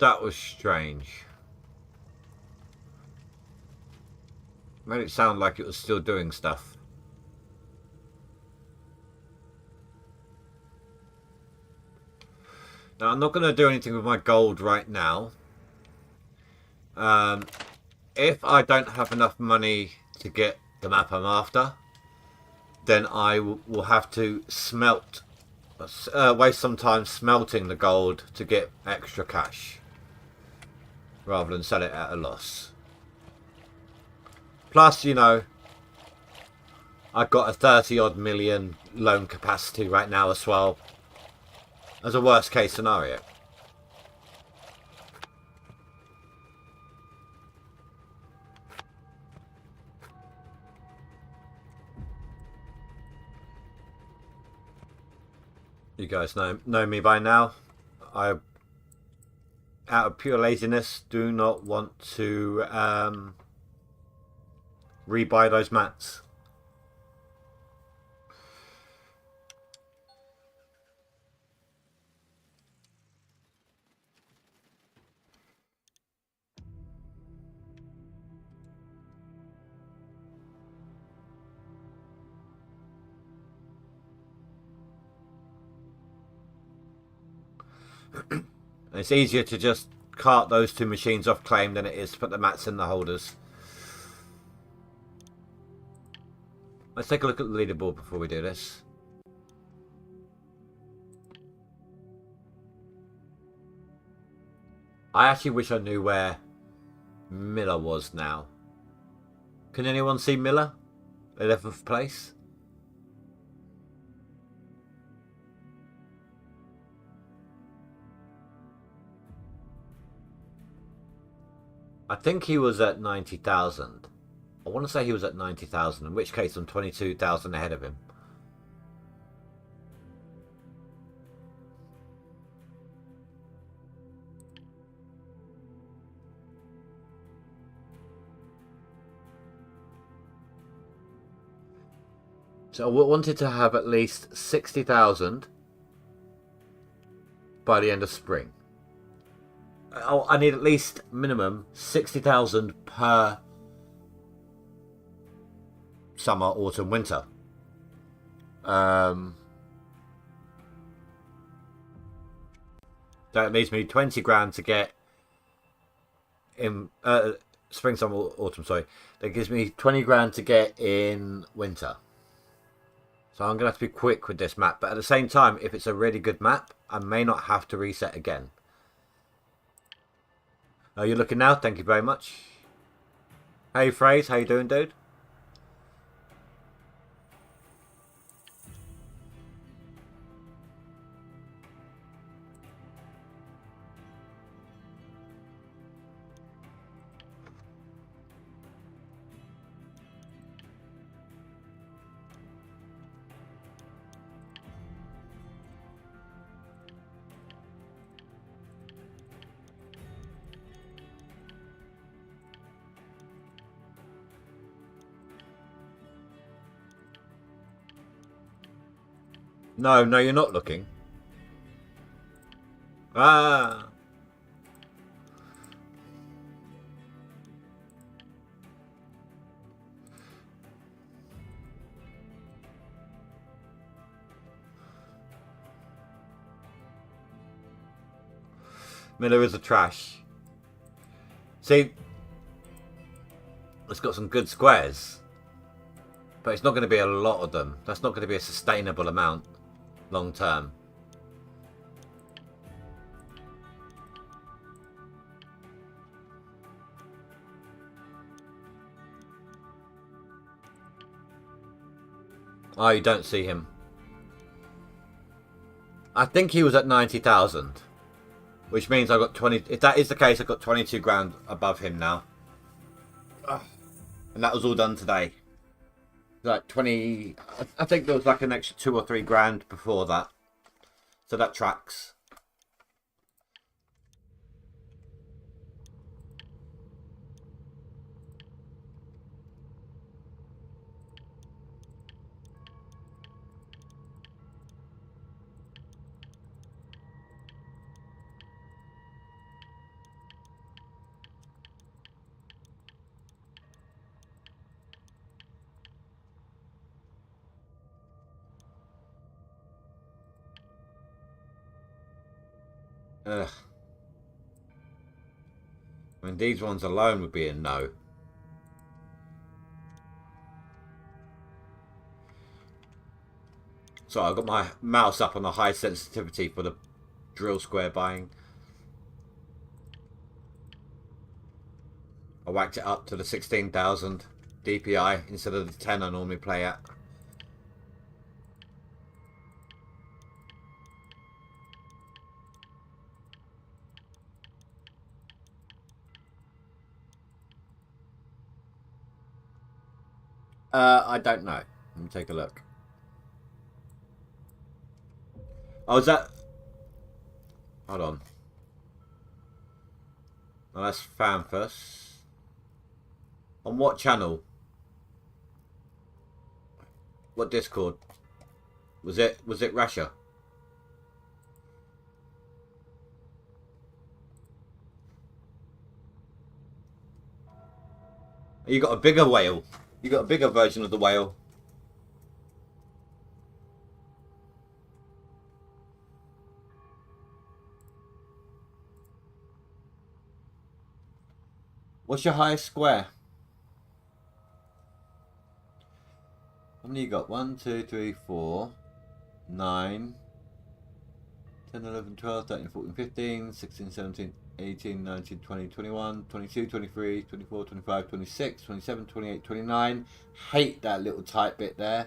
That was strange. Made it sound like it was still doing stuff. Now, I'm not going to do anything with my gold right now. If I don't have enough money to get the map I'm after, then I will have to smelt, waste some time smelting the gold to get extra cash, rather than sell it at a loss. Plus, you know, I've got a 30-odd million loan capacity right now as well, as a worst case scenario. You guys know me by now. I, out of pure laziness, do not want to rebuy those mats. It's easier to just cart those two machines off claim than it is to put the mats in the holders. Let's take a look at the leaderboard before we do this. I actually wish I knew where Miller was now. Can anyone see Miller? 11th place? I think he was at 90,000. I want to say he was at 90,000, in which case I'm 22,000 ahead of him. So I wanted to have at least 60,000 by the end of spring. I need at least minimum 60,000 per summer, autumn, winter. That leaves me 20 grand to get in spring, summer, autumn. Sorry, that gives me 20 grand to get in winter. So I'm gonna have to be quick with this map. But at the same time, if it's a really good map, I may not have to reset again. You're looking now. Thank you very much. Hey, Phrase. How you doing, dude? No, you're not looking. Ah. Miller is a trash. See, it's got some good squares, but it's not going to be a lot of them. That's not going to be a sustainable amount long term. Oh, you don't see him. I think he was at 90,000, which means I got 20. If that is the case, I've got 22 grand above him now. And that was all done today. Like 20. I think there was like an extra 2 or 3 grand before that. So that tracks. Ugh. I mean, these ones alone would be a no. So I've got my mouse up on the high sensitivity for the drill square buying. I whacked it up to the 16,000 DPI instead of the 10 I normally play at. I don't know. Let me take a look. Oh, is that... Hold on. Oh, that's Fanfus. On what channel? What Discord? Was it Russia? You got a bigger whale. You got a bigger version of the whale. What's your highest square? How many you got? 1, 2, 3, 4, 9, 10, 11, 12, 13, 14, 15, 16, 17, 18, 19, 20, 21, 22, 23, 24, 25, 26, 27, 28, 29. Hate that little tight bit there.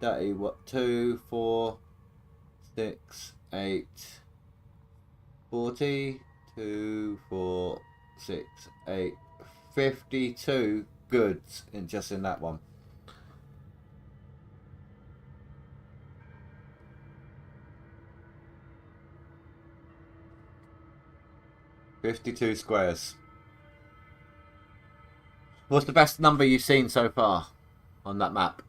30, what? 2, 4, 6, 8, 40, 2, 4, 6, 8, 52 goods just in that one. $52 squares. What's the best number you've seen so far on that map?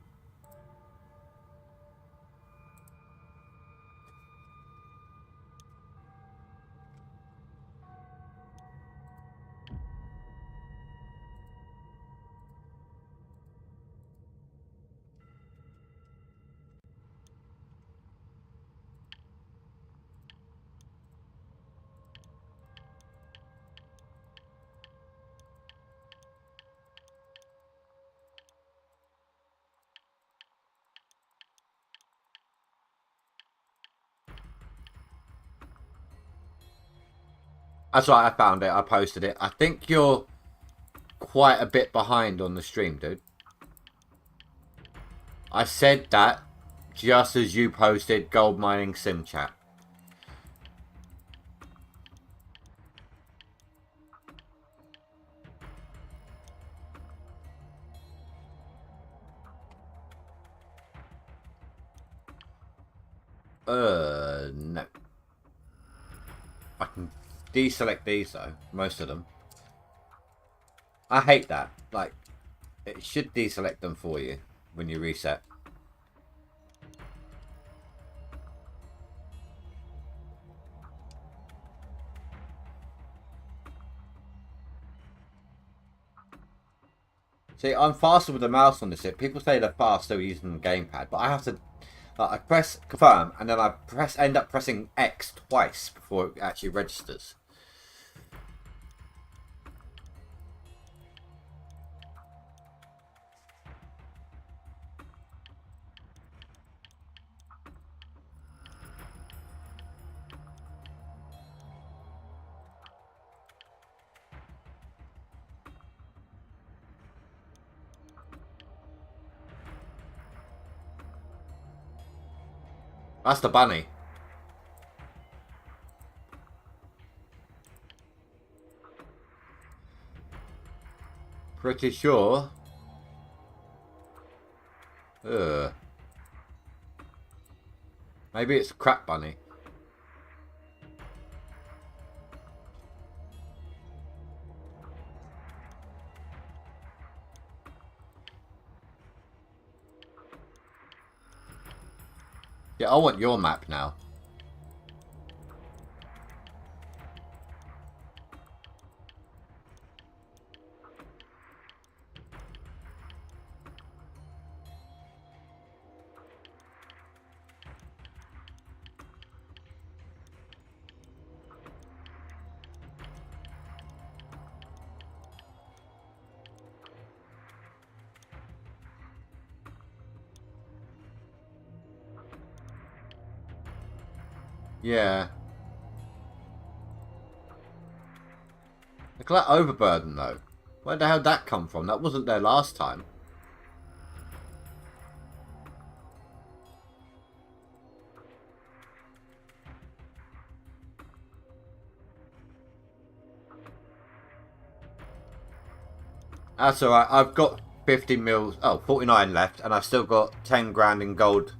That's right, I found it. I posted it. I think you're quite a bit behind on the stream, dude. I said that just as you posted gold mining sim chat. No. I can deselect these though, most of them. I hate that. Like, it should deselect them for you when you reset. See, I'm faster with the mouse on this. People say they're faster using the gamepad, but I have to. Like, I press confirm, and then I end up pressing X twice before it actually registers. That's the bunny. Pretty sure. Ugh. Maybe it's a crap bunny. Yeah, I want your map now. Yeah. Look at that overburden, though. Where the hell did that come from? That wasn't there last time. That's alright. I've got 50 mils. Oh, 49 left, and I've still got 10 grand in gold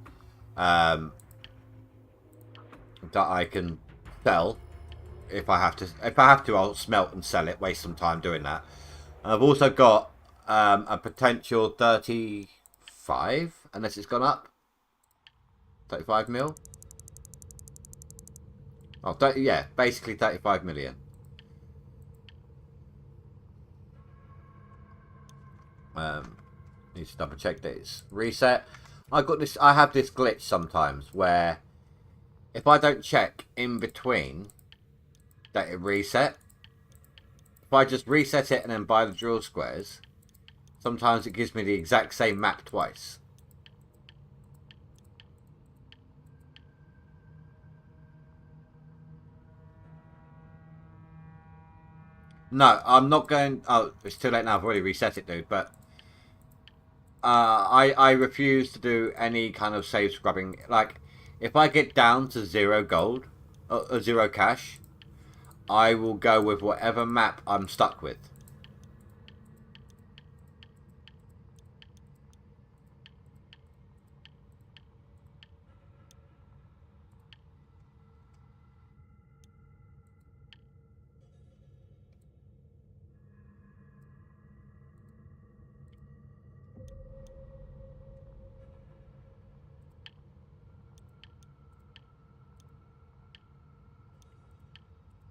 that I can sell. If I have to, I'll smelt and sell it. Waste some time doing that. And I've also got a potential 35, unless it's gone up. 35 mil. Oh, yeah, basically 35 million. Need to double check that it's reset. I have this glitch sometimes where if I don't check in between that it reset, if I just reset it and then buy the drill squares, sometimes it gives me the exact same map twice. No, I'm not going. Oh, it's too late now. I've already reset it, dude. But I refuse to do any kind of save scrubbing. Like, if I get down to 0 gold, 0 cash, I will go with whatever map I'm stuck with.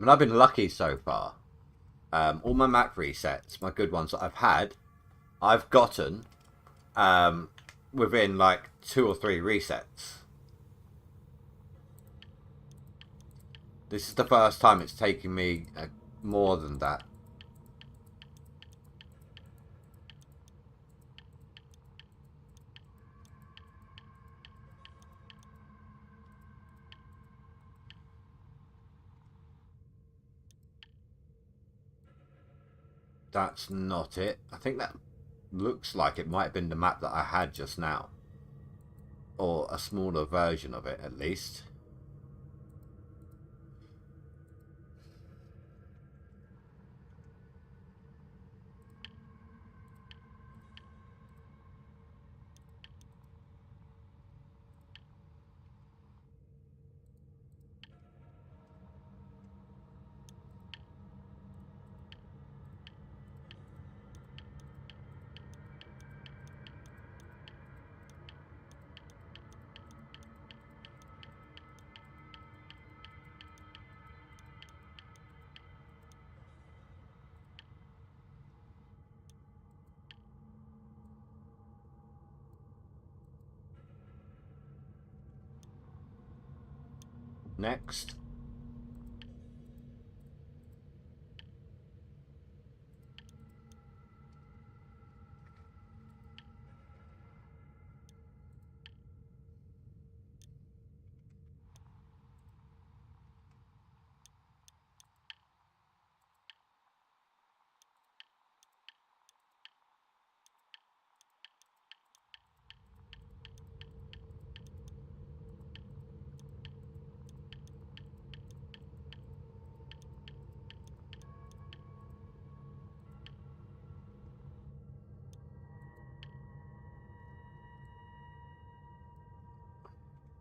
I mean, I've been lucky so far. All my map resets, my good ones that I've had, I've gotten within like 2 or 3 resets. This is the first time it's taken me more than that. That's not it. I think that looks like it might have been the map that I had just now. Or a smaller version of it, at least. Next.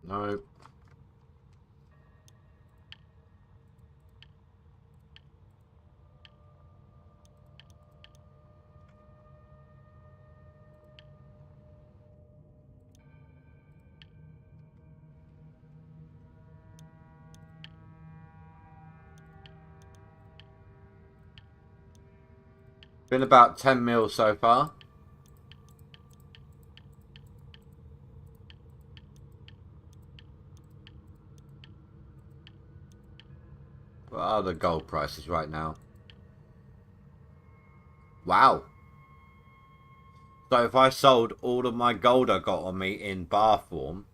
No. Been about 10 mil so far. What are the gold prices right now? Wow. So if I sold all of my gold I got on me in bar form,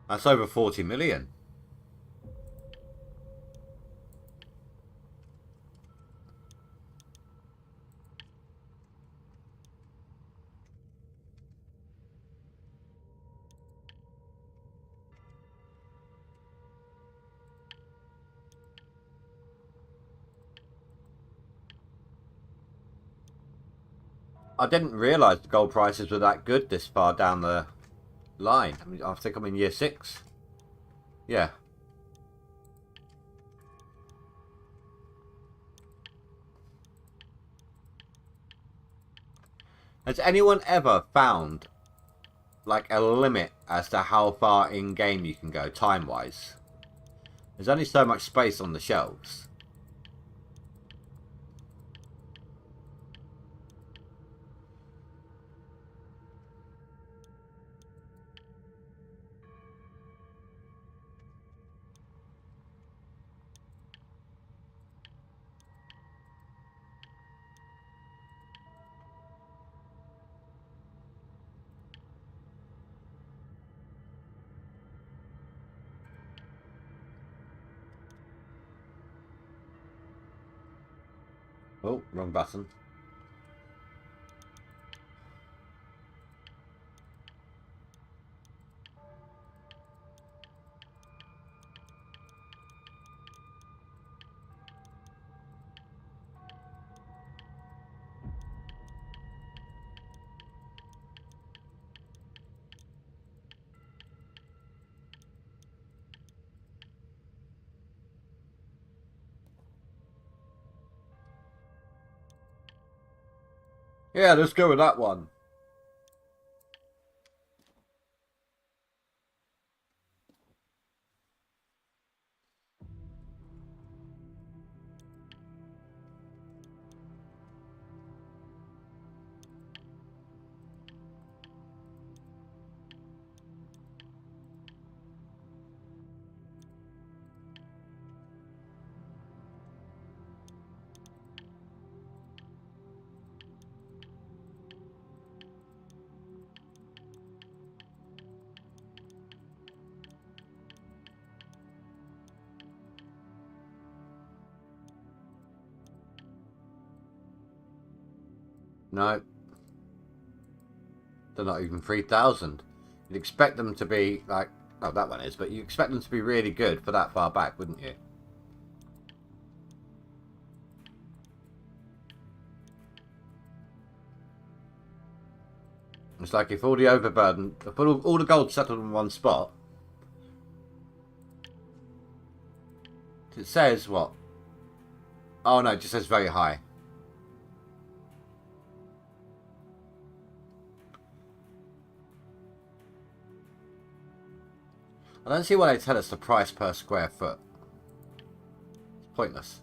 that's over 40 million. I didn't realise the gold prices were that good this far down the line. I mean, I think I'm in year 6. Yeah. Has anyone ever found like a limit as to how far in game you can go time wise? There's only so much space on the shelves. Oh, wrong button. Yeah, let's go with that one. No. They're not even 3,000. You'd expect them to be like, oh, that one is, but you expect them to be really good for that far back, wouldn't you? It's like if all the overburden, if all the gold settled in one spot, it says what? Oh no, it just says very high. I don't see why they tell us the price per square foot. It's pointless.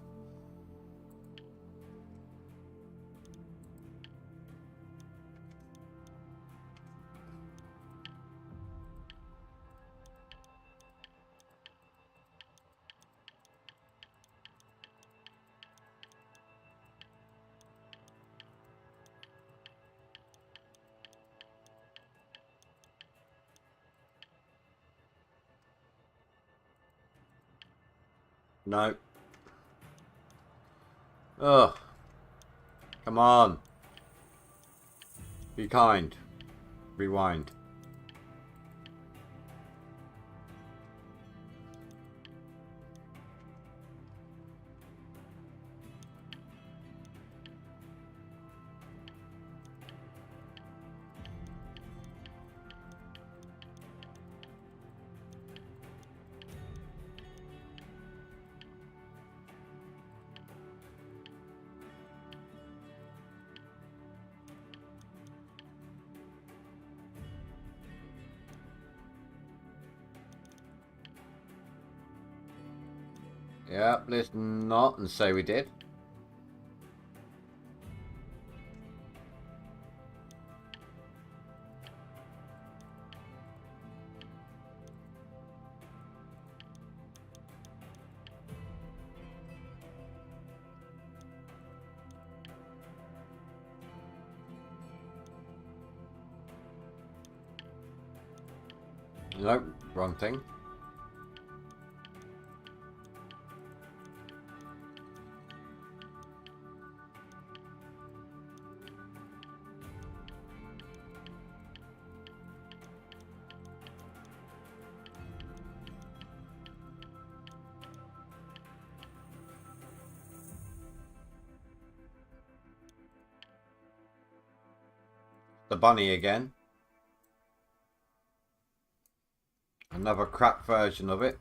No. Ugh. Come on. Be kind. Rewind. Yeah, let's not and say we did. Nope, wrong thing. The bunny again. Another crap version of it.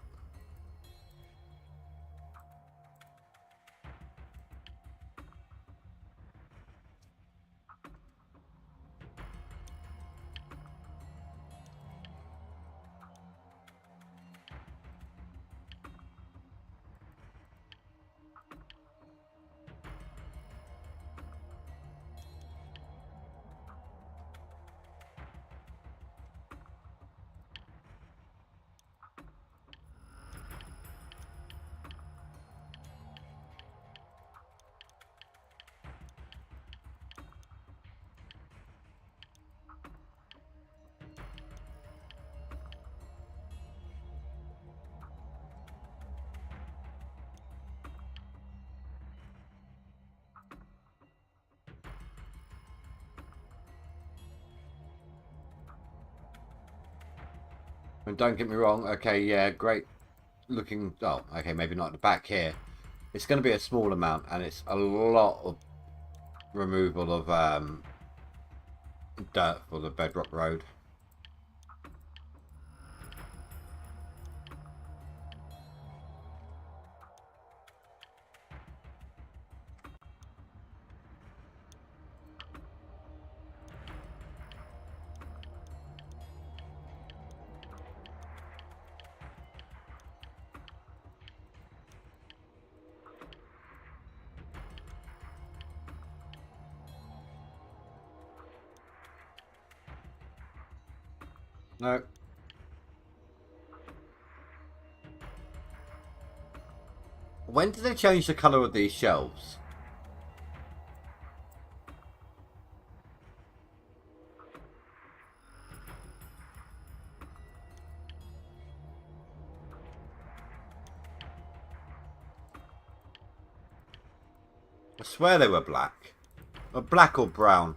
And don't get me wrong, okay, yeah, great looking. Oh, okay, maybe not at the back here. It's going to be a small amount, and it's a lot of removal of dirt for the bedrock road. No. When did they change the colour of these shelves? I swear they were black. Or black or brown.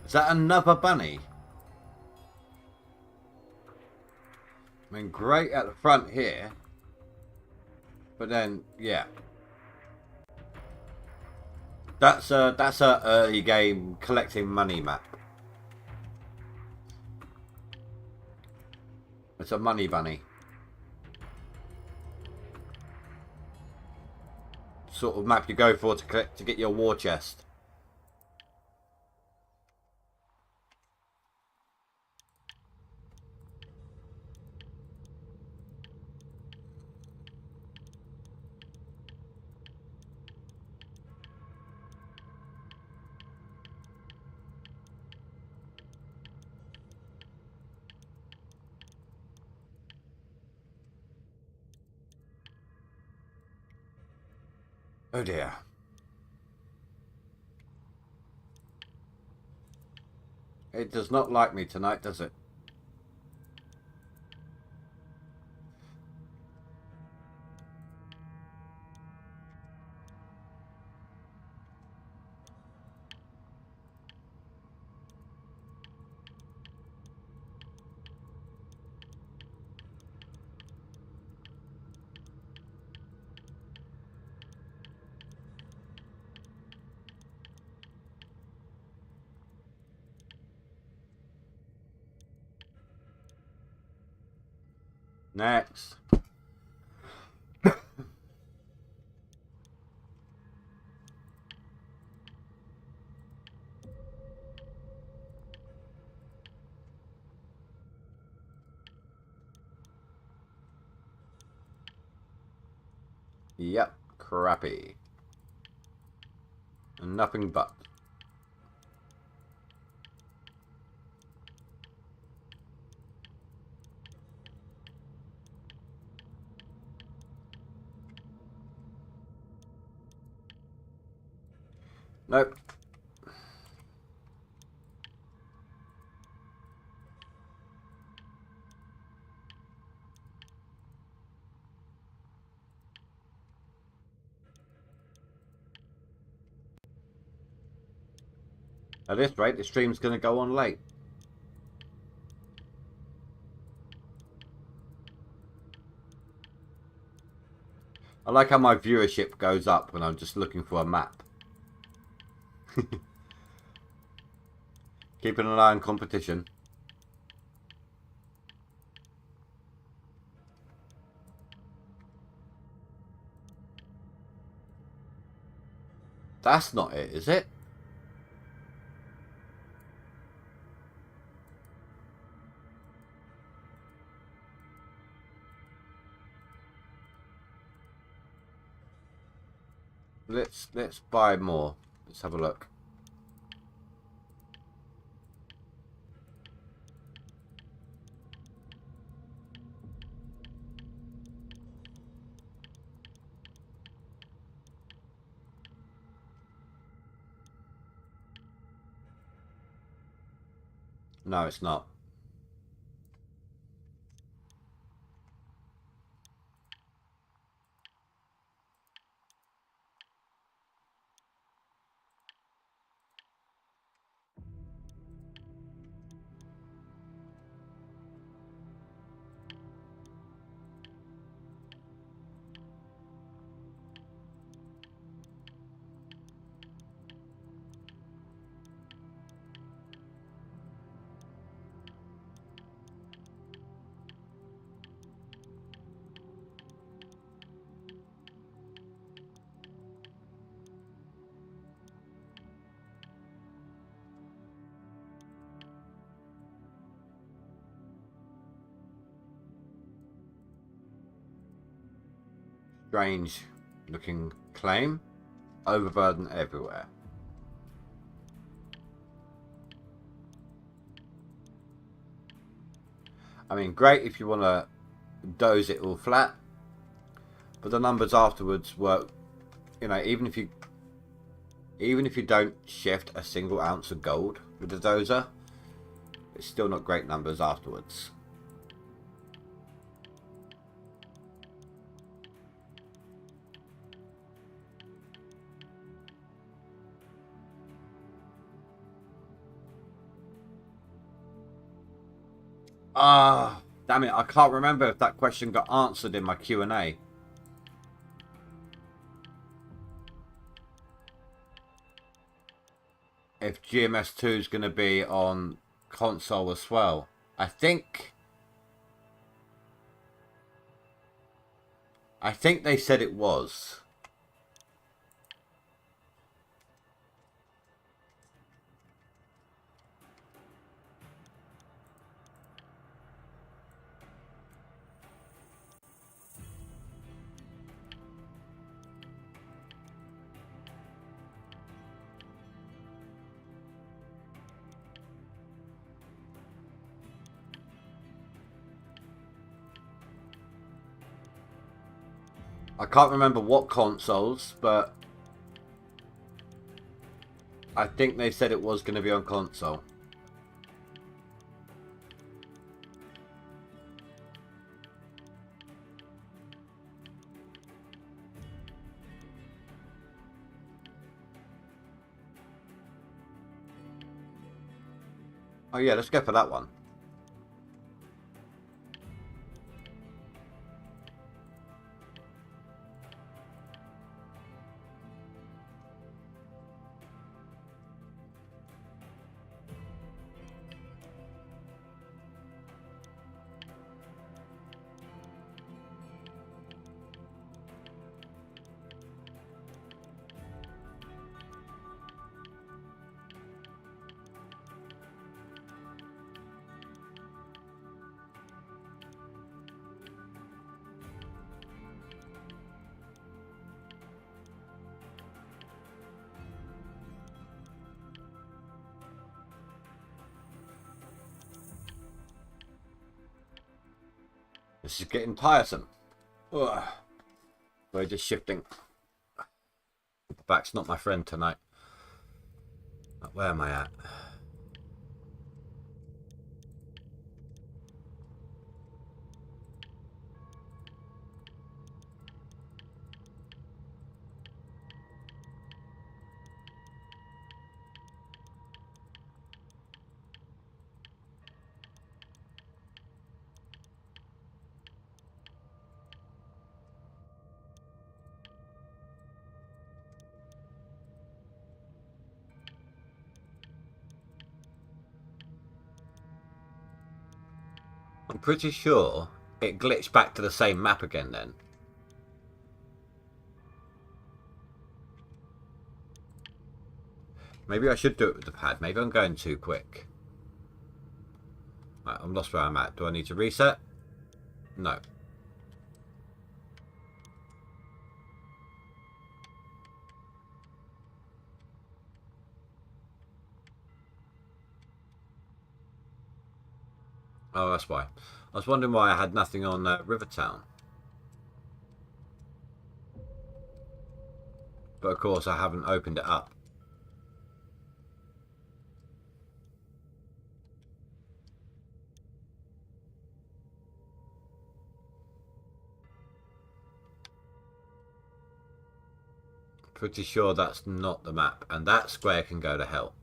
Is that another bunny? I mean, great at the front here. But then, yeah. That's a early game collecting money map. It's a money bunny. Sort of map you go for to collect to get your war chest. Oh dear. It does not like me tonight, does it? Next. Yep, crappy. And nothing but. Nope. At this rate, the stream's going to go on late. I like how my viewership goes up when I'm just looking for a map. Keeping an eye on competition. That's not it, is it? Let's buy more. Let's have a look. No, it's not. Strange looking claim. Overburden everywhere. I mean, great if you want to doze it all flat, but the numbers afterwards work. You know, even if you don't shift a single ounce of gold with the dozer, it's still not great numbers afterwards. Ah, damn it, I can't remember if that question got answered in my Q&A. If GMS2 is going to be on console as well. I think they said it was. I can't remember what consoles, but I think they said it was going to be on console. Oh yeah, let's go for that one. This is getting tiresome. Ugh. We're just shifting. Back's not my friend tonight. Where am I at? I'm pretty sure it glitched back to the same map again then. Maybe I should do it with the pad. Maybe I'm going too quick. Right, I'm lost where I'm at. Do I need to reset? No. Oh, that's why. I was wondering why I had nothing on Rivertown. But of course I haven't opened it up. Pretty sure that's not the map. And that square can go to hell.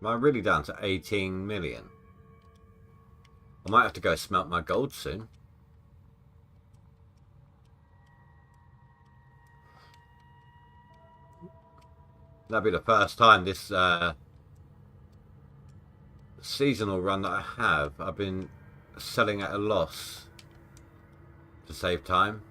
Am I really down to 18 million? I might have to go smelt my gold soon. That'll be the first time this seasonal run that I have. I've been selling at a loss to save time.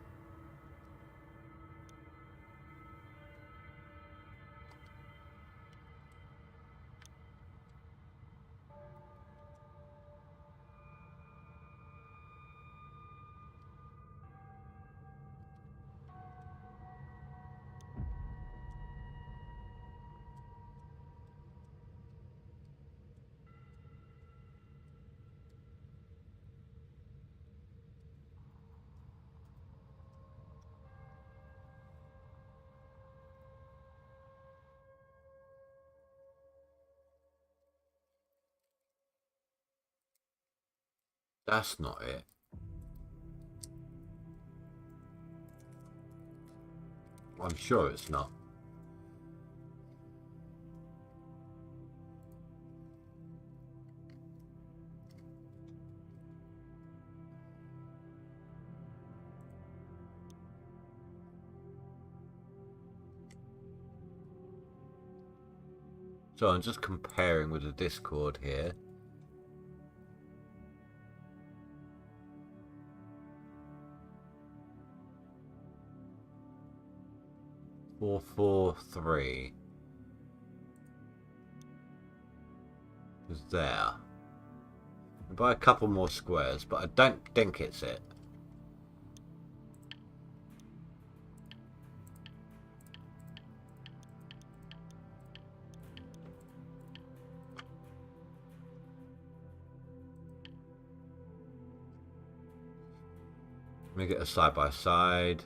That's not it. I'm sure it's not. So I'm just comparing with the Discord here. 443 is there. By a couple more squares, but I don't think it's it. Let me get a side by side.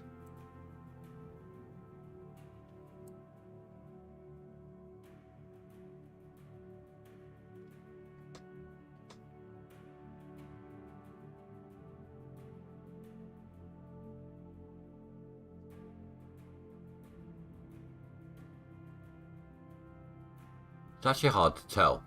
It's actually hard to tell.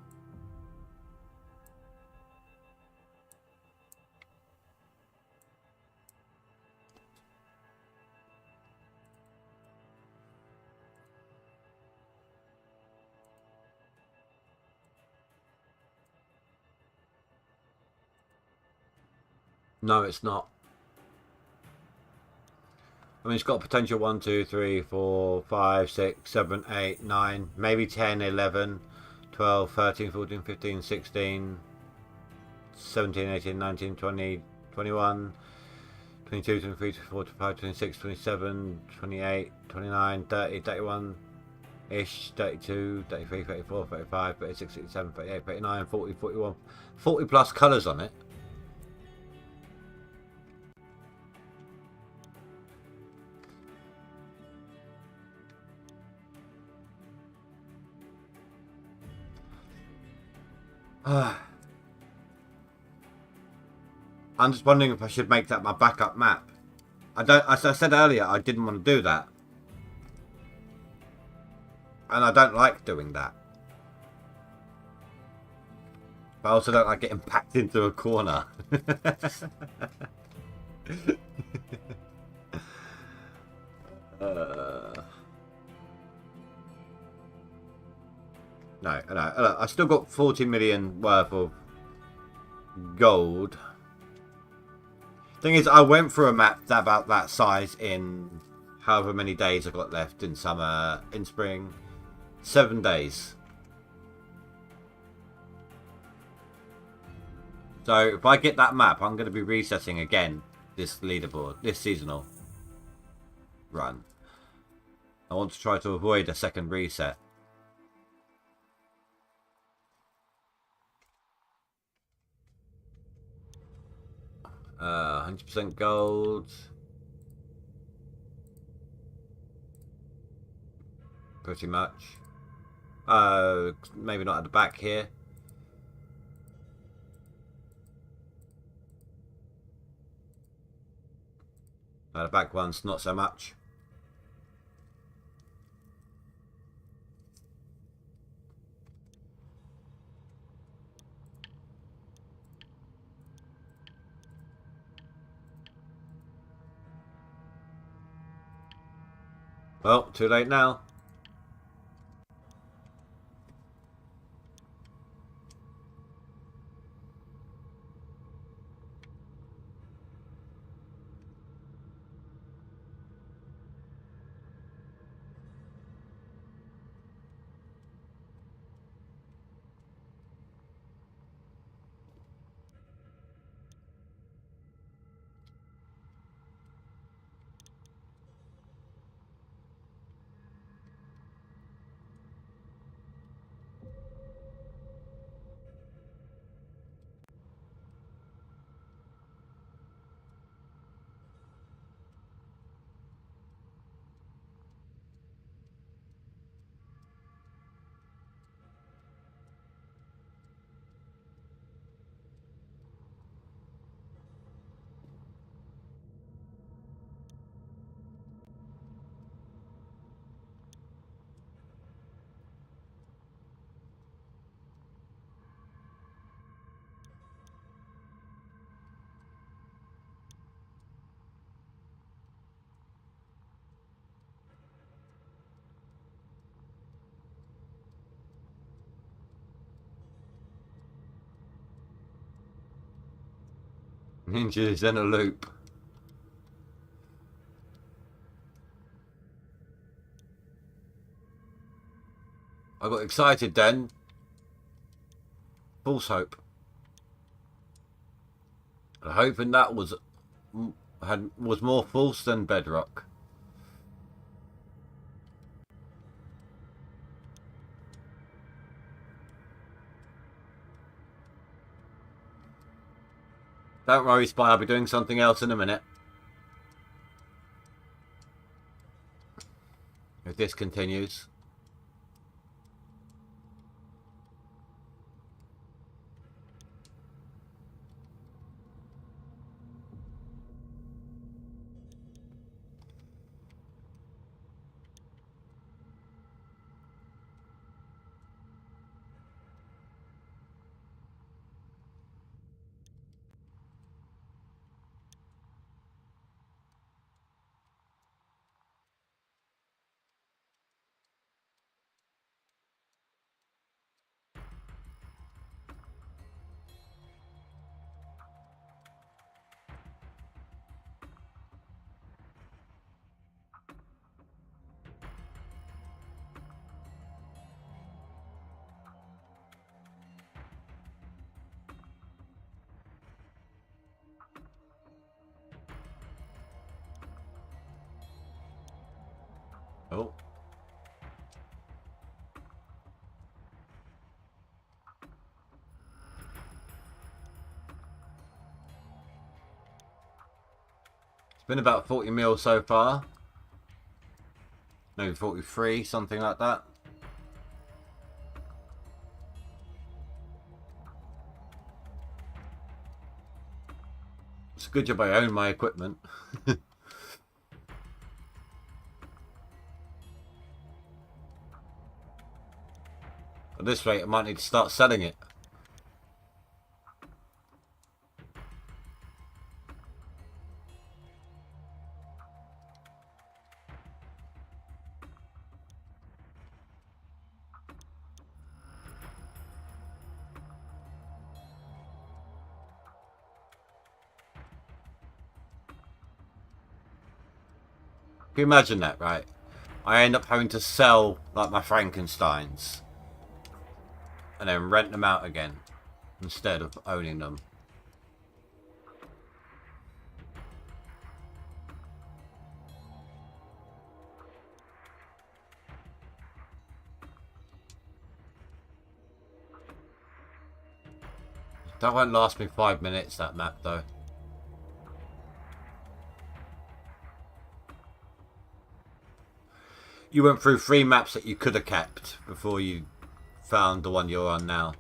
No, it's not. I mean, it's got potential 1, 2, 3, 4, 5, 6, 7, 8, 9, maybe 10, 11, 12, 13, 14, 15, 16, 17, 18, 19, 20, 21, 22, 23, 24, 25, 26, 27, 28, 29, 30, 31 ish, 32, 33, 34, 35, 36, 37, 38, 39, 40, 41, 40 plus colours on it. I'm just wondering if I should make that my backup map. As I said earlier, I didn't want to do that. And I don't like doing that. But I also don't like getting packed into a corner. No, I still got 40 million worth of gold. Thing is, I went through a map about that size in however many days I got left in summer, in spring. 7 days. So if I get that map, I'm going to be resetting again this leaderboard, this seasonal run. I want to try to avoid a second reset. 100% gold. Pretty much. Maybe not at the back here. The back ones, not so much. Well, too late now. Ninjas in a loop. I got excited then. False hope. Hoping that was more false than bedrock. Don't worry, Spy, I'll be doing something else in a minute. If this continues. Oh. It's been about 40 mil so far. Maybe 43, something like that. It's a good job I own my equipment. At this rate, I might need to start selling it. Can you imagine that, right? I end up having to sell, like, my Frankensteins. And then rent them out again. Instead of owning them. That won't last me 5 minutes, that map, though. You went through 3 maps that you could have kept before you found the one you're on now.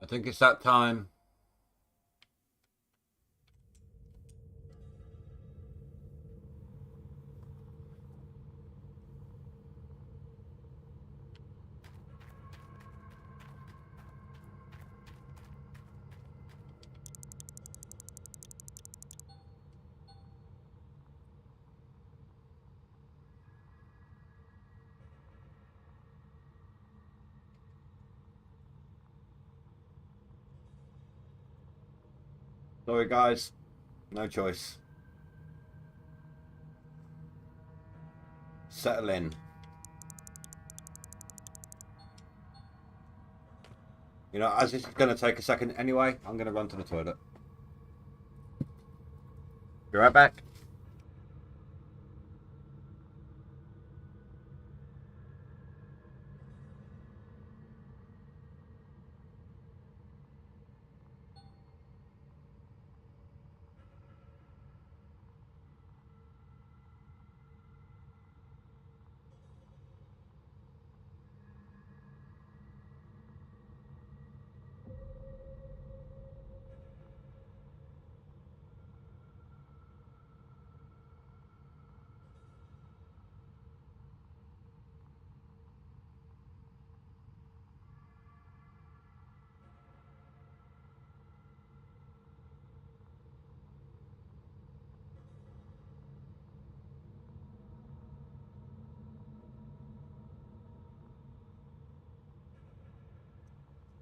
I think it's that time. Sorry guys, no choice. Settle in. You know, as this is going to take a second anyway, I'm going to run to the toilet. Be right back.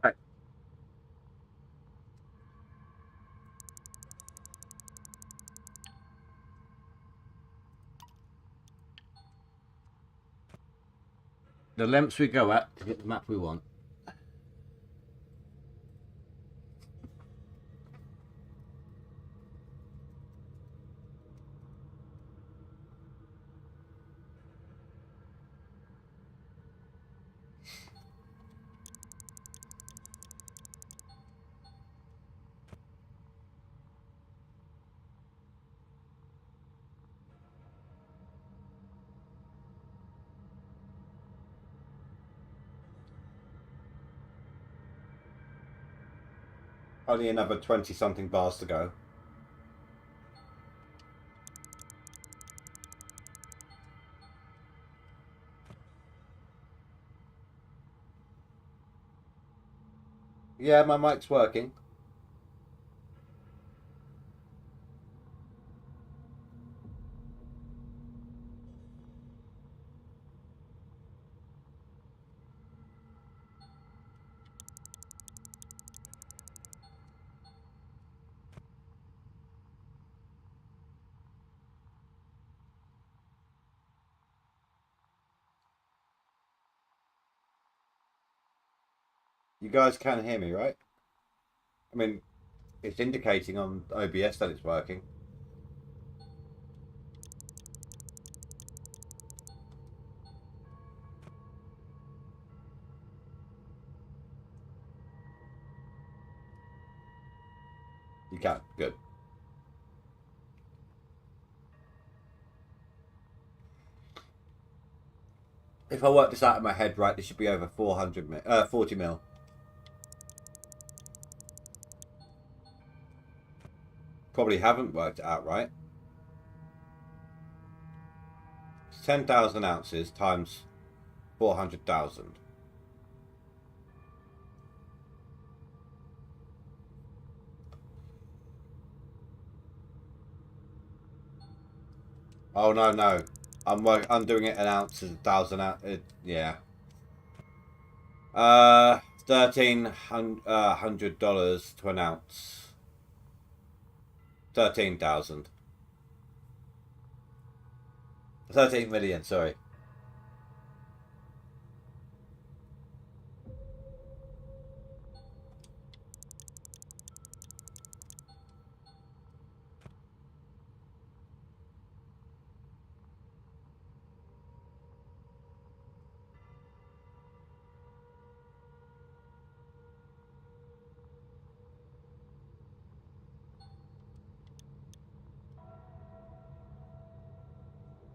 Right. The lengths we go at to get the map we want. Only another 20 something bars to go. Yeah, my mic's working. You guys can hear me, right? I mean, it's indicating on OBS that it's working. You can. Good. If I work this out in my head right, this should be over 40 mil. Probably haven't worked it out right. It's 10,000 ounces times 400,000. Oh no no, I'm doing it in ounces, 1,000 yeah. $1,300 to an ounce. 13,000. 13 million. Sorry.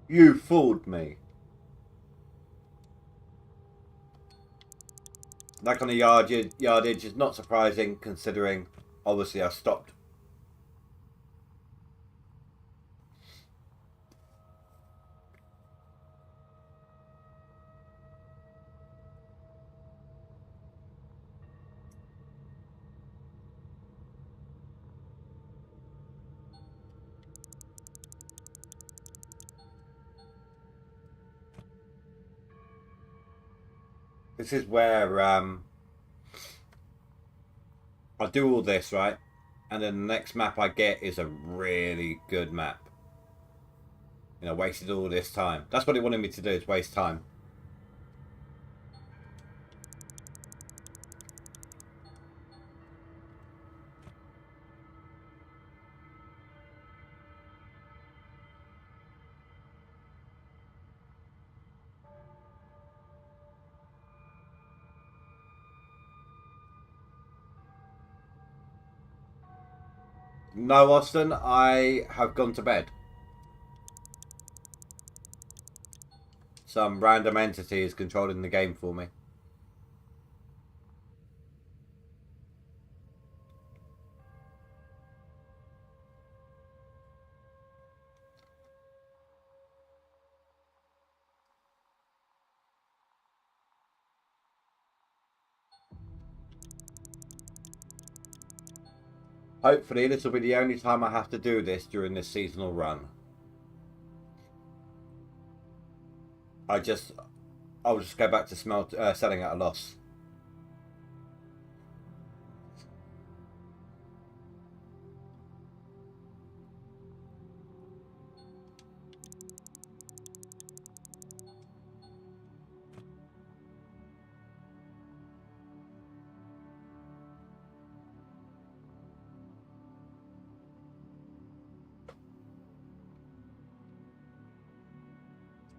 You fooled me. That kind of yardage is not surprising considering obviously I stopped. This is where I do all this, right? And then the next map I get is a really good map. You know, wasted all this time. That's what it wanted me to do, is waste time. No, Austin, I have gone to bed. Some random entity is controlling the game for me. Hopefully, this will be the only time I have to do this during this seasonal run. I'll just go back to selling at a loss.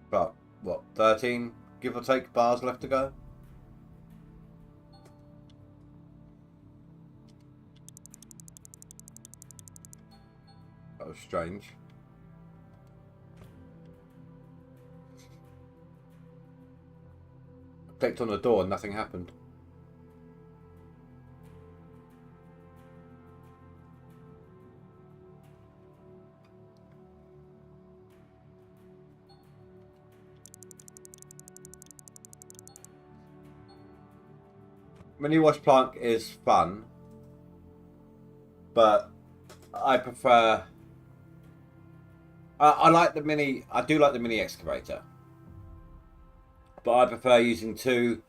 But what, 13 give or take bars left to go? That was strange. I clicked on the door and nothing happened. Mini wash plant is fun, but I prefer. I like the mini. I do like the mini excavator, but I prefer using two.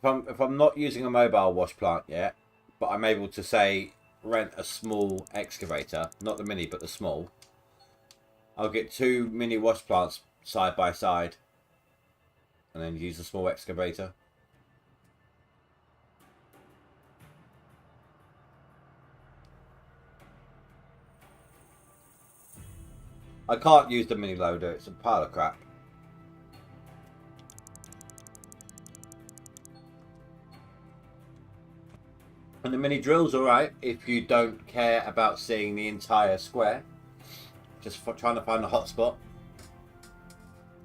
If I'm not using a mobile wash plant yet, but I'm able to say rent a small excavator, not the mini but the small. I'll get two mini wash plants side by side, and then use the small excavator. I can't use the mini loader, it's a pile of crap. And the mini drill's alright if you don't care about seeing the entire square. Just for trying to find a hot spot.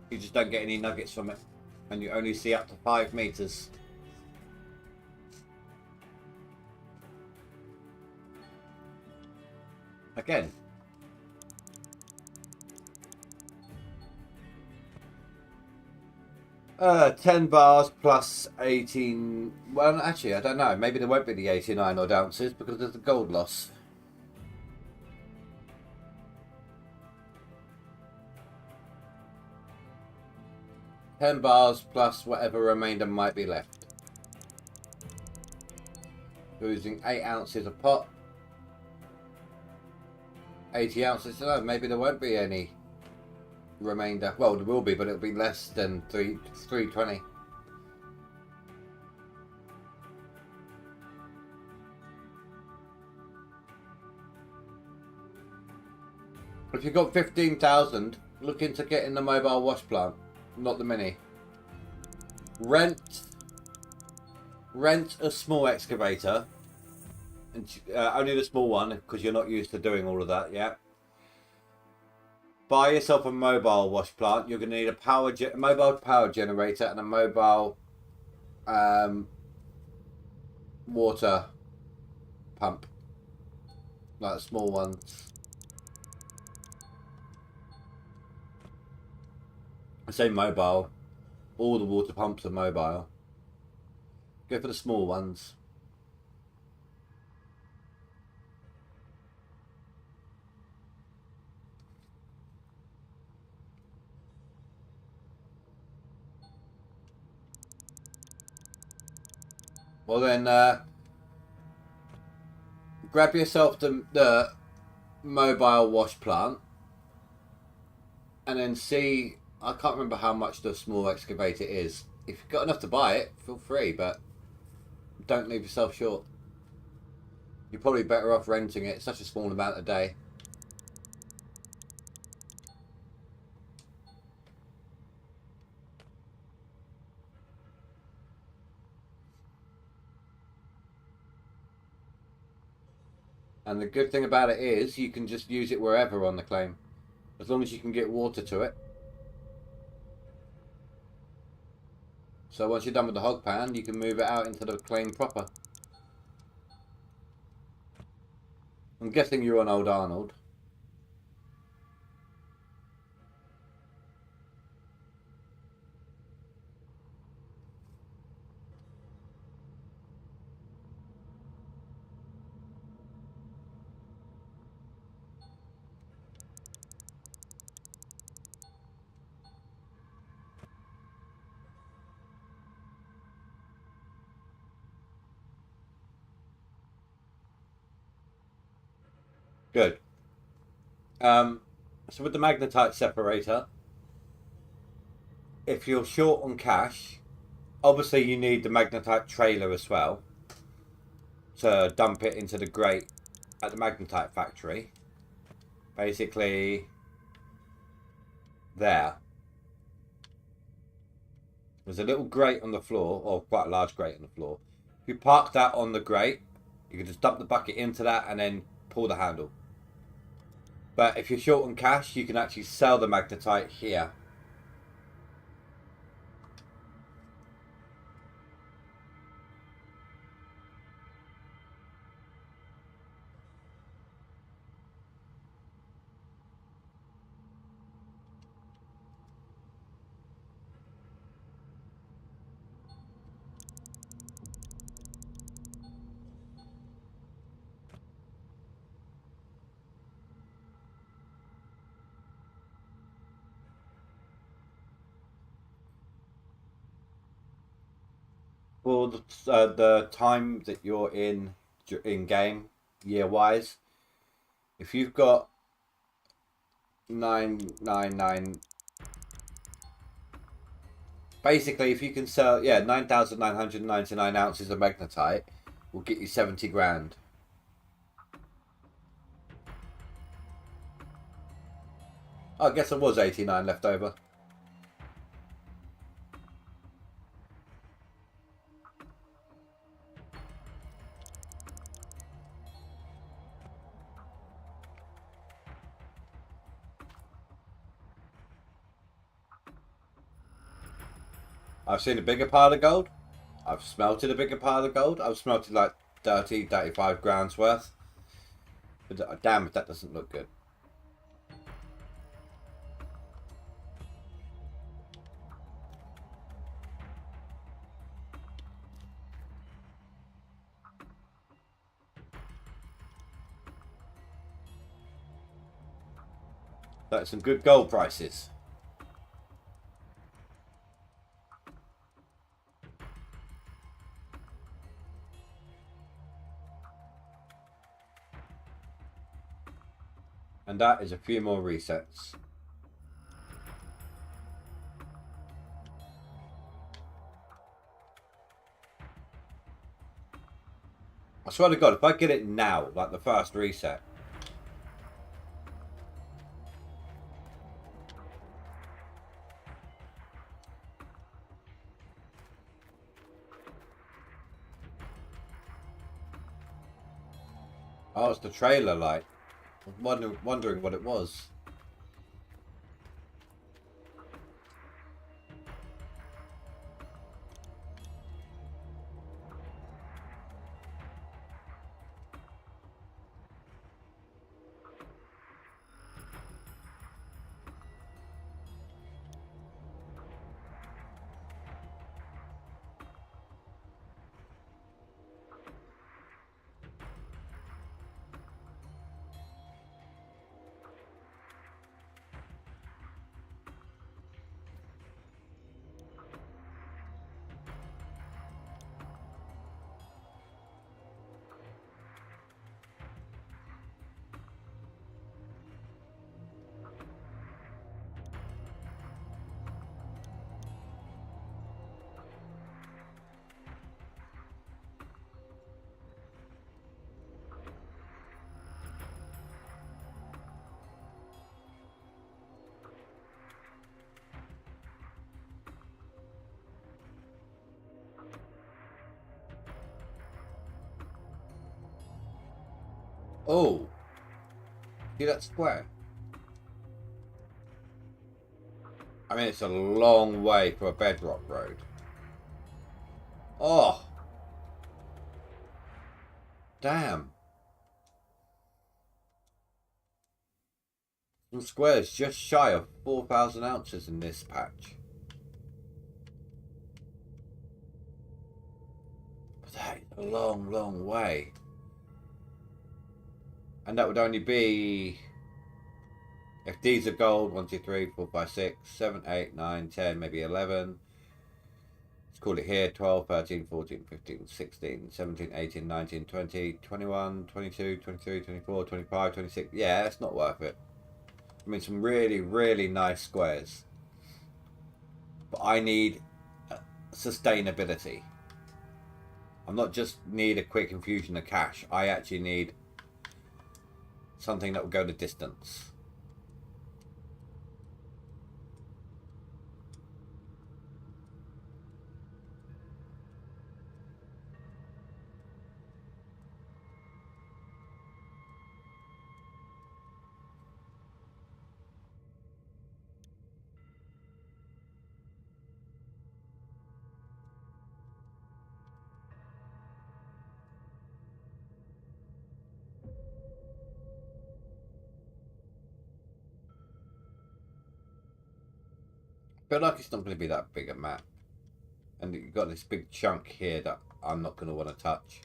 You just don't get any nuggets from it. And you only see up to 5 meters. Again. 10 bars plus 18. Well, actually, I don't know. Maybe there won't be the 89 odd ounces because there's the gold loss. $10 plus whatever remainder might be left. Losing 8 ounces a pot. 80 ounces. So maybe there won't be any remainder. Well, there will be, but it'll be less than 320. If you've got 15,000, look into getting the mobile wash plant, not the mini. Rent a small excavator, and only the small one because you're not used to doing all of that yet. Buy yourself a mobile wash plant. You're going to need a mobile power generator and a mobile water pump, like small ones. I say mobile. All the water pumps are mobile. Go for the small ones. Well then, grab yourself the mobile wash plant, and then see. I can't remember how much the small excavator is. If you've got enough to buy it, feel free, but don't leave yourself short. You're probably better off renting it. It's such a small amount a day. And the good thing about it is you can just use it wherever on the claim, as long as you can get water to it. So once you're done with the hog pan, you can move it out into the claim proper. I'm guessing you're on Old Arnold. Good. So with the magnetite separator, if you're short on cash, obviously you need the magnetite trailer as well to dump it into the grate at the magnetite factory. Basically, there's a little grate on the floor, or quite a large grate on the floor. If you park that on the grate, you can just dump the bucket into that and then pull the handle. But if you're short on cash, you can actually sell the magnetite here. For the time that you're in game, year wise, if you've got 999, basically if you can sell 9,999 ounces of magnetite, will get you 70 grand. I guess there was 89 left over. I've seen a bigger pile of gold. I've smelted a bigger pile of gold. I've smelted like 30, 35 grams worth. But damn if that doesn't look good. That's some good gold prices. And that is a few more resets. I swear to God, if I get it now, like the first reset. Oh, it's the trailer light. I was wondering what it was. Oh, see that square? I mean, it's a long way for a bedrock road. Oh, damn. Some squares just shy of 4,000 ounces in this patch. But that is a long, long way. And that would only be... If these are gold, 1, 2, 3, 4, 5, 6, 7, 8, 9, 10, maybe 11. Let's call it here 12, 13, 14, 15, 16, 17, 18, 19, 20, 21, 22, 23, 24, 25, 26. Yeah, it's not worth it. I mean, some really, really nice squares. But I need sustainability. I'm not just need a quick infusion of cash. I actually need something that will go the distance. Feel like it's not going to be that big a map. And you've got this big chunk here that I'm not going to want to touch.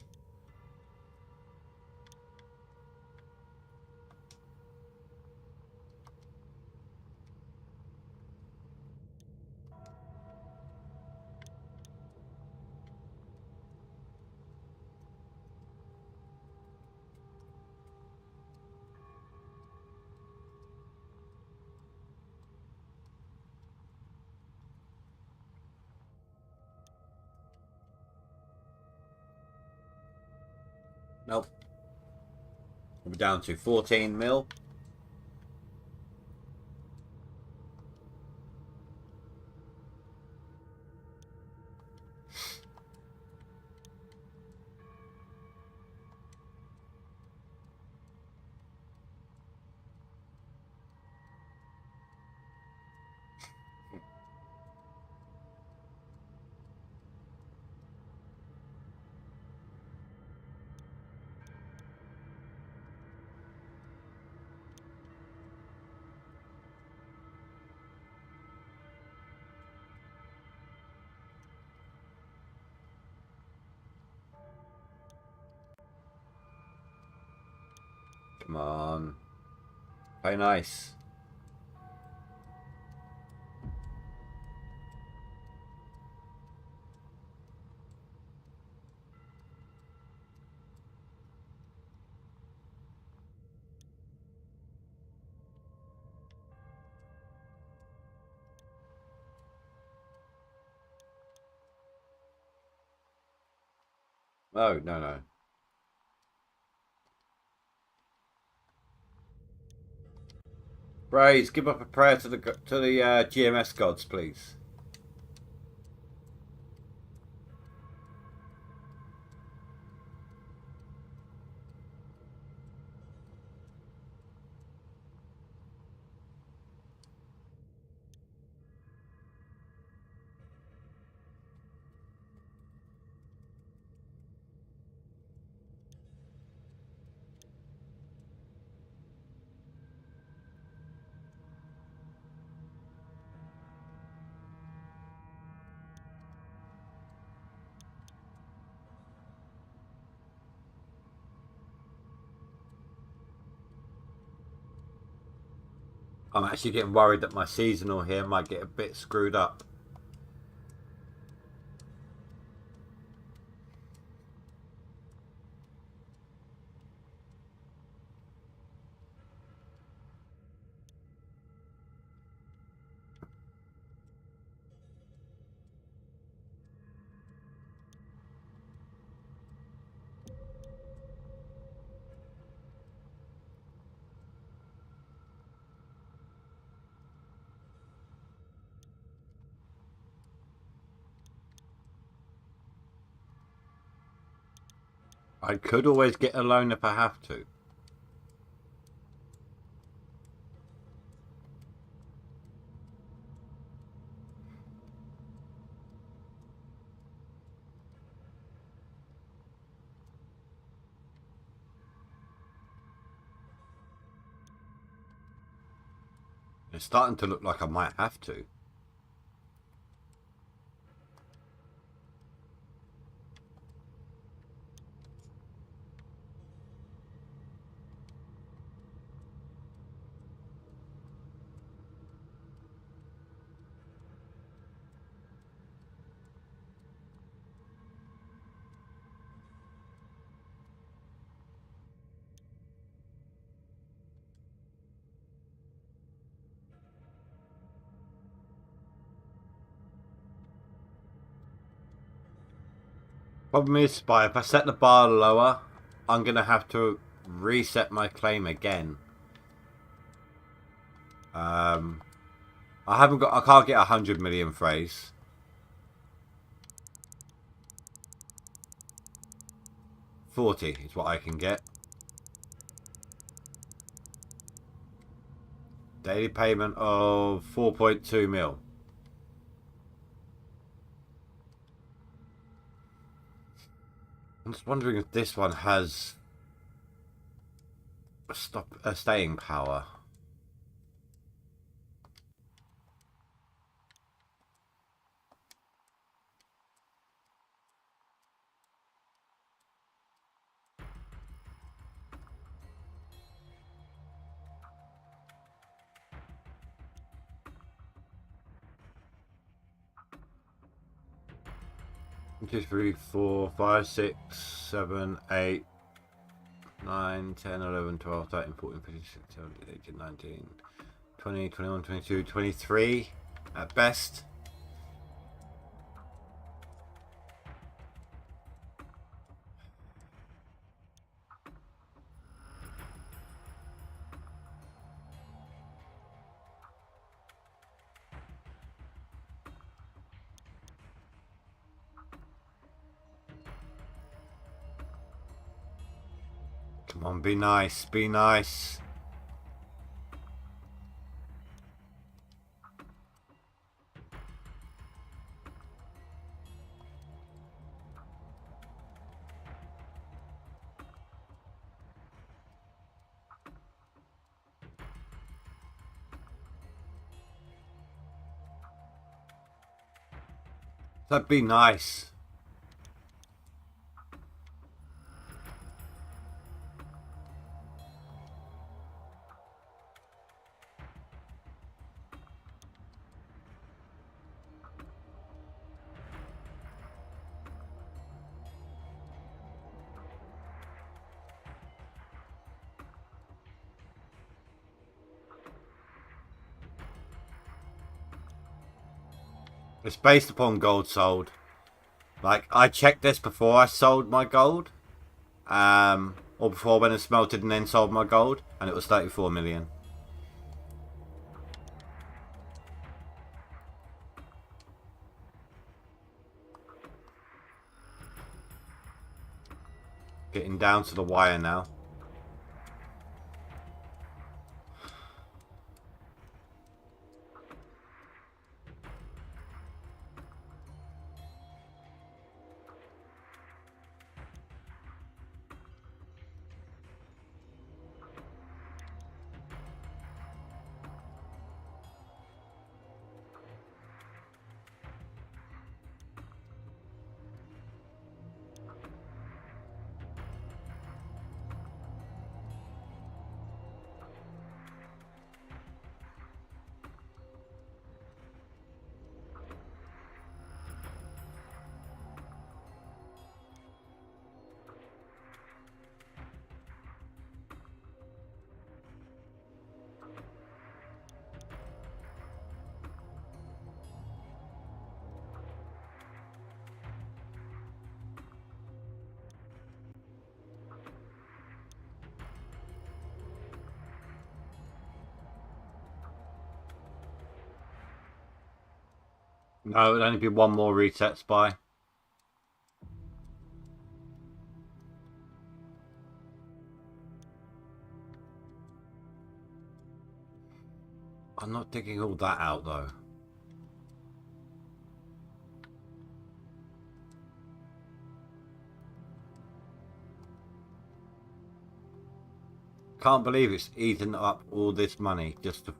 Nope. We're down to 14 mil. Come on. Play nice. Oh, no, no. Braze, give up a prayer to the GMS gods, please. I'm actually getting worried that my seasonal here might get a bit screwed up. I could always get a loan if I have to. It's starting to look like I might have to. Problem is, Spy, if I set the bar lower, I'm going to have to reset my claim again. I can't get 100 million phrase. 40 is what I can get. Daily payment of 4.2 mil. I'm just wondering if this one has a staying power. One, 2, 3, 4, 5, 6, 7, 8, 9, 10, 11, 12, 13, 14, 15, 16, 17, 18, 19, 20, 21, 22, 23 at best. Come on, be nice, be nice. That'd be nice. It's based upon gold sold. Like, I checked this before I sold my gold. Or before I went and smelted and then sold my gold. And it was 34 million. Getting down to the wire now. No, it'll only be one more reset, Spy. I'm not digging all that out, though. Can't believe it's eaten up all this money just to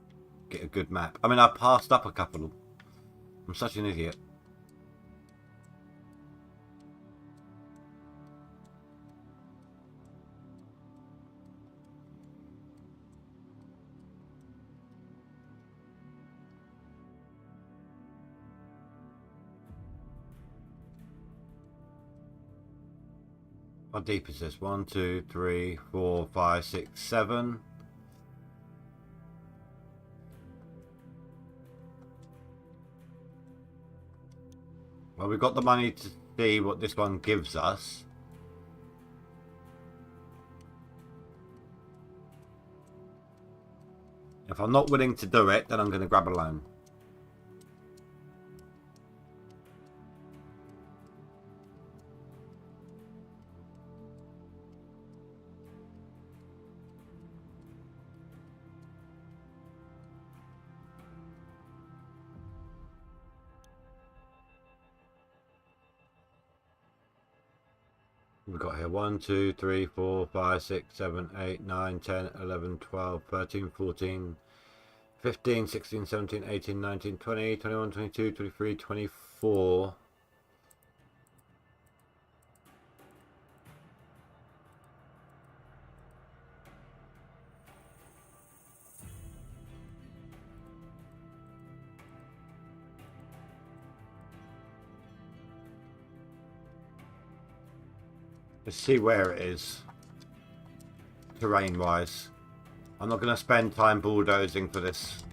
get a good map. I mean, I passed up a couple. I'm such an idiot. How deep is this? 1, 2, 3, 4, 5, 6, 7. Well, we've got the money to see what this one gives us. If I'm not willing to do it, then I'm going to grab a loan. We've got here 1, 2, 3, 4, 5, 6, 7, 8, 9, 10, 11, 12, 13, 14, 15, 16, 17, 18, 19, 20, 21, 22, 23, 24. Let's see where it is, terrain-wise. I'm not going to spend time bulldozing for this.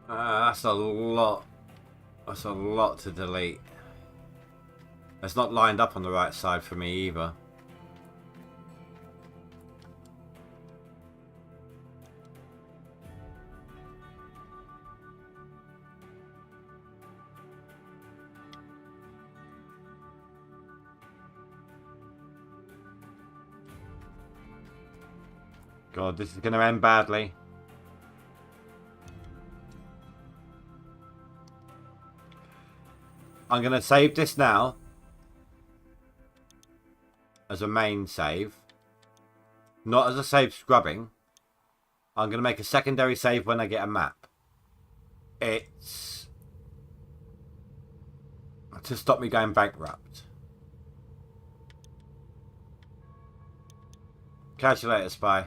That's a lot. That's a lot to delete. It's not lined up on the right side for me either. God, this is going to end badly. I'm going to save this now as a main save, not as a save scrubbing. I'm going to make a secondary save when I get a map. It's to stop me going bankrupt. Catch you later, Spy.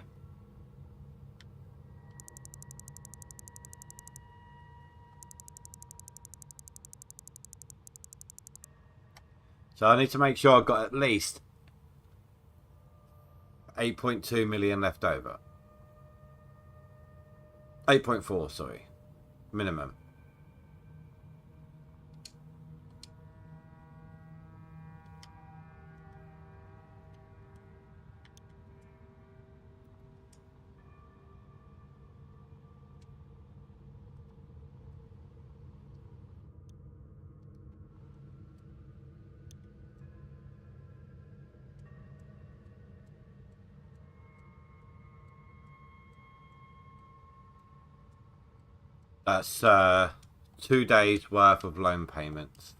So I need to make sure I've got at least 8.2 million left over. 8.4, sorry. Minimum. That's 2 days worth of loan payments.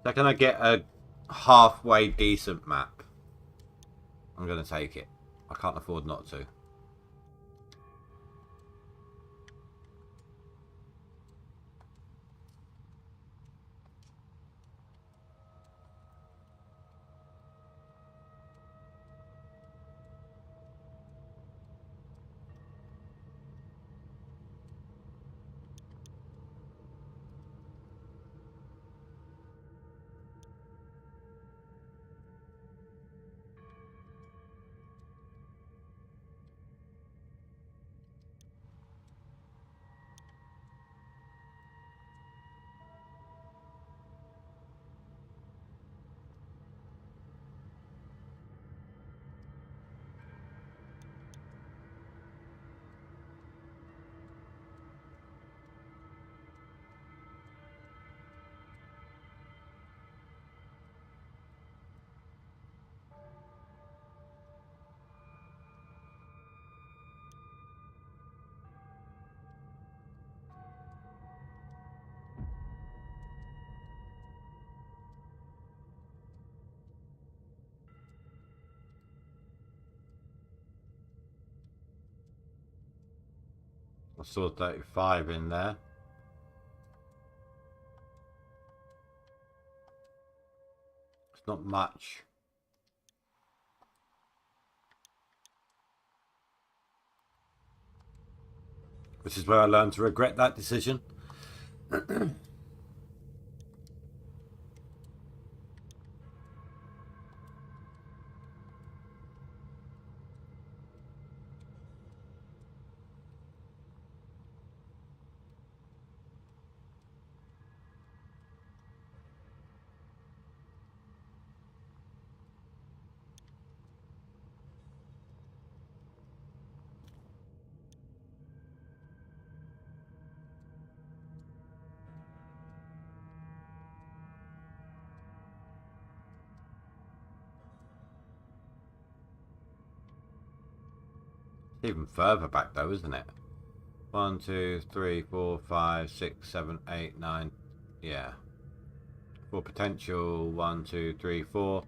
So can I get a halfway decent map? I'm going to take it. I can't afford not to. I saw 35 in there. It's not much. Which is where I learned to regret that decision. Even further back though, isn't it? 1, 2, 3, 4, 5, 6, 7, 8, 9. Yeah. For potential 1, 2, 3, 4,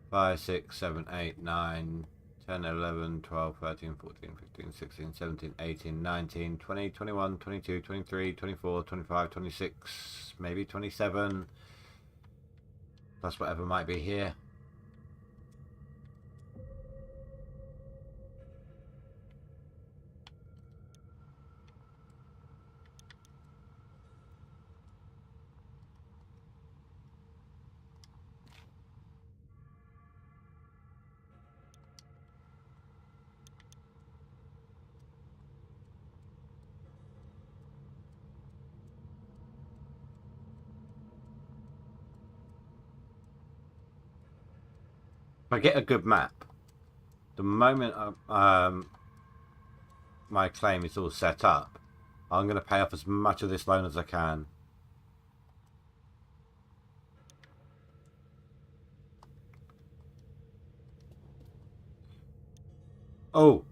5, 6, 7, 8, 9, 10, 11, 12, 13, 14, 15, 16, 17, 18, 19, 20, 21, 22, 23, 24, 25, 26, maybe 27. Plus whatever might be here. If I get a good map, the moment my claim is all set up, I'm going to pay off as much of this loan as I can. Oh.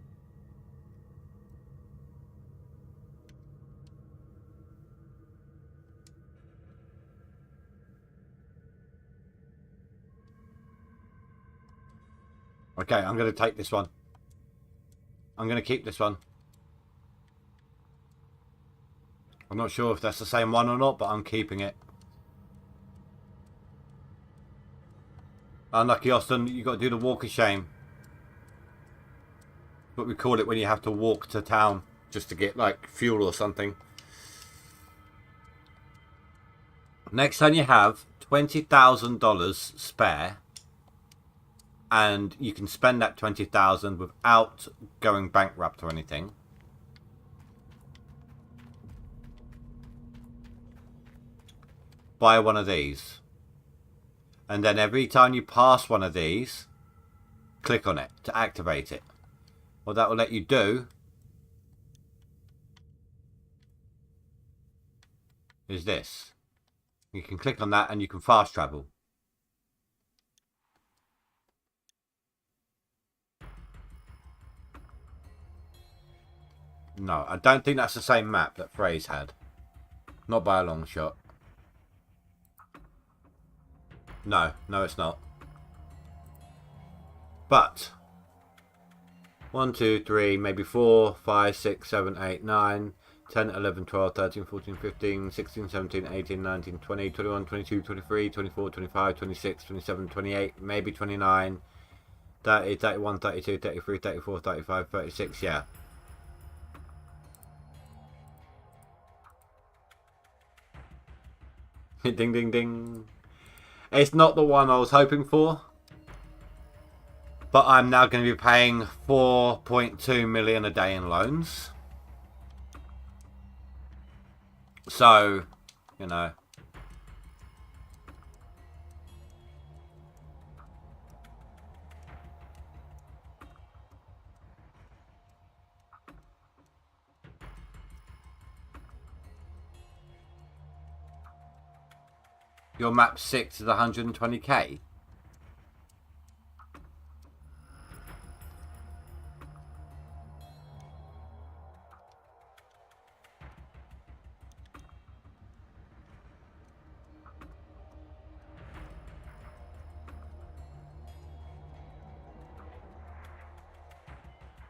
Okay, I'm going to take this one. I'm going to keep this one. I'm not sure if that's the same one or not, but I'm keeping it. Unlucky Austin, you got to do the walk of shame. What we call it when you have to walk to town just to get like fuel or something. Next time you have $20,000 spare, and you can spend that $20,000 without going bankrupt or anything. Buy one of these. And then every time you pass one of these, click on it to activate it. What that will let you do is this. You can click on that and you can fast travel. No, I don't think that's the same map that Phrase had. Not by a long shot. No, it's not. But 1, 2, 3, maybe 4, 5, 6, 7, 8, 9, 10, 11, 12, 13, 14, 15, 16, 17, 18, 19, 20, 21, 22, 23, 24, 25, 26, 27, 28, maybe 29, 30, 31, 32, 33, 34, 35, 36, yeah. Ding, ding, ding. It's not the one I was hoping for. But I'm now going to be paying 4.2 million a day in loans. So, you know. Your map 6 is 120k.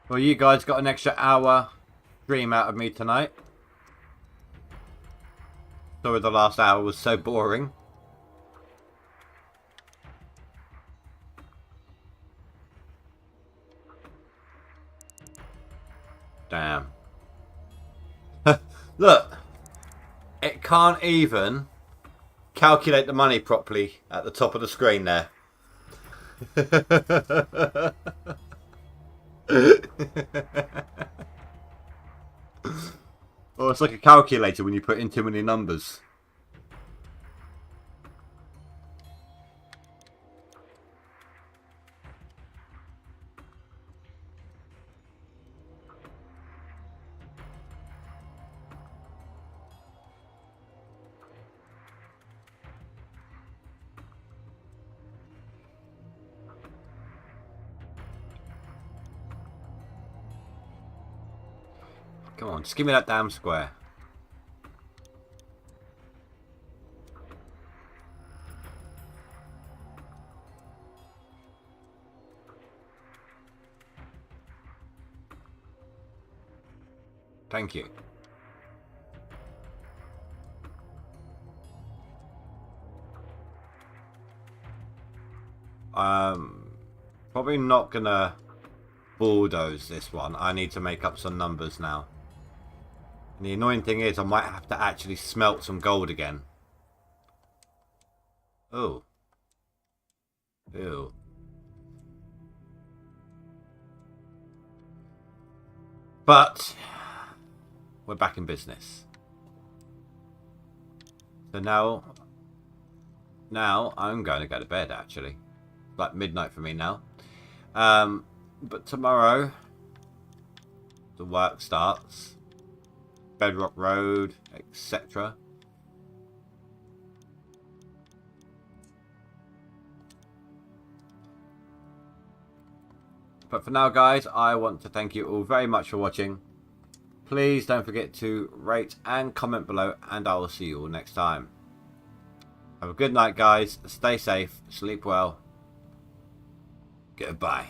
Well, you guys got an extra hour stream out of me tonight. Sorry the last hour was so boring. Damn. Look. It can't even calculate the money properly at the top of the screen there. Oh, it's like a calculator when you put in too many numbers. Come on, just give me that damn square. Thank you. Probably not gonna bulldoze this one. I need to make up some numbers now. And the annoying thing is I might have to actually smelt some gold again. Oh. Ew. But we're back in business. So now I'm going to go to bed actually. Like midnight for me now. But tomorrow the work starts. Bedrock Road, etc. But for now, guys, I want to thank you all very much for watching. Please don't forget to rate and comment below, and I will see you all next time. Have a good night, guys. Stay safe, sleep well. Goodbye.